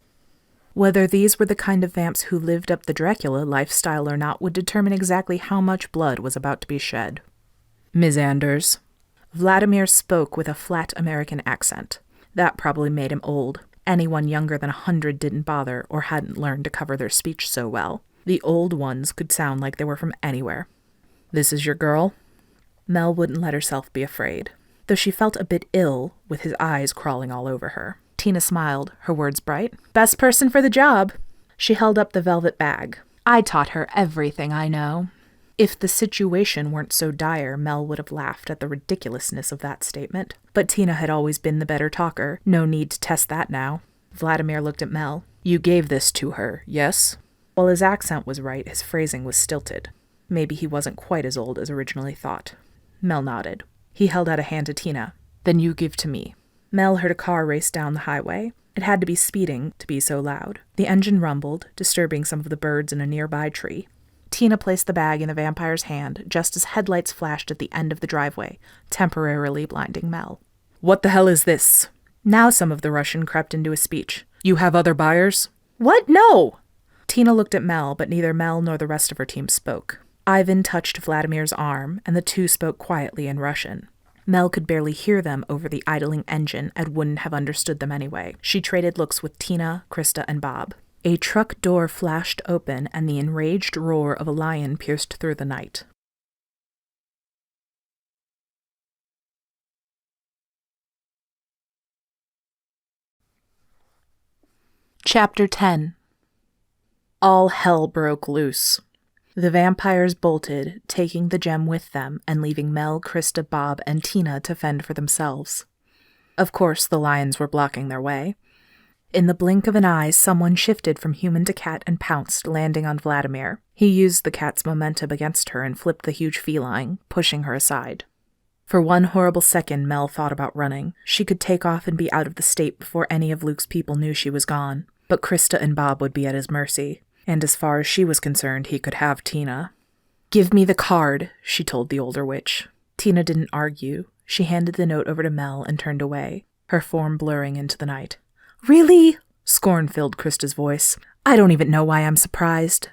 Whether these were the kind of vamps who lived up the Dracula lifestyle or not would determine exactly how much blood was about to be shed. "Ms. Anders." Vladimir spoke with a flat American accent. That probably made him old. Anyone younger than 100 didn't bother or hadn't learned to cover their speech so well. The old ones could sound like they were from anywhere. "This is your girl?" Mel wouldn't let herself be afraid, though she felt a bit ill with his eyes crawling all over her. Tina smiled, her words bright. "Best person for the job." She held up the velvet bag. "I taught her everything I know." If the situation weren't so dire, Mel would have laughed at the ridiculousness of that statement. But Tina had always been the better talker. No need to test that now. Vladimir looked at Mel. "You gave this to her, yes?" While his accent was right, his phrasing was stilted. Maybe he wasn't quite as old as originally thought. Mel nodded. He held out a hand to Tina. "Then you give to me." Mel heard a car race down the highway. It had to be speeding to be so loud. The engine rumbled, disturbing some of the birds in a nearby tree. Tina placed the bag in the vampire's hand just as headlights flashed at the end of the driveway, temporarily blinding Mel. "What the hell is this?" Now some of the Russian crept into a speech. "You have other buyers?" "What? No!" Tina looked at Mel, but neither Mel nor the rest of her team spoke. Ivan touched Vladimir's arm, and the two spoke quietly in Russian. Mel could barely hear them over the idling engine and wouldn't have understood them anyway. She traded looks with Tina, Krista, and Bob. A truck door flashed open, and the enraged roar of a lion pierced through the night. Chapter 10. All hell broke loose. The vampires bolted, taking the gem with them and leaving Mel, Krista, Bob, and Tina to fend for themselves. Of course, the lions were blocking their way. In the blink of an eye, someone shifted from human to cat and pounced, landing on Vladimir. He used the cat's momentum against her and flipped the huge feline, pushing her aside. For one horrible second, Mel thought about running. She could take off and be out of the state before any of Luke's people knew she was gone. But Krista and Bob would be at his mercy. And as far as she was concerned, he could have Tina. "Give me the card," she told the older witch. Tina didn't argue. She handed the note over to Mel and turned away, her form blurring into the night. "Really?" Scorn filled Krista's voice. "I don't even know why I'm surprised."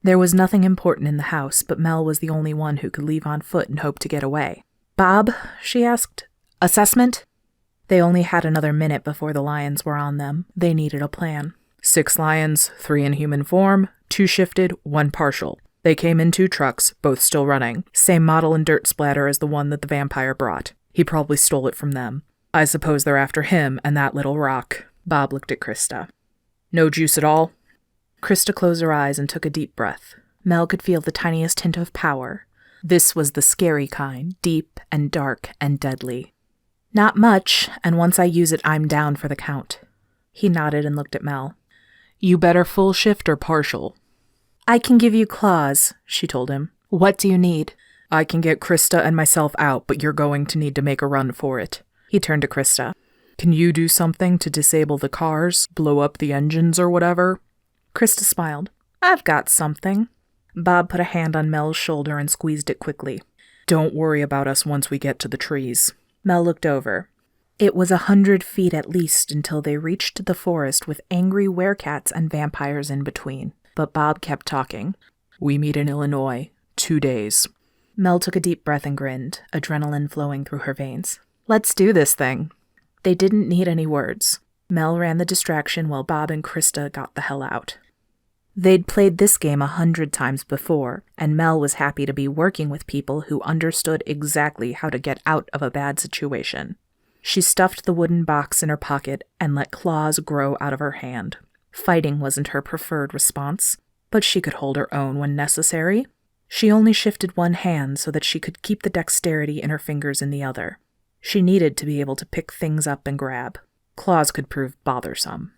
There was nothing important in the house, but Mel was the only one who could leave on foot and hope to get away. "Bob?" she asked. "Assessment?" They only had another minute before the lions were on them. They needed a plan. 6 lions, 3 in human form, 2 shifted, 1 partial. They came in 2 trucks, both still running. Same model and dirt splatter as the one that the vampire brought. He probably stole it from them. I suppose they're after him and that little rock. Bob looked at Krista. "No juice at all?" Krista closed her eyes and took a deep breath. Mel could feel the tiniest hint of power. This was the scary kind, deep and dark and deadly. "Not much, and once I use it, I'm down for the count." He nodded and looked at Mel. "You better full shift or partial?" "I can give you claws," she told him. "What do you need?" "I can get Krista and myself out, but you're going to need to make a run for it." He turned to Krista. "Can you do something to disable the cars, blow up the engines or whatever?" Krista smiled. "I've got something." Bob put a hand on Mel's shoulder and squeezed it quickly. Don't worry about us once we get to the trees. Mel looked over. It was 100 feet at least until they reached the forest with angry werecats and vampires in between. But Bob kept talking. We meet in Illinois. 2 days. Mel took a deep breath and grinned, adrenaline flowing through her veins. Let's do this thing. They didn't need any words. Mel ran the distraction while Bob and Krista got the hell out. They'd played this game 100 times before, and Mel was happy to be working with people who understood exactly how to get out of a bad situation. She stuffed the wooden box in her pocket and let claws grow out of her hand. Fighting wasn't her preferred response, but she could hold her own when necessary. She only shifted one hand so that she could keep the dexterity in her fingers in the other. She needed to be able to pick things up and grab. Claws could prove bothersome.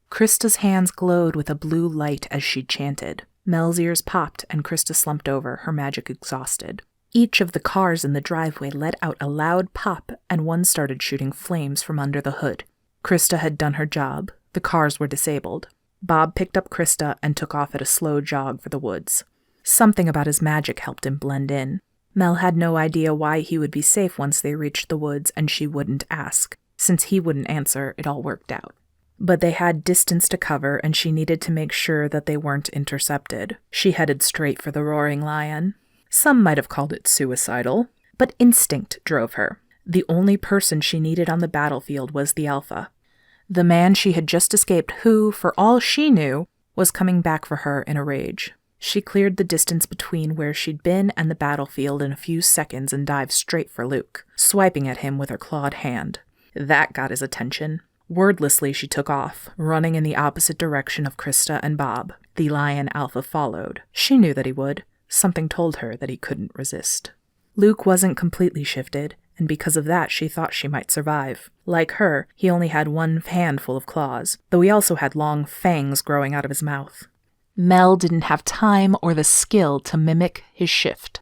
Krista's hands glowed with a blue light as she chanted. Mel's ears popped and Krista slumped over, her magic exhausted. Each of the cars in the driveway let out a loud pop and one started shooting flames from under the hood. Krista had done her job. The cars were disabled. Bob picked up Krista and took off at a slow jog for the woods. Something about his magic helped him blend in. Mel had no idea why he would be safe once they reached the woods, and she wouldn't ask. Since he wouldn't answer, it all worked out. But they had distance to cover, and she needed to make sure that they weren't intercepted. She headed straight for the roaring lion. Some might have called it suicidal, but instinct drove her. The only person she needed on the battlefield was the Alpha. The man she had just escaped who, for all she knew, was coming back for her in a rage. She cleared the distance between where she'd been and the battlefield in a few seconds and dived straight for Luke, swiping at him with her clawed hand. That got his attention. Wordlessly, she took off, running in the opposite direction of Krista and Bob. The lion Alpha followed. She knew that he would. Something told her that he couldn't resist. Luke wasn't completely shifted, and because of that she thought she might survive. Like her, he only had one hand full of claws, though he also had long fangs growing out of his mouth. Mel didn't have time or the skill to mimic his shift.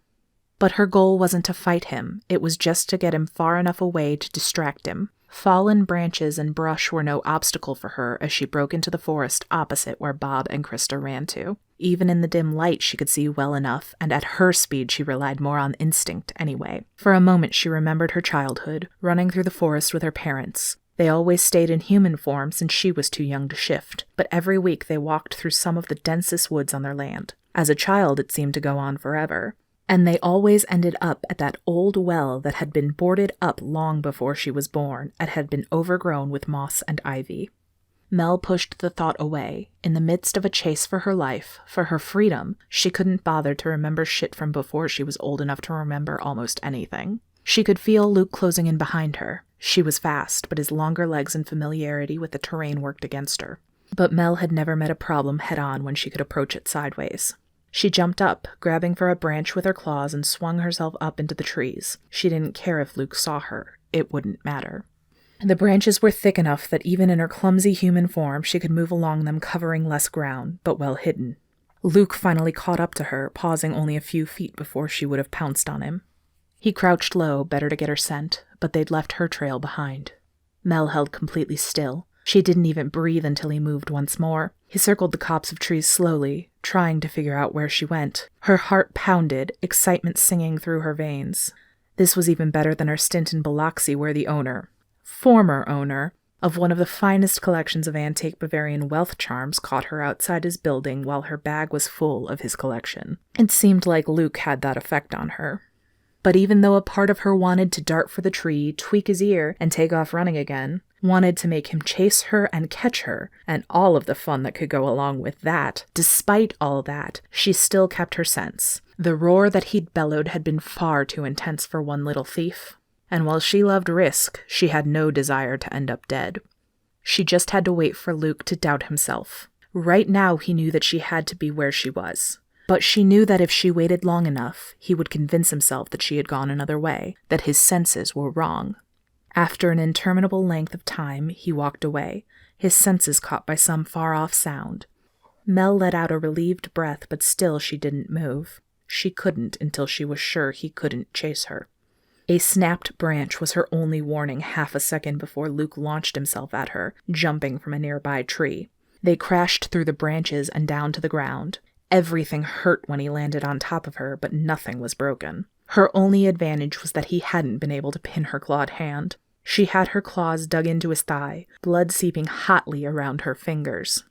But her goal wasn't to fight him, it was just to get him far enough away to distract him. Fallen branches and brush were no obstacle for her as she broke into the forest opposite where Bob and Krista ran to. Even in the dim light she could see well enough, and at her speed she relied more on instinct anyway. For a moment she remembered her childhood, running through the forest with her parents. They always stayed in human form since she was too young to shift, but every week they walked through some of the densest woods on their land. As a child it seemed to go on forever. And they always ended up at that old well that had been boarded up long before she was born and had been overgrown with moss and ivy. Mel pushed the thought away. In the midst of a chase for her life, for her freedom, she couldn't bother to remember shit from before she was old enough to remember almost anything. She could feel Luke closing in behind her. She was fast, but his longer legs and familiarity with the terrain worked against her. But Mel had never met a problem head-on when she could approach it sideways. She jumped up, grabbing for a branch with her claws, and swung herself up into the trees. She didn't care if Luke saw her. It wouldn't matter. The branches were thick enough that even in her clumsy human form she could move along them, covering less ground, but well hidden. Luke finally caught up to her, pausing only a few feet before she would have pounced on him. He crouched low, better to get her scent, but they'd left her trail behind. Mel held completely still. She didn't even breathe until he moved once more. He circled the copse of trees slowly, trying to figure out where she went. Her heart pounded, excitement singing through her veins. This was even better than her stint in Biloxi, where the former owner, of one of the finest collections of antique Bavarian wealth charms caught her outside his building while her bag was full of his collection. It seemed like Luke had that effect on her. But even though a part of her wanted to dart for the tree, tweak his ear, and take off running again, wanted to make him chase her and catch her, and all of the fun that could go along with that, despite all that, she still kept her sense. The roar that he'd bellowed had been far too intense for one little thief. And while she loved risk, she had no desire to end up dead. She just had to wait for Luke to doubt himself. Right now he knew that she had to be where she was. But she knew that if she waited long enough, he would convince himself that she had gone another way, that his senses were wrong. After an interminable length of time, he walked away, his senses caught by some far-off sound. Mel let out a relieved breath, but still she didn't move. She couldn't until she was sure he couldn't chase her. A snapped branch was her only warning half a second before Luke launched himself at her, jumping from a nearby tree. They crashed through the branches and down to the ground. Everything hurt when he landed on top of her, but nothing was broken. Her only advantage was that he hadn't been able to pin her clawed hand. She had her claws dug into his thigh, blood seeping hotly around her fingers.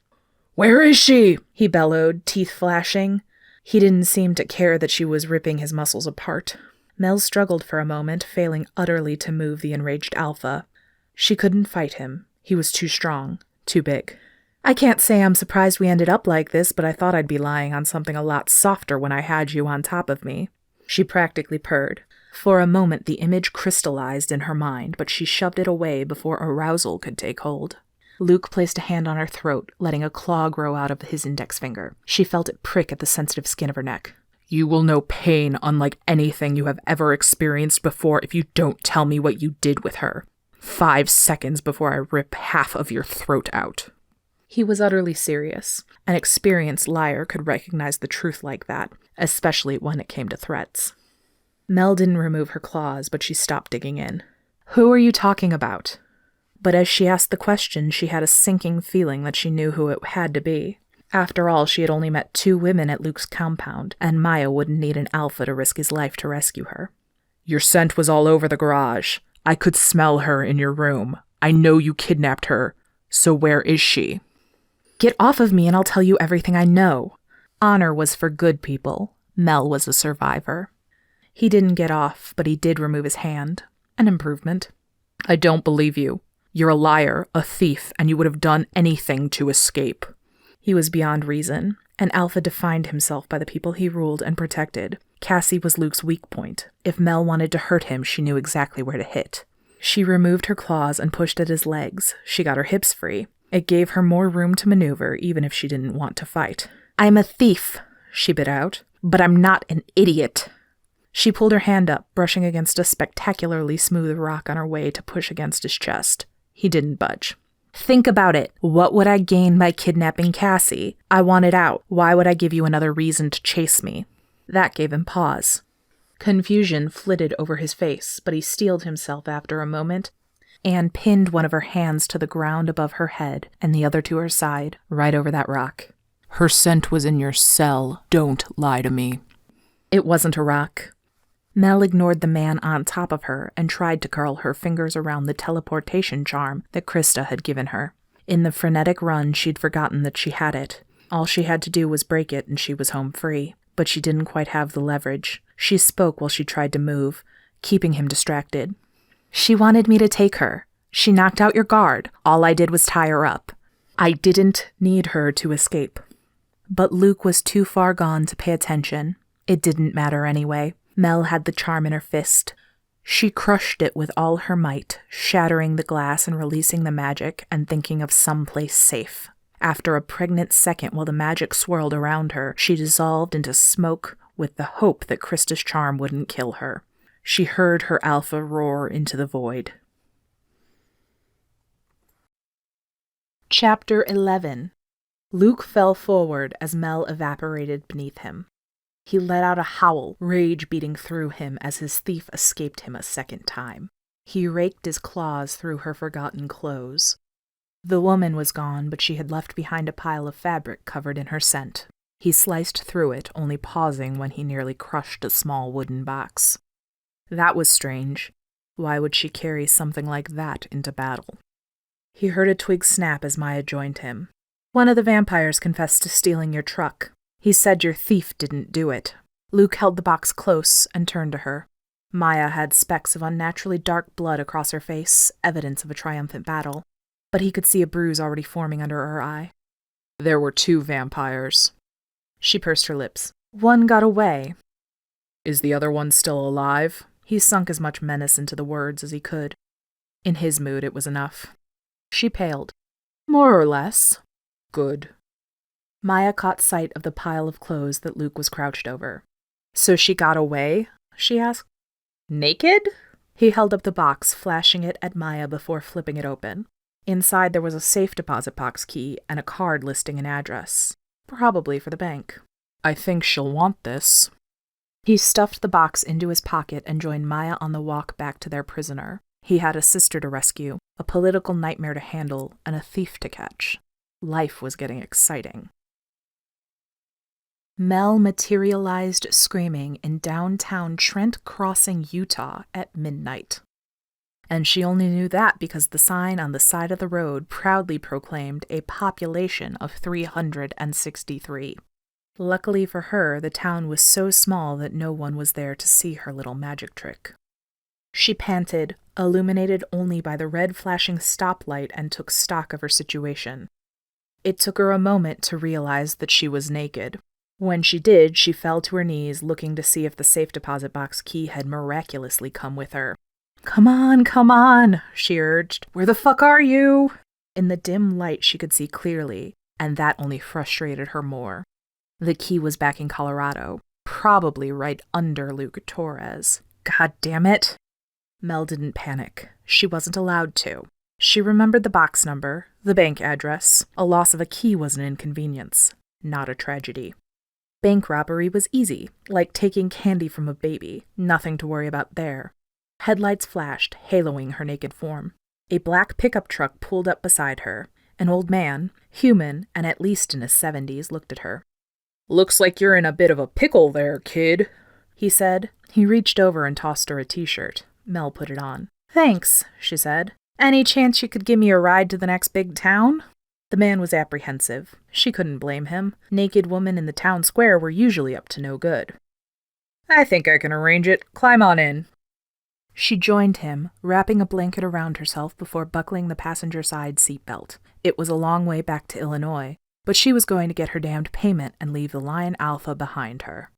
"Where is she?" he bellowed, teeth flashing. He didn't seem to care that she was ripping his muscles apart. Mel struggled for a moment, failing utterly to move the enraged alpha. She couldn't fight him. He was too strong, too big. "I can't say I'm surprised we ended up like this, but I thought I'd be lying on something a lot softer when I had you on top of me." She practically purred. For a moment the image crystallized in her mind, but she shoved it away before arousal could take hold. Luke placed a hand on her throat, letting a claw grow out of his index finger. She felt it prick at the sensitive skin of her neck. "You will know pain unlike anything you have ever experienced before if you don't tell me what you did with her. 5 seconds before I rip half of your throat out." He was utterly serious. An experienced liar could recognize the truth like that, especially when it came to threats. Mel didn't remove her claws, but she stopped digging in. "Who are you talking about?" But as she asked the question, she had a sinking feeling that she knew who it had to be. After all, she had only met 2 women at Luke's compound, and Maya wouldn't need an alpha to risk his life to rescue her. "Your scent was all over the garage. I could smell her in your room. I know you kidnapped her. So where is she?" "Get off of me and I'll tell you everything I know." Honor was for good people. Mel was a survivor. He didn't get off, but he did remove his hand. An improvement. "I don't believe you. You're a liar, a thief, and you would have done anything to escape." He was beyond reason. An alpha defined himself by the people he ruled and protected. Cassie was Luke's weak point. If Mel wanted to hurt him, she knew exactly where to hit. She removed her claws and pushed at his legs. She got her hips free. It gave her more room to maneuver, even if she didn't want to fight. "I'm a thief," she bit out, "but I'm not an idiot." She pulled her hand up, brushing against a spectacularly smooth rock on her way to push against his chest. He didn't budge. "Think about it. What would I gain by kidnapping Cassie? I want it out. Why would I give you another reason to chase me?" That gave him pause. Confusion flitted over his face, but he steeled himself after a moment. Anne pinned one of her hands to the ground above her head and the other to her side, right over that rock. "Her scent was in your cell. Don't lie to me." It wasn't a rock. Mel ignored the man on top of her and tried to curl her fingers around the teleportation charm that Krista had given her. In the frenetic run, she'd forgotten that she had it. All she had to do was break it and she was home free. But she didn't quite have the leverage. She spoke while she tried to move, keeping him distracted. "She wanted me to take her. She knocked out your guard. All I did was tie her up. I didn't need her to escape." But Luke was too far gone to pay attention. It didn't matter anyway. Mel had the charm in her fist. She crushed it with all her might, shattering the glass and releasing the magic and thinking of someplace safe. After a pregnant second while the magic swirled around her, she dissolved into smoke with the hope that Krista's charm wouldn't kill her. She heard her alpha roar into the void. Chapter 11. Luke fell forward as Mel evaporated beneath him. He let out a howl, rage beating through him as his thief escaped him a second time. He raked his claws through her forgotten clothes. The woman was gone, but she had left behind a pile of fabric covered in her scent. He sliced through it, only pausing when he nearly crushed a small wooden box. That was strange. Why would she carry something like that into battle? He heard a twig snap as Maya joined him. "One of the vampires confessed to stealing your truck. He said your thief didn't do it." Luke held the box close and turned to her. Maya had specks of unnaturally dark blood across her face, evidence of a triumphant battle, but he could see a bruise already forming under her eye. "There were 2 vampires. She pursed her lips. "One got away." "Is the other one still alive?" He sunk as much menace into the words as he could. In his mood, it was enough. She paled. "More or less." "Good." Maya caught sight of the pile of clothes that Luke was crouched over. "So she got away?" she asked. "Naked?" He held up the box, flashing it at Maya before flipping it open. Inside there was a safe deposit box key and a card listing an address. Probably for the bank. "I think she'll want this." He stuffed the box into his pocket and joined Maya on the walk back to their prisoner. He had a sister to rescue, a political nightmare to handle, and a thief to catch. Life was getting exciting. Mel materialized screaming in downtown Trent Crossing, Utah at midnight. And she only knew that because the sign on the side of the road proudly proclaimed a population of 363. Luckily for her, the town was so small that no one was there to see her little magic trick. She panted, illuminated only by the red flashing stoplight, and took stock of her situation. It took her a moment to realize that she was naked. When she did, she fell to her knees, looking to see if the safe deposit box key had miraculously come with her. Come on, she urged. Where the fuck are you? In the dim light, she could see clearly, and that only frustrated her more. The key was back in Colorado, probably right under Luke Torres. God damn it. Mel didn't panic. She wasn't allowed to. She remembered the box number, the bank address. A loss of a key was an inconvenience, not a tragedy. Bank robbery was easy, like taking candy from a baby. Nothing to worry about there. Headlights flashed, haloing her naked form. A black pickup truck pulled up beside her. An old man, human and at least in his 70s, looked at her. Looks like you're in a bit of a pickle there, kid, he said. He reached over and tossed her a t-shirt. Mel put it on. Thanks, she said. Any chance you could give me a ride to the next big town? The man was apprehensive. She couldn't blame him. Naked women in the town square were usually up to no good. I think I can arrange it. Climb on in. She joined him, wrapping a blanket around herself before buckling the passenger side seatbelt. It was a long way back to Illinois, but she was going to get her damned payment and leave the Lion Alpha behind her.